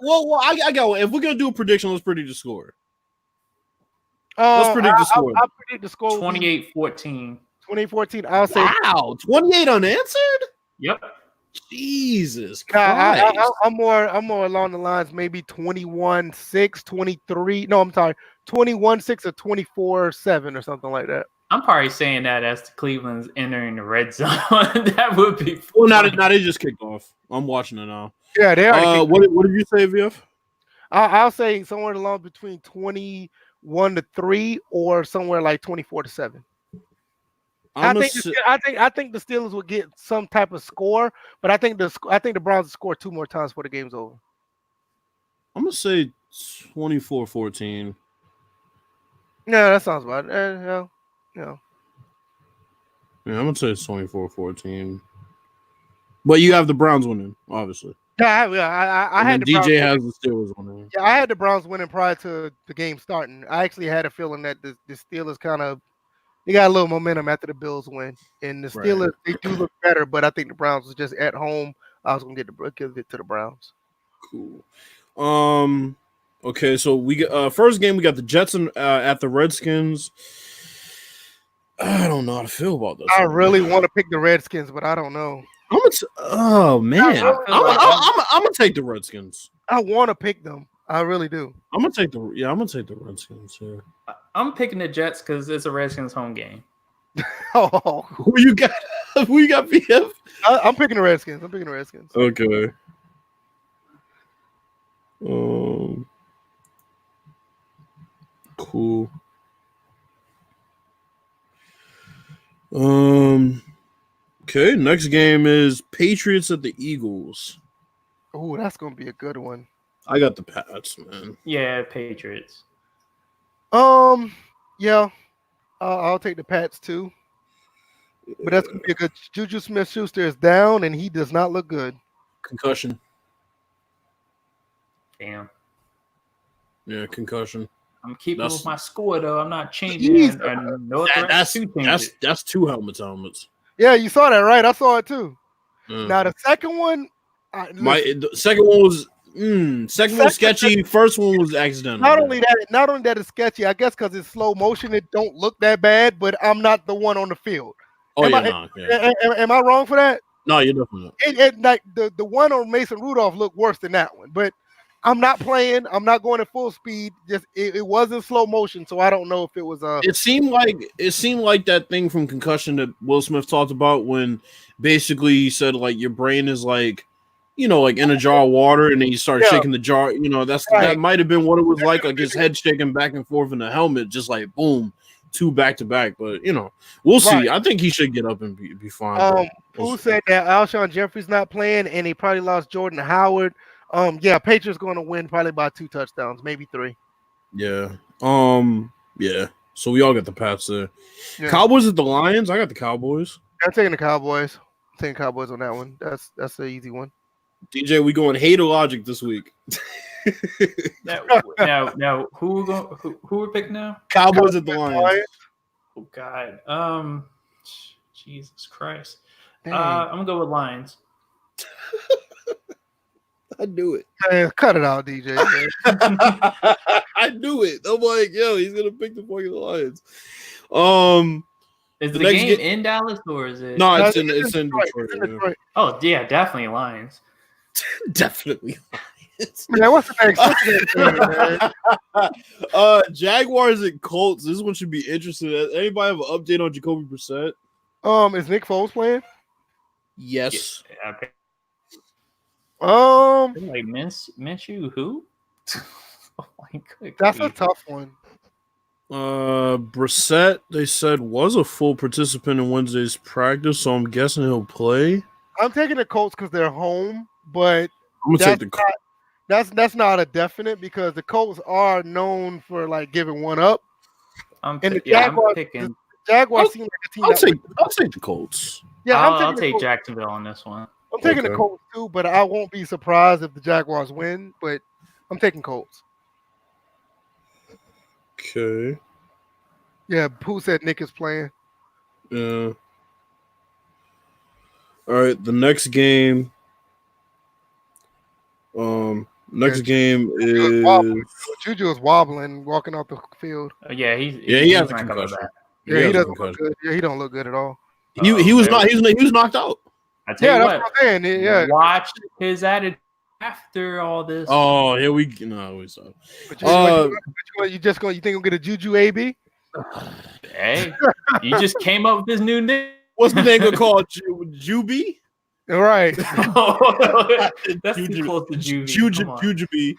Speaker 2: Well, I got one. If we're gonna do a prediction, let's predict the score. Let's predict the score.
Speaker 1: I'll predict the score.
Speaker 3: 28-14.
Speaker 1: 28-14. I'll say.
Speaker 2: Wow, 28 unanswered.
Speaker 3: Yep.
Speaker 2: Jesus Christ.
Speaker 1: I'm more along the lines, maybe 21-6, 23. No, I'm sorry, 21-6 or 24-7 or something like that.
Speaker 3: I'm probably saying that as the Cleveland's entering the red zone. That would be funny.
Speaker 2: Well, now they just kicked off. I'm watching it now.
Speaker 1: Yeah, they are.
Speaker 2: What did you say, VF?
Speaker 1: I'll say somewhere along between 21-3 or somewhere like 24-7. I think the Steelers will get some type of score, but I think the Browns will score 2 more times before the game's over.
Speaker 2: I'm gonna say 24-14.
Speaker 1: Yeah, that sounds about it. Yeah.
Speaker 2: I'm gonna say it's 24-14. But you have the Browns winning, obviously.
Speaker 1: Yeah, I had the
Speaker 2: DJ has the Steelers winning.
Speaker 1: Yeah, I had the Browns winning prior to the game starting. I actually had a feeling that the Steelers they got a little momentum after the Bills win, and the Steelers they do look better, but I think the Browns was just at home. I was gonna give it to the Browns.
Speaker 2: Cool. Okay, so we first game we got the Jets at the Redskins. I don't know how to feel about this.
Speaker 1: I really want to pick the Redskins, but I don't know.
Speaker 2: Oh man, I'm gonna take the Redskins.
Speaker 1: I want to pick them. I really do.
Speaker 2: I'm gonna take the Redskins here.
Speaker 3: I'm picking the Jets because it's a Redskins home game.
Speaker 1: Oh,
Speaker 2: who you got? Who you got, PF?
Speaker 1: I'm picking the Redskins.
Speaker 2: Okay. Cool. Okay, next game is Patriots at the Eagles.
Speaker 1: Oh, that's gonna be a good one.
Speaker 2: I got the Pats, man.
Speaker 3: Yeah, Patriots.
Speaker 1: Yeah, I'll take the Pats too. But that's gonna be a good. Juju Smith-Schuster is down, and he does not look good.
Speaker 2: Concussion.
Speaker 3: Damn.
Speaker 2: Yeah, concussion.
Speaker 3: I'm keeping with my score though. I'm not changing.
Speaker 2: That's two helmets.
Speaker 1: Yeah, you saw that, right? I saw it too. Now the second one,
Speaker 2: the second one was second one was sketchy. First one was accidental.
Speaker 1: Not only that it's sketchy. I guess because it's slow motion, it don't look that bad. But I'm not the one on the field. Am I wrong for that?
Speaker 2: No, you're definitely
Speaker 1: not. Like the one on Mason Rudolph looked worse than that one, but. I'm not playing. I'm not going at full speed. Just it was in slow motion, so I don't know if it was a.
Speaker 2: It seemed like that thing from concussion that Will Smith talked about when basically he said like your brain is like, like in a jar of water, and then you start shaking the jar. That might have been what it was like his head shaking back and forth in the helmet, just like boom, two back to back. But we'll see. I think he should get up and be fine.
Speaker 1: Who said that Alshon Jeffrey's not playing, and he probably lost Jordan Howard. Patriots going to win probably by 2 touchdowns, maybe 3.
Speaker 2: Yeah. Yeah. So we all got the Pats there. Yeah. Cowboys at the Lions. I got the Cowboys.
Speaker 1: I'm taking the Cowboys. I'm taking Cowboys on that one. That's the easy one.
Speaker 2: DJ, we going hate or logic this week.
Speaker 3: now, who we're picking now?
Speaker 2: Cowboys at the Lions.
Speaker 3: Oh God. Jesus Christ. I'm gonna go with Lions.
Speaker 2: I knew it.
Speaker 1: Man, cut it out, DJ.
Speaker 2: I knew it. I'm like, he's gonna pick the fucking Lions.
Speaker 3: Is the game in Dallas or is it?
Speaker 2: No, it's in Detroit.
Speaker 3: Oh yeah, definitely Lions.
Speaker 2: Definitely Lions.
Speaker 1: Man, what's the next?
Speaker 2: Jaguars and Colts. This one should be interesting. Anybody have an update on Jacoby Brissett?
Speaker 1: Is Nick Foles playing?
Speaker 2: Yes.
Speaker 3: Yeah, okay.
Speaker 1: Like
Speaker 3: Minshew, who? Oh my God.
Speaker 1: That's a tough one.
Speaker 2: Brissett, they said, was a full participant in Wednesday's practice, so I'm guessing he'll play.
Speaker 1: I'm taking the Colts because they're home, but
Speaker 2: I'm gonna take the Colts.
Speaker 1: That's not a definite because the Colts are known for like giving one up. The Jaguars seem like a team.
Speaker 2: I'll take the Colts.
Speaker 3: Yeah, I'll take Jacksonville on this one.
Speaker 1: I'm taking the Colts too, but I won't be surprised if the Jaguars win. But I'm taking Colts.
Speaker 2: Okay.
Speaker 1: Yeah, who said Nick is playing?
Speaker 2: Yeah. All right, the next game. Game is
Speaker 1: Juju is wobbling, walking off the field.
Speaker 2: He has a concussion.
Speaker 1: He doesn't look good. Yeah, he don't look good at all.
Speaker 2: He was knocked out.
Speaker 3: I tell you
Speaker 1: what I'm saying. Yeah,
Speaker 3: watch his attitude after all this.
Speaker 2: Oh, here we no, we saw.
Speaker 1: You think we'll get a Juju AB?
Speaker 3: Hey, you just came up with this new name.
Speaker 2: What's the name called? Juby?
Speaker 1: All right.
Speaker 3: That's too close to Juvie.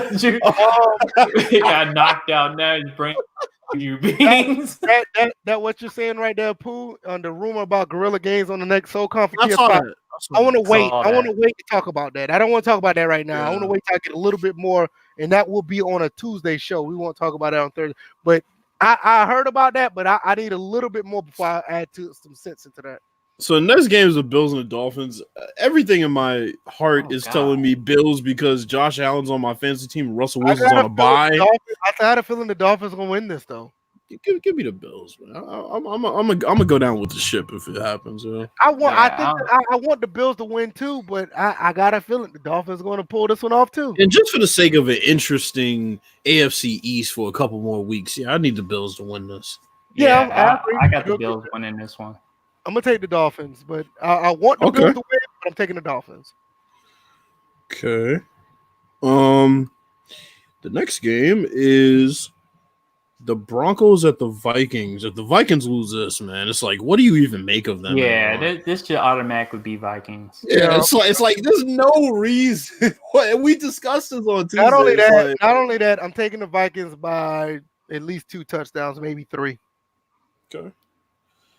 Speaker 2: Jujubee.
Speaker 3: He got knocked out. Now he's bringing you beans.
Speaker 1: That what you're saying right there, Pooh, on the rumor about Guerrilla Games on the next SoCon for PS5. I want to wait. I want to wait to talk about that. I don't want to talk about that right now. I want to wait till I get a little bit more, and that will be on a Tuesday show. We won't talk about it on Thursday. But I heard about that, but I need a little bit more before I add some sense into that.
Speaker 2: So the next game is the Bills and the Dolphins. Everything in my heart is telling me Bills because Josh Allen's on my fantasy team. Russell Wilson's on a bye.
Speaker 1: I had a feeling the Dolphins gonna win this though.
Speaker 2: Give me the Bills, man. I'm gonna go down with the ship if it happens.
Speaker 1: I want the Bills to win too, but I got a feeling the Dolphins are gonna pull this one off too.
Speaker 2: And just for the sake of an interesting AFC East for a couple more weeks, I need the Bills to win this.
Speaker 3: Yeah, I got the Bills winning this one.
Speaker 1: I'm gonna take the Dolphins, but I want the Bills to win, but I'm taking the Dolphins.
Speaker 2: Okay. The next game is the Broncos at the Vikings. If the Vikings lose this, man, it's like, what do you even make of them?
Speaker 3: Yeah, this should automatically be Vikings.
Speaker 2: Yeah, it's like there's no reason. We discussed this on Tuesday.
Speaker 1: Not only that, I'm taking the Vikings by at least 2 touchdowns, maybe 3.
Speaker 2: Okay.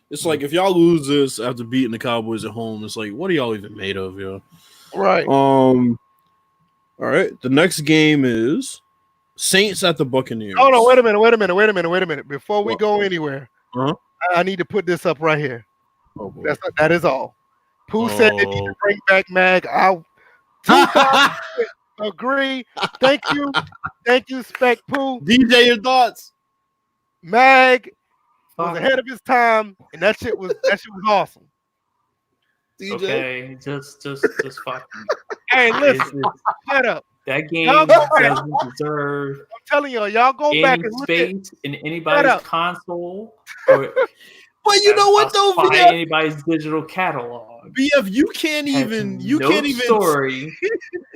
Speaker 2: It's like if y'all lose this after beating the Cowboys at home, it's like, what are y'all even made of, yo?
Speaker 1: Right.
Speaker 2: All right. The next game is Saints at the Buccaneers.
Speaker 1: Oh no! Wait a minute. Before we go anywhere, I need to put this up right here.
Speaker 2: Oh boy.
Speaker 1: That is all. Pooh said they need to bring back Mag. I agree. Thank you, Spec Pooh.
Speaker 2: DJ, your thoughts?
Speaker 1: Mag was ahead of his time, and that shit was awesome.
Speaker 2: DJ?
Speaker 3: Okay, just fucking.
Speaker 1: Hey, listen, shut up.
Speaker 3: That game doesn't deserve.
Speaker 1: I'm telling y'all go back and look at
Speaker 3: space in anybody's console. Or,
Speaker 2: but you know what though,
Speaker 3: VF? Anybody's digital catalog.
Speaker 2: VF, you can't even
Speaker 3: story.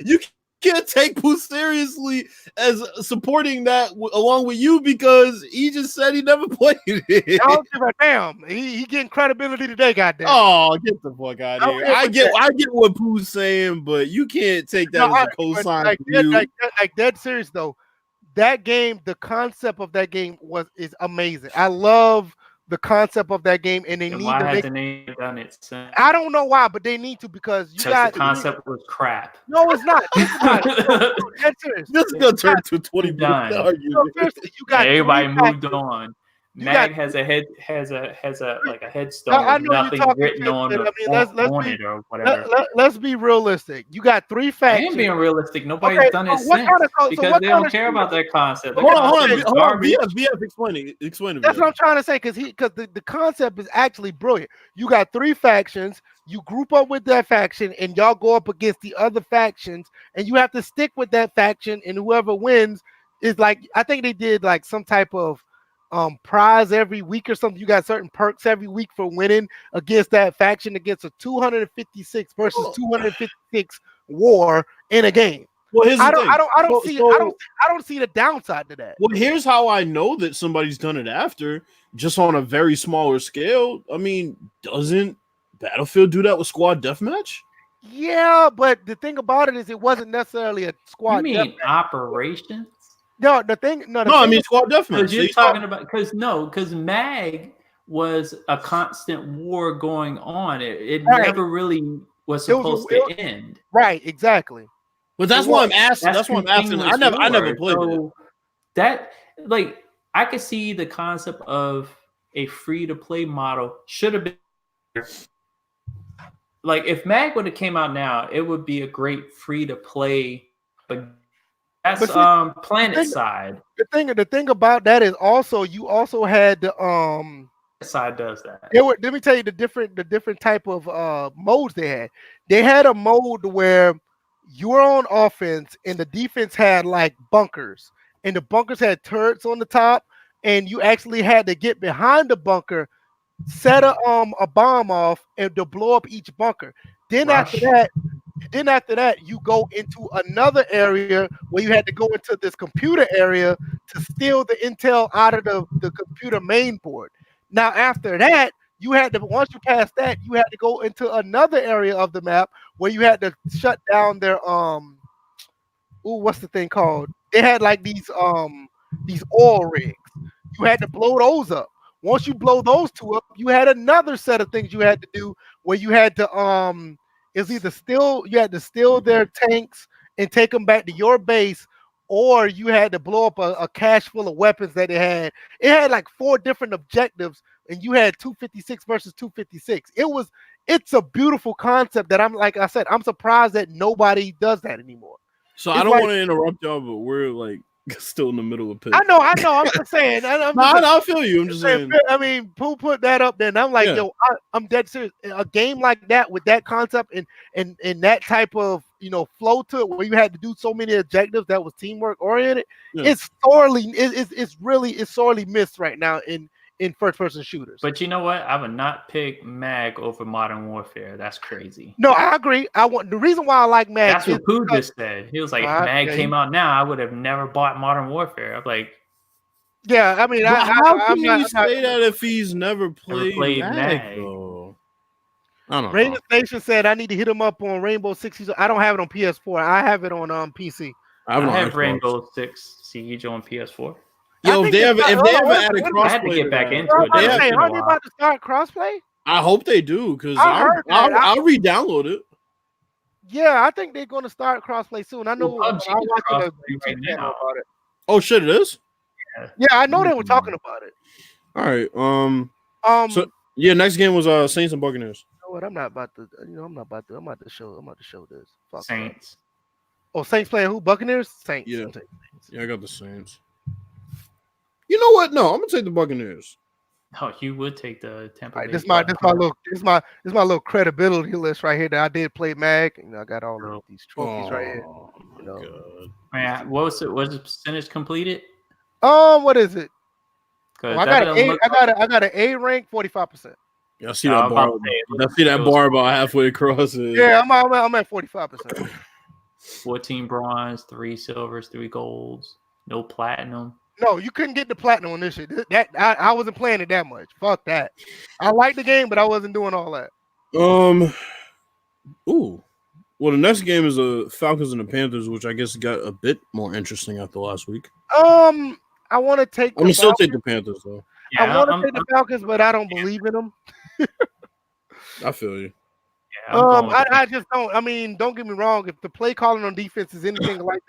Speaker 2: You can't take Pooh seriously as supporting that along with you because he just said he never played it.
Speaker 1: I don't give a damn. He getting credibility today, goddamn.
Speaker 2: Oh, get the fuck out of here! I get what Pooh's saying, but you can't take that as a cosign.
Speaker 1: Like dead serious though. That game, the concept of that game is amazing. I love the concept of that game, and they need to make.
Speaker 3: The name done it since?
Speaker 1: I don't know why, but they need to because
Speaker 3: the concept was crap.
Speaker 1: No, it's not. That's serious.
Speaker 2: This is gonna turn to 20-minute argument.
Speaker 1: You got
Speaker 3: everybody moved on. Mag has a head start. Nothing written on it or whatever.
Speaker 1: Let's be realistic. You got 3 factions.
Speaker 3: I am being realistic. Nobody's done it since because they don't care about that concept.
Speaker 2: Hold on. VF, explain it.
Speaker 1: That's what I'm trying to say because the concept is actually brilliant. You got 3 factions. You group up with that faction, and y'all go up against the other factions, and you have to stick with that faction, and whoever wins is like I think they did like some type of prize every week or something. You got certain perks every week for winning against that faction against a 256 versus 256 war in a game.
Speaker 2: Well, here's the thing.
Speaker 1: I don't see the downside to that.
Speaker 2: Well, here's how I know that somebody's done it after, just on a very smaller scale. I mean, doesn't Battlefield do that with squad deathmatch?
Speaker 1: Yeah, but the thing about it is it wasn't necessarily a squad.
Speaker 3: You mean operations?
Speaker 1: No, I
Speaker 2: mean squad deathmatch.
Speaker 3: You're talking about because Mag was a constant war going on. It never really was supposed to end.
Speaker 1: Right, exactly.
Speaker 2: But that's why I'm asking. That's why I'm asking. I never played it.
Speaker 3: That I could see the concept of a free to play model should have been. Like if Mag would have came out now, it would be a great free to play. But that's Planet Side.
Speaker 1: The thing about that is also you also had the
Speaker 3: Side does that.
Speaker 1: Let me tell you the different type of modes they had. They had a mode where you were on offense and the defense had like bunkers, and the bunkers had turrets on the top, and you actually had to get behind the bunker, set a bomb off, and to blow up each bunker. Then after that, you go into another area where you had to go into this computer area to steal the intel out of the computer main board. Now, after that, once you passed that, you had to go into another area of the map where you had to shut down their what's the thing called? They had like these oil rigs. You had to blow those up. Once you blow those 2 up, you had another set of things you had to do where you had to you had to steal their tanks and take them back to your base, or you had to blow up a cache full of weapons that they had. It had like 4 different objectives, and you had 256 versus 256. It's a beautiful concept that I'm surprised that nobody does that anymore.
Speaker 2: So I don't want to interrupt y'all, but we're like still in the middle of pitch.
Speaker 1: I know. I'm just saying.
Speaker 2: I feel you. I'm just saying.
Speaker 1: I mean, Pooh put that up there, and I'm like, yo, I'm dead serious. A game like that with that concept and that type of flow to it, where you had to do so many objectives that was teamwork oriented, it's sorely missed right now in in first-person shooters.
Speaker 3: But you know what? I would not pick Mag over Modern Warfare. That's crazy.
Speaker 1: No, I agree. The reason why I like Mag.
Speaker 3: That's what Pooh just said. He was like, Mag came out now. I would have never bought Modern Warfare. I'm like,
Speaker 1: yeah, I mean,
Speaker 2: how can you say that if he's never played
Speaker 3: Mag?
Speaker 2: Though? I don't know.
Speaker 1: Raven Station said I need to hit him up on Rainbow Six Siege. I don't have it on PS4. I have it on PC.
Speaker 3: I have Rainbow Six Siege on PS4.
Speaker 2: Yo, if they ever added crossplay,
Speaker 3: I had to get back into it.
Speaker 1: Aren't they about to start crossplay?
Speaker 2: I hope they do, because I'll re-download it.
Speaker 1: Yeah, I think they're going to start crossplay soon. I know.
Speaker 3: I'm watching a right now
Speaker 1: about it.
Speaker 2: Oh shit, it is.
Speaker 1: Yeah, I know they were talking about it.
Speaker 2: All right. So yeah, next game was Saints and Buccaneers.
Speaker 1: You know what? I'm about to show this. Fuck
Speaker 3: Saints.
Speaker 1: Oh, Saints playing who? Buccaneers? Saints.
Speaker 2: Yeah. Yeah, I got the Saints. You know what? No, I'm gonna take the Buccaneers.
Speaker 3: Oh, you would take the Tampa Bay.
Speaker 1: This is my little credibility list right here that I did play Mag. I got all of these trophies right here.
Speaker 2: God.
Speaker 3: Man, what was the percentage completed?
Speaker 1: What is it?
Speaker 3: I
Speaker 1: got an A rank, 45%.
Speaker 2: Yeah, I see that bar. I see that bar about halfway across it.
Speaker 1: Yeah, I'm at 45%.
Speaker 3: 14 bronze, 3 silvers, 3 golds, no platinum.
Speaker 1: No, you couldn't get the platinum on this shit. I wasn't playing it that much. Fuck that. I liked the game, but I wasn't doing all that.
Speaker 2: Ooh. Well, the next game is the Falcons and the Panthers, which I guess got a bit more interesting after last week.
Speaker 1: I want to take.
Speaker 2: I'm gonna still take the Panthers though.
Speaker 1: Yeah, I want to take the Falcons, but I don't believe in them.
Speaker 2: I feel you.
Speaker 1: Yeah, I just don't. I mean, don't get me wrong. If the play calling on defense is anything like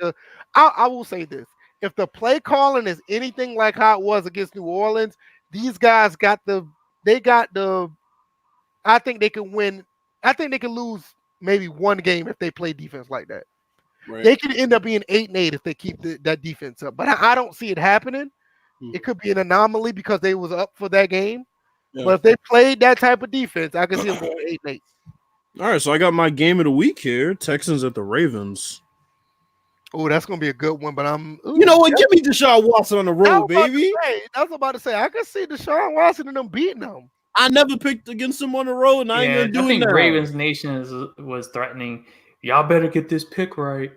Speaker 1: I will say this: if the play calling is anything like how it was against New Orleans, these guys got the. I think they can win. I think they can lose maybe one game if they play defense like that. Right. They could end up being 8-8 if they keep that defense up. But I don't see it happening. It could be an anomaly because they was up for that game. Yeah. But if they played that type of defense, I can see them going 8-8.
Speaker 2: All right, so I got my game of the week here: Texans at the Ravens.
Speaker 1: Oh, that's gonna be a good one. But
Speaker 2: you know what? Give me Deshaun Watson on the road, baby.
Speaker 1: I was about to say I can see Deshaun Watson and them beating them.
Speaker 2: I never picked against him on the road, and I ain't gonna do it now.
Speaker 3: Ravens Nation was threatening. Y'all better get this pick right.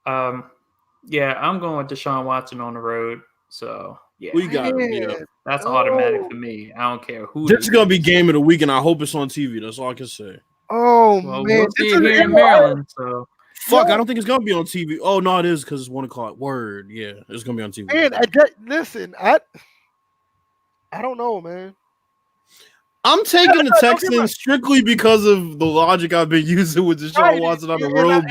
Speaker 3: Yeah, I'm going with Deshaun Watson on the road. So yeah,
Speaker 2: we got him. Yeah.
Speaker 3: That's automatic for me. I don't care who.
Speaker 2: This is gonna be game of the week, and I hope it's on TV. That's all I can say.
Speaker 1: Oh man,
Speaker 3: we'll see it here in Maryland. So
Speaker 2: fuck, I don't think it's gonna be on TV. Oh no, it is because it's 1:00. Word, yeah, it's gonna be on TV.
Speaker 1: Man, listen, I don't know, man.
Speaker 2: I'm taking the Texans strictly because of the logic I've been using with Deshaun Watson on the road,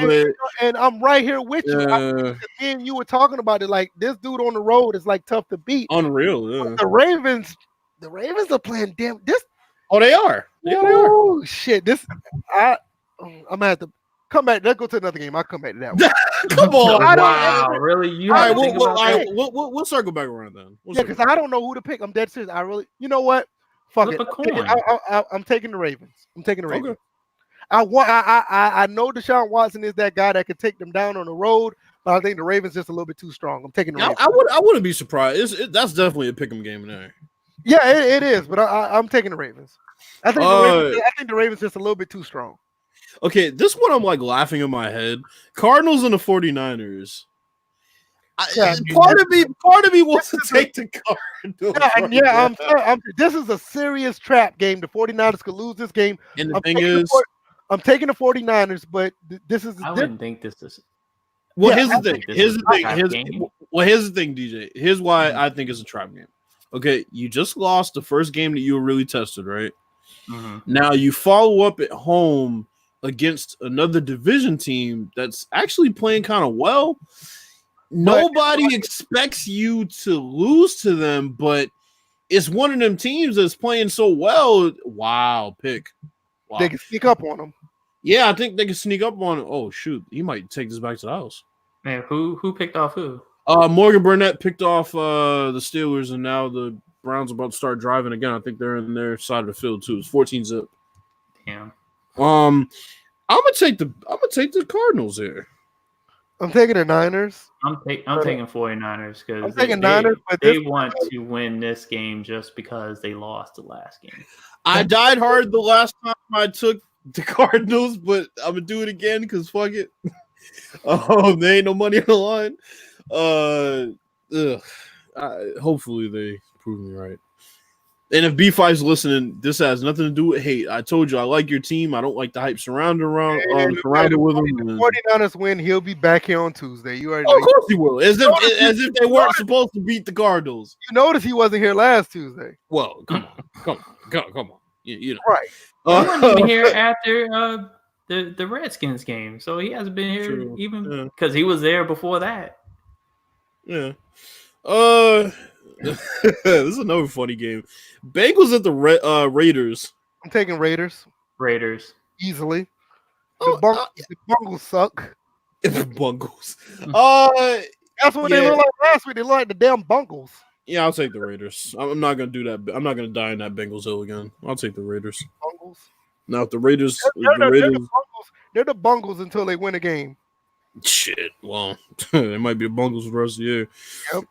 Speaker 1: and I'm right here with you. And you were talking about it like this dude on the road is like tough to beat.
Speaker 2: Unreal, yeah.
Speaker 1: The Ravens are playing damn this.
Speaker 2: Oh, they are.
Speaker 1: Oh shit! I'm gonna have to come back. Let's go to another game. I'll come back to that one.
Speaker 2: Come on!
Speaker 3: Wow, really? You
Speaker 2: all right? We'll circle back around then.
Speaker 1: Because I don't know who to pick. I'm dead serious. You know what? Fuck it. I'm taking the Ravens. Okay. I know Deshaun Watson is that guy that can take them down on the road, but I think the Ravens just a little bit too strong. I'm taking the Ravens.
Speaker 2: I wouldn't be surprised. That's definitely a pick'em game in there.
Speaker 1: Yeah, it is, but I'm taking the Ravens. I think the Ravens just a little bit too strong.
Speaker 2: Okay, this one I'm like laughing in my head. Cardinals and the 49ers. Part of me wants to take the Cardinals.
Speaker 1: This is a serious trap game. The 49ers could lose this game.
Speaker 2: And the thing is,
Speaker 1: I'm taking the 49ers, but this is.
Speaker 3: I wouldn't think this is.
Speaker 2: Well, here's the thing. Here's the thing, DJ. Here's why I think it's a trap game. Okay, you just lost the first game that you were really tested, right? Mm-hmm. Now you follow up at home against another division team that's actually playing kind of well. Nobody expects you to lose to them, but it's one of them teams that's playing so well. Wow, pick. Wow.
Speaker 1: They can sneak up on them.
Speaker 2: Yeah, I think they can sneak up on. Oh shoot, he might take this back to the house.
Speaker 3: Man, who picked off who?
Speaker 2: Morgan Burnett picked off the Steelers, and now the Browns are about to start driving again. I think they're in their side of the field too. It's 14-zip.
Speaker 3: Damn.
Speaker 2: I'm gonna take the Cardinals here.
Speaker 1: I'm taking the Niners.
Speaker 3: I'm taking 49ers because they want to win this game just because they lost the last game.
Speaker 2: I died hard the last time I took the Cardinals, but I'm gonna do it again because fuck it. There ain't no money on the line. Hopefully they prove me right. And if B5's listening, this has nothing to do with hate. I told you I like your team. I don't like the hype surrounded with them.
Speaker 1: The 49ers win. He'll be back here on Tuesday. You already
Speaker 2: know. Of course he will. As if they weren't supposed to beat the Cardinals.
Speaker 1: You notice he wasn't here last Tuesday.
Speaker 2: Well, come on. You know.
Speaker 1: Right.
Speaker 3: He wasn't even here after the Redskins game, so he hasn't been here even because he was there before that.
Speaker 2: Yeah. This is another funny game. Bengals at the Raiders.
Speaker 1: I'm taking Raiders.
Speaker 3: Raiders.
Speaker 1: Easily. The Bungles suck.
Speaker 2: The Bungles.
Speaker 1: That's what they look like last week. They look like the damn Bungles.
Speaker 2: Yeah, I'll take the Raiders. I'm not going to do that. I'm not going to die in that Bengals hill again. I'll take the Raiders.
Speaker 1: Bungles.
Speaker 2: Now, if the Raiders...
Speaker 1: They're the Bungles until they win a game.
Speaker 2: Shit. Well, it might be the Bungles for the rest of the year.
Speaker 1: Yep.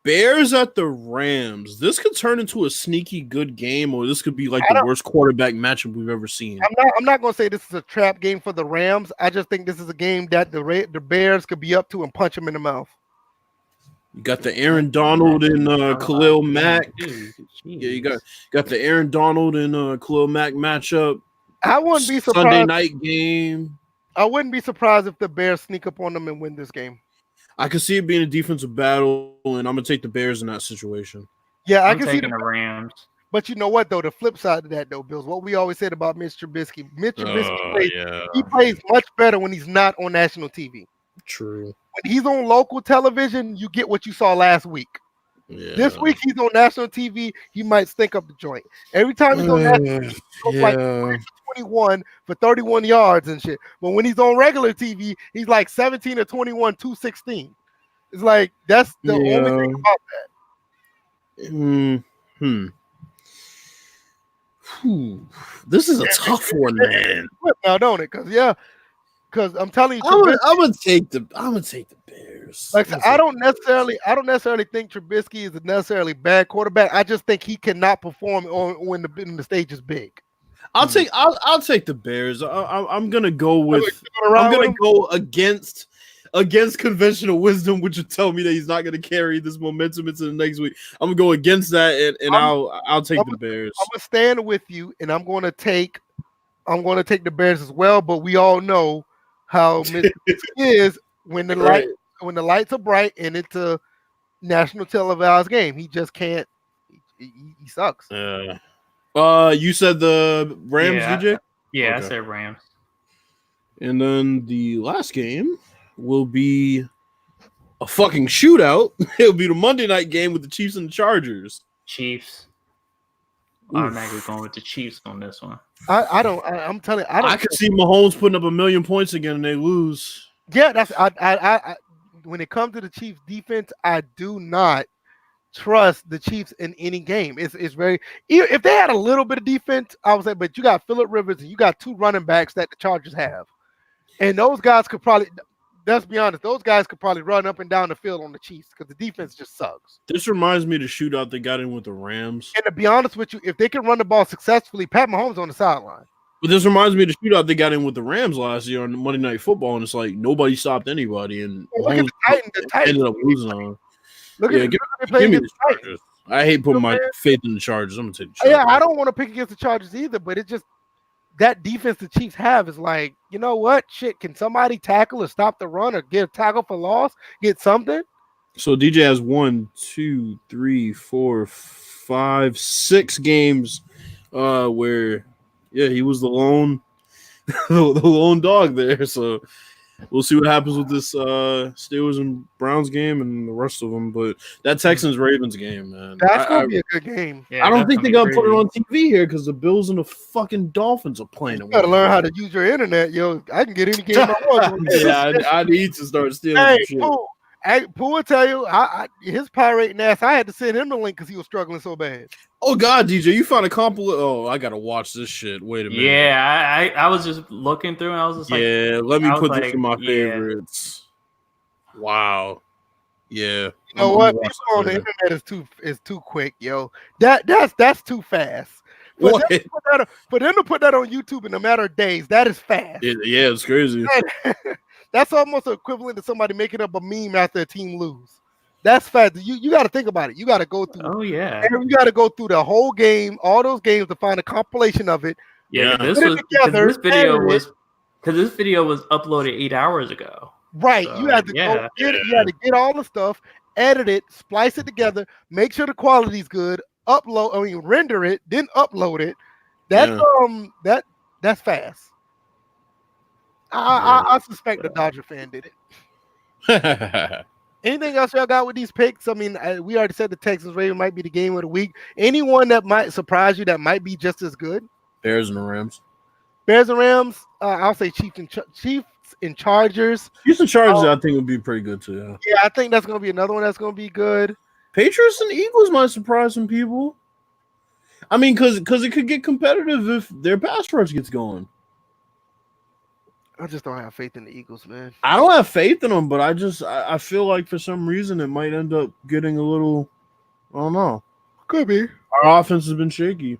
Speaker 2: Bears at the Rams. This could turn into a sneaky good game, or this could be like the worst quarterback matchup we've ever seen.
Speaker 1: I'm not going to say this is a trap game for the Rams. I just think this is a game that the Bears could be up to and punch them in the mouth.
Speaker 2: You got the Aaron Donald and Khalil Mack. Yeah, you got the Aaron Donald and Khalil Mack matchup.
Speaker 1: I wouldn't be surprised.
Speaker 2: Sunday night game.
Speaker 1: I wouldn't be surprised if the Bears sneak up on them and win this game.
Speaker 2: I could see it being a defensive battle, and I'm gonna take the Bears in that situation.
Speaker 1: Yeah,
Speaker 3: I'm taking the Rams.
Speaker 1: But you know what, though? The flip side of that, though, Bills, what we always said about Mitch Trubisky. He plays much better when he's not on national TV.
Speaker 2: True.
Speaker 1: When he's on local television, you get what you saw last week.
Speaker 2: Yeah.
Speaker 1: This week he's on national TV, he might stink up the joint. Every time he's on national TV, he goes like 21 for 31 yards and shit. But when he's on regular TV, he's like 17 or 21, 216. It's like that's the only thing about
Speaker 2: that. This is a tough one, man.
Speaker 1: Now, don't it? Because I'm telling you,
Speaker 2: I'm gonna take the Bears.
Speaker 1: Like I don't necessarily think Trubisky is a necessarily bad quarterback. I just think he cannot perform when the stage is big.
Speaker 2: I'll take the Bears. I'm gonna go with. I'm gonna go against conventional wisdom, which would tell me that he's not gonna carry this momentum into the next week. I'm gonna go against that, and I'll take the Bears.
Speaker 1: I'm gonna stand with you, and I'm gonna take the Bears as well. But we all know how Mr. is when the lights are bright and it's a national televised game. He just can't. He sucks.
Speaker 2: You said the Rams, DJ?
Speaker 3: Yeah, okay. I said Rams.
Speaker 2: And then the last game will be a fucking shootout. It'll be the Monday night game with the Chiefs and the Chargers.
Speaker 3: Chiefs. Automatically going with the Chiefs on this one.
Speaker 1: I'm telling you,
Speaker 2: I could see Mahomes putting up 1 million points again and they lose.
Speaker 1: Yeah, that's I when it comes to the Chiefs defense, I do not trust the Chiefs in any game. It's very, if they had a little bit of defense, I would say, but you got Phillip Rivers and you got 2 running backs that the Chargers have. And those guys could probably, let's be honest, those guys could probably run up and down the field on the Chiefs because the defense just sucks.
Speaker 2: This reminds me of the shootout they got in with the Rams.
Speaker 1: And to be honest with you, if they can run the ball successfully, Pat Mahomes on the sideline.
Speaker 2: But this reminds me of the shootout they got in with the Rams last year on Monday Night Football, and it's like nobody stopped anybody, and
Speaker 1: look at the Titans
Speaker 2: ended up losing on.
Speaker 1: Give me the
Speaker 2: Chargers. I hate putting my faith in the Chargers. I'm gonna take the Chargers.
Speaker 1: Yeah, I don't want to pick against the Chargers either, but it just that defense the Chiefs have is like, you know what? Shit, can somebody tackle or stop the run or get a tackle for loss? Get something?
Speaker 2: So DJ has 1, 2, 3, 4, 5, 6 games where he was the lone dog there. So we'll see what happens with this Steelers and Browns game and the rest of them. But that Texans-Ravens game, man.
Speaker 1: That's going to be a good game.
Speaker 2: Yeah, I don't think they're going to put it on TV here because the Bills and the fucking Dolphins are playing.
Speaker 1: You got to learn how to use your internet, yo. I can get any game I want.
Speaker 2: Yeah, I need to start stealing shit.
Speaker 1: Pooh will tell you, his pirating ass. I had to send him the link because he was struggling so bad.
Speaker 2: Oh God, DJ, you found a compilation. Oh, I gotta watch this shit. Wait a minute.
Speaker 3: Yeah, I was just looking through and I was just like,
Speaker 2: let me put this in my favorites. Wow. Yeah.
Speaker 1: You know what? People on the internet is too quick, yo. That's too fast. For them to put that on YouTube in a matter of days, that is fast.
Speaker 2: Yeah, it's crazy.
Speaker 1: That's almost equivalent to somebody making up a meme after a team lose. That's fast. You got to think about it. You got to go through.
Speaker 3: Oh yeah.
Speaker 1: You got to go through the whole game, all those games to find a compilation of it.
Speaker 3: Yeah, this video was uploaded 8 hours ago.
Speaker 1: Right. So, you had to you had to get all the stuff, edit it, splice it together, make sure the quality's good, render it, then upload it. That's fast. I suspect the Dodger fan did it. Anything else y'all got with these picks? I mean, we already said the Texans Ravens might be the game of the week. Anyone that might surprise you that might be just as good?
Speaker 2: Bears and Rams.
Speaker 1: I'll say Chiefs and Chargers.
Speaker 2: Chiefs and Chargers, I think would be pretty good too.
Speaker 1: Yeah, I think that's going to be another one that's going to be good.
Speaker 2: Patriots and Eagles might surprise some people. I mean, because it could get competitive if their pass rush gets going.
Speaker 1: I just don't have faith in the Eagles, man.
Speaker 2: I don't have faith in them, but I feel like for some reason it might end up getting a little, I don't know.
Speaker 1: Could be.
Speaker 2: Our offense has been shaky.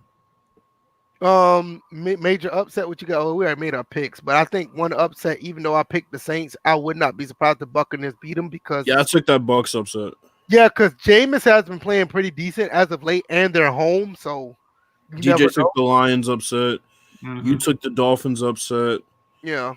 Speaker 1: Major upset. What you got? Oh, we already made our picks, but I think one upset, even though I picked the Saints, I would not be surprised if the Buccaneers beat them because
Speaker 2: I took that Bucs upset.
Speaker 1: Yeah, because Jameis has been playing pretty decent as of late, and they're home, so
Speaker 2: DJ took the Lions upset.
Speaker 3: Mm-hmm.
Speaker 2: You took the Dolphins upset.
Speaker 1: Yeah.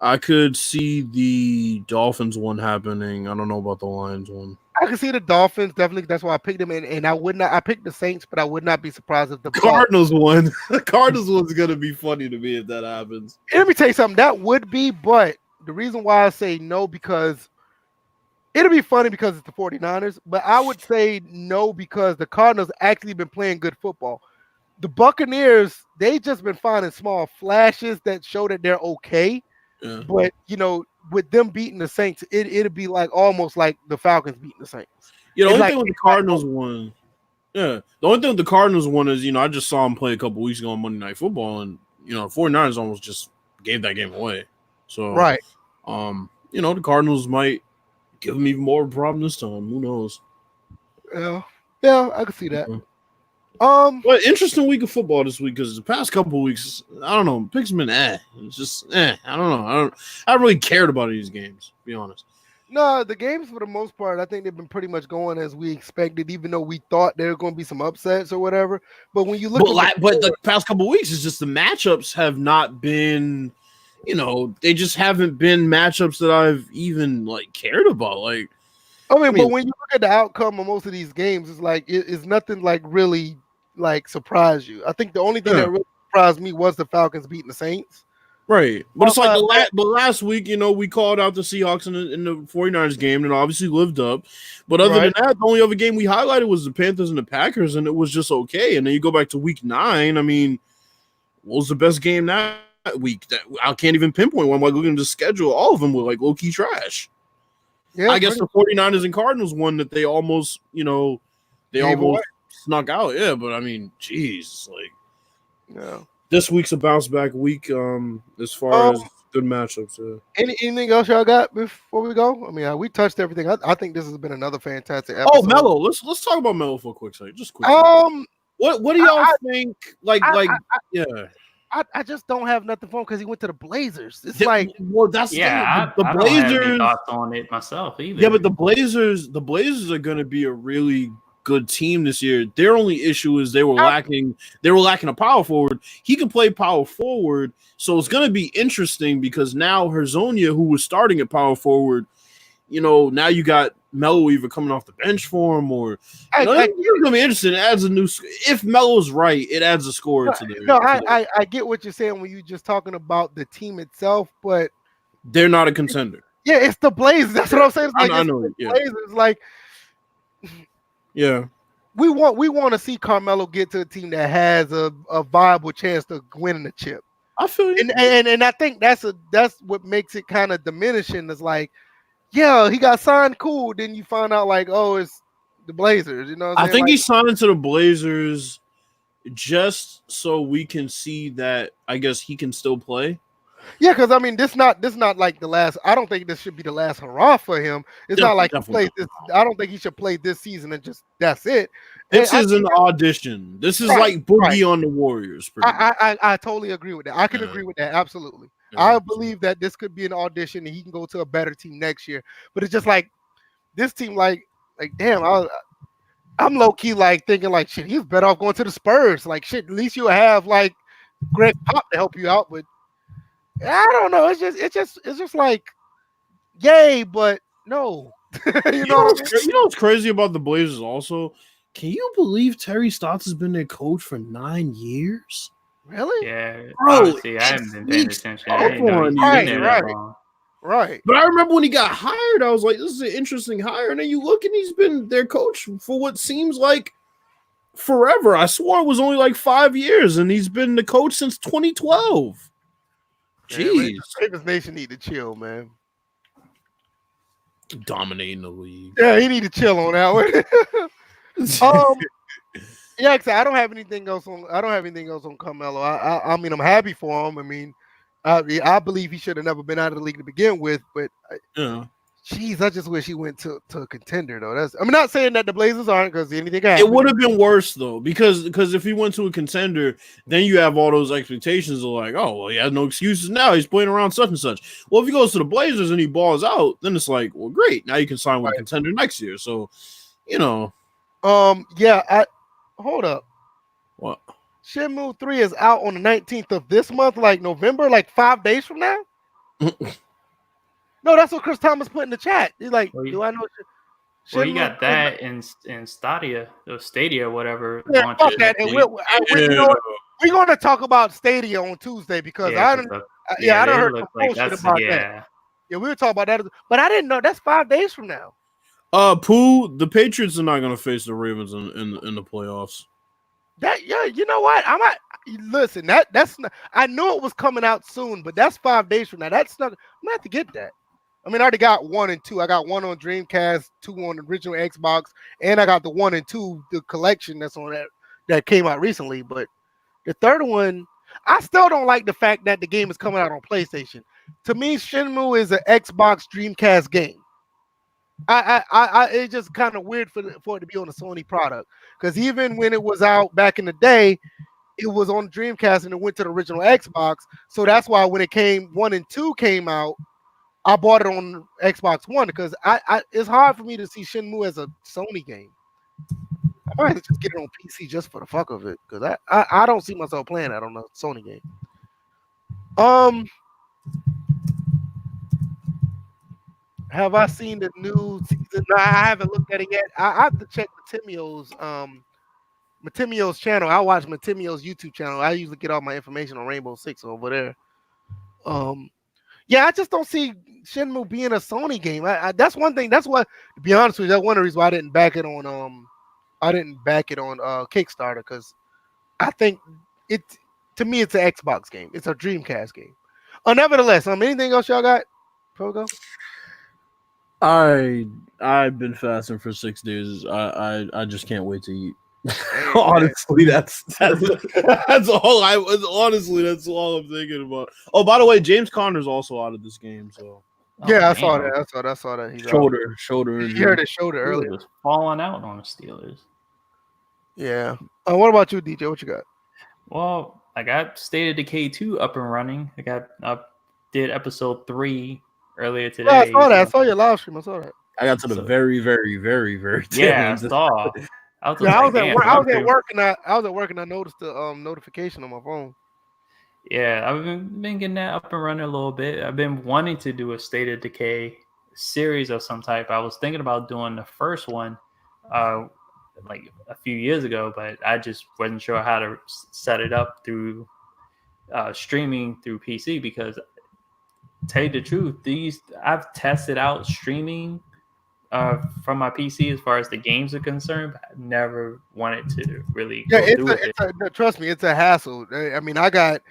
Speaker 2: I could see the Dolphins one happening. I don't know about the Lions one.
Speaker 1: I can see the Dolphins, definitely. That's why I picked them. And I picked the Saints, but I would not be surprised if the
Speaker 2: Cardinals won. The Cardinals one's going to be funny to me if that happens.
Speaker 1: Let me tell you something. That would be, but the reason why I say no, because it'll be funny because it's the 49ers, but I would say no because the Cardinals actually been playing good football. The Buccaneers, they just been finding small flashes that show that they're okay. Yeah. But, with them beating the Saints, it'll be almost like the Falcons beating the Saints.
Speaker 2: The only thing with the Cardinals won. Yeah. The only thing with the Cardinals won is, I just saw them play a couple weeks ago on Monday Night Football, and, 49ers almost just gave that game away. So,
Speaker 1: right.
Speaker 2: The Cardinals might give them even more of a problem this time. Who knows?
Speaker 1: Yeah, I can see that.
Speaker 2: Mm-hmm. But interesting week of football this week because the past couple of weeks, I don't know, picks have been It's just I don't know. I haven't really cared about these games, to be honest.
Speaker 1: No, the games for the most part, I think they've been pretty much going as we expected, even though we thought there were going to be some upsets or whatever. But when you look
Speaker 2: but the past couple of weeks, it's just the matchups have not been, they just haven't been matchups that I've even cared about.
Speaker 1: But when you look at the outcome of most of these games, it's nothing really surprise you. I think the only thing that really surprised me was the Falcons beating the Saints.
Speaker 2: Right. But it's but last week, we called out the Seahawks in the 49ers game and obviously lived up. But other than that, the only other game we highlighted was the Panthers and the Packers, and it was just okay. And then you go back to week 9. I mean, what was the best game that week? That I can't even pinpoint one. Looking at the schedule, all of them were low-key trash. Yeah, I guess the 49ers and Cardinals won that they almost, almost snuck out. Yeah, but I mean, geez, this week's a bounce back week. As far as good matchups.
Speaker 1: Anything else y'all got before we go? I mean, we touched everything. I think this has been another fantastic episode.
Speaker 2: Oh, Melo. Let's talk about Melo for a quick second. Just quick. What do y'all think?
Speaker 1: I just don't have nothing for him because he went to the Blazers. It's
Speaker 2: that's
Speaker 3: the
Speaker 2: Blazers.
Speaker 3: I don't have any thoughts on it myself either.
Speaker 2: Yeah, but the Blazers are going to be a really good team this year. Their only issue is they were lacking a power forward. He can play power forward, so it's going to be interesting because now Herzonia, who was starting at power forward, now you got Melo either coming off the bench for him or it's going to be interesting. It adds a new. If Melo's right, it adds a score to the.
Speaker 1: No, I get what you're saying when you're just talking about the team itself, but
Speaker 2: they're not a contender.
Speaker 1: Yeah, it's the Blazers. That's what I'm saying.
Speaker 2: I know.
Speaker 1: Blazers,
Speaker 2: yeah.
Speaker 1: We want to see Carmelo get to a team that has a viable chance to win the chip.
Speaker 2: I feel you.
Speaker 1: And I think that's what makes it kind of diminishing. Is Yeah, he got signed. Cool. Then you find out like, oh, it's the Blazers. You know what I'm saying?
Speaker 2: I think he signed to the Blazers just so we can see that. I guess he can still play.
Speaker 1: Yeah, because I mean, this not like the last. I don't think this should be the last hurrah for him. It's not like he plays this. I don't think he should play this season and just that's it.
Speaker 2: This is an audition. This is like Boogie on the Warriors.
Speaker 1: I totally agree with that. I can agree with that absolutely. I believe that this could be an audition and he can go to a better team next year. But it's just like this team, like damn, I'm low key like thinking like shit. He's better off going to the Spurs. Like shit, at least you'll have like Greg Pop to help you out. But I don't know. It's just like yay, but no. you know
Speaker 2: what's crazy about the Blazers also? Can you believe Terry Stotts has been their coach for 9 years?
Speaker 1: Really?
Speaker 3: Yeah, bro. Honestly, I haven't been paying attention.
Speaker 1: Right.
Speaker 2: But I remember when he got hired, I was like, this is an interesting hire. And then you look and he's been their coach for what seems like forever. I swore it was only like 5 years, and he's been the coach since 2012. Jeez.
Speaker 1: Ravens Nation need to chill, man.
Speaker 2: Dominating the league.
Speaker 1: Yeah, he need to chill on that one. Yeah, I don't have anything else on. I don't have anything else on Carmelo. I mean, I'm happy for him. I mean, I believe he should have never been out of the league to begin with. But jeez, I just wish he went to a contender though. I'm not saying that the Blazers aren't, because anything can happen.
Speaker 2: It would have been worse though, because if he went to a contender, then you have all those expectations of like, oh well, he has no excuses now. He's playing around such and such. Well, if he goes to the Blazers and he balls out, then it's like, well, great. Now you can sign with a contender next year. So, you know.
Speaker 1: Yeah. Hold up.
Speaker 2: What?
Speaker 1: Shenmue 3 is out on the 19th of this month, like November, like 5 days from now. No, that's what Chris Thomas put in the chat. He's like, do I know?
Speaker 3: Well, you got that in Stadia, or Stadia, whatever.
Speaker 1: Yeah, fuck that. And we're going to talk about Stadia on Tuesday because I don't heard some bullshit about that. Yeah, we were talking about that, but I didn't know that's 5 days from now.
Speaker 2: Pooh, the Patriots are not going to face the Ravens in the playoffs.
Speaker 1: You know what? Listen. That's not, I knew it was coming out soon, but that's 5 days from now. That's not. I'm gonna have to get that. I mean, I already got 1 and 2. I got 1 on Dreamcast, 2 on the original Xbox, and I got the 1 and 2, the collection that's on that came out recently. But the third one, I still don't like the fact that the game is coming out on PlayStation. To me, Shenmue is an Xbox Dreamcast game. It's just kind of weird for it to be on a Sony product, because even when it was out back in the day, it was on Dreamcast and it went to the original Xbox. So that's why when it came 1 and 2 came out, I bought it on Xbox One, because it's hard for me to see Shenmue as a Sony game. I might have to just get it on PC just for the fuck of it, because I don't see myself playing that on a Sony game. Have I seen the new season? No, I haven't looked at it yet. I have to check Matimio's channel. I watch Matimio's YouTube channel. I usually get all my information on Rainbow Six over there. Yeah, I just don't see Shenmue being a Sony game. That's one thing. That's what, to be honest with you, that's one of the reasons why I didn't back it on Kickstarter, because I think to me it's an Xbox game. It's a Dreamcast game. Nevertheless, anything else y'all got? Pogo?
Speaker 2: I've been fasting for 6 days. I just can't wait to eat. Honestly, that's all I was. Honestly, that's all I'm thinking about. Oh, by the way, James Conner's also out of this game. So
Speaker 1: yeah, I saw that. I saw that. He's
Speaker 2: shoulder.
Speaker 1: You heard his shoulder earlier.
Speaker 3: Falling out on the Steelers.
Speaker 1: Yeah. What about you, DJ? What you got?
Speaker 3: Well, I got State of Decay 2 up and running. I did episode 3 earlier today.
Speaker 1: Yeah, I saw that. I saw your live stream. I saw that.
Speaker 2: I got to the very, very, very, very.
Speaker 3: Yeah, I saw. I was
Speaker 1: at work and I noticed the notification on my phone.
Speaker 3: Yeah, I've been getting that up and running a little bit. I've been wanting to do a State of Decay series of some type. I was thinking about doing the first one like a few years ago, but I just wasn't sure how to set it up through streaming through PC, because to tell you the truth, I've tested out streaming from my PC as far as the games are concerned, but I never wanted to really go through it.
Speaker 1: Trust me, it's a hassle. I mean, I got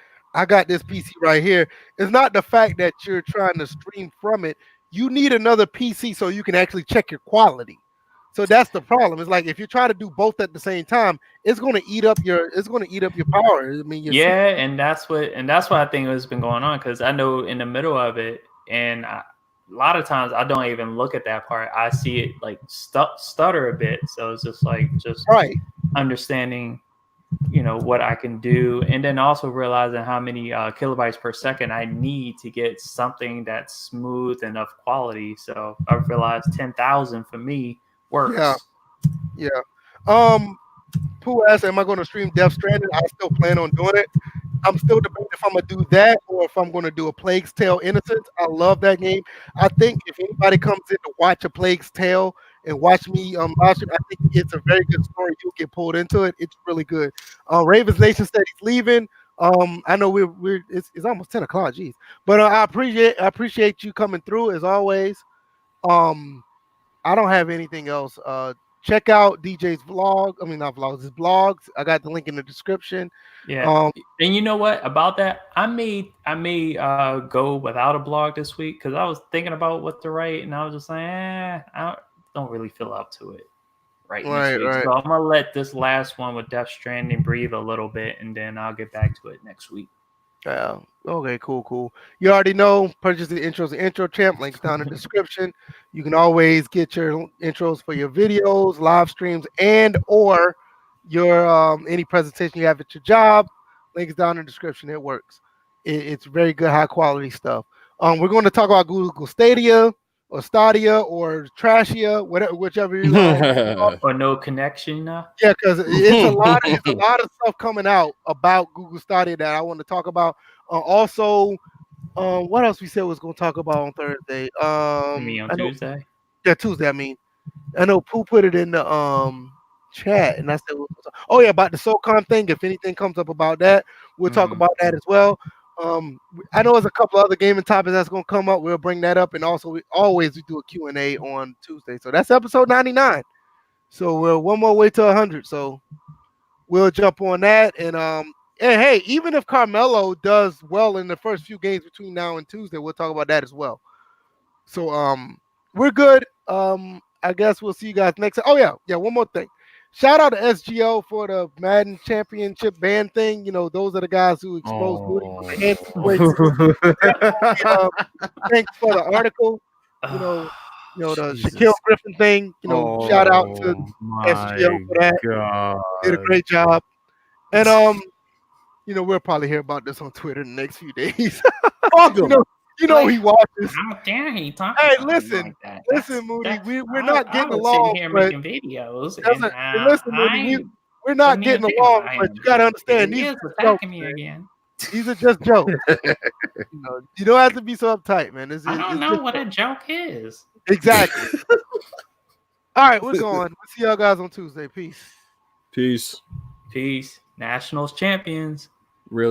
Speaker 1: this PC right here. It's not the fact that you're trying to stream from it. you need another PC so you can actually check your quality. So that's the problem. It's like if you try to do both at the same time, it's going to eat up your power. I mean,
Speaker 3: and that's what I think has been going on, because I know in the middle of it, and a lot of times I don't even look at that part. I see it like stutter a bit. So it's just
Speaker 1: right.
Speaker 3: Understanding, what I can do, and then also realizing how many kilobytes per second I need to get something that's smooth enough quality. So I realized 10,000 for me works.
Speaker 1: Yeah. Pooh asked, am I going to stream Death Stranding? I still plan on doing it. I'm still debating if I'm going to do that or if I'm going to do a Plague's Tale Innocence. I love that game. I think if anybody comes in to watch a Plague's Tale and watch me watch it, I think it's a very good story. You'll get pulled into it. It's really good. Ravens Nation said he's leaving. I know it's almost 10 o'clock. Geez. But I appreciate you coming through as always. I don't have anything else. Check out DJ's vlog. I mean, not vlogs, his blogs. I got the link in the description.
Speaker 3: Yeah. And you know what about that? I may go without a blog this week because I was thinking about what to write, and I was just like, I don't really feel up to it this week.
Speaker 1: Right.
Speaker 3: So I'm gonna let this last one with Death Stranding breathe a little bit, and then I'll get back to it next week.
Speaker 1: Yeah. Okay, cool. You already know, purchase the intros and intro champ. Links down in the description. You can always get your intros for your videos, live streams, and or your any presentation you have at your job. Links down in the description. It works. It's very good, high quality stuff. We're going to talk about Google Stadia or Stadia or Trashia, whichever you like.
Speaker 3: Or no connection.
Speaker 1: Yeah, because it's a lot of stuff coming out about Google Stadia that I want to talk about. Also, what else we said was going to talk about on Thursday?
Speaker 3: Tuesday?
Speaker 1: Yeah, Tuesday. I mean, I know Pooh put it in the chat, and I said, "Oh yeah, about the SoCon thing. If anything comes up about that, we'll talk about that as well." I know there's a couple other gaming topics that's going to come up. We'll bring that up, and also we do a Q&A on Tuesday. So that's episode 99. So we're one more way to 100. So we'll jump on that. And hey, even if Carmelo does well in the first few games between now and Tuesday, we'll talk about that as well. So we're good. I guess we'll see you guys next time. Oh yeah, one more thing. Shout out to SGO for the Madden Championship ban thing. Those are the guys who exposed Moody. Thanks for the article. The Shaquille Griffin thing. Shout out to SGO for that.
Speaker 2: God.
Speaker 1: Did a great job. And we'll probably hear about this on Twitter in the next few days. He watches.
Speaker 3: How dare he talk?
Speaker 1: Hey, listen, Moody. We're not getting along.
Speaker 3: Here making videos.
Speaker 1: Listen, Moody. We're not getting along, but you gotta understand these are
Speaker 3: attacking me again.
Speaker 1: These are just jokes. You don't have to be so uptight, man.
Speaker 3: I don't know what a joke is.
Speaker 1: Exactly. All right, we're going. We'll see y'all guys on Tuesday. Peace.
Speaker 2: Peace.
Speaker 3: Nationals champions.
Speaker 2: Really?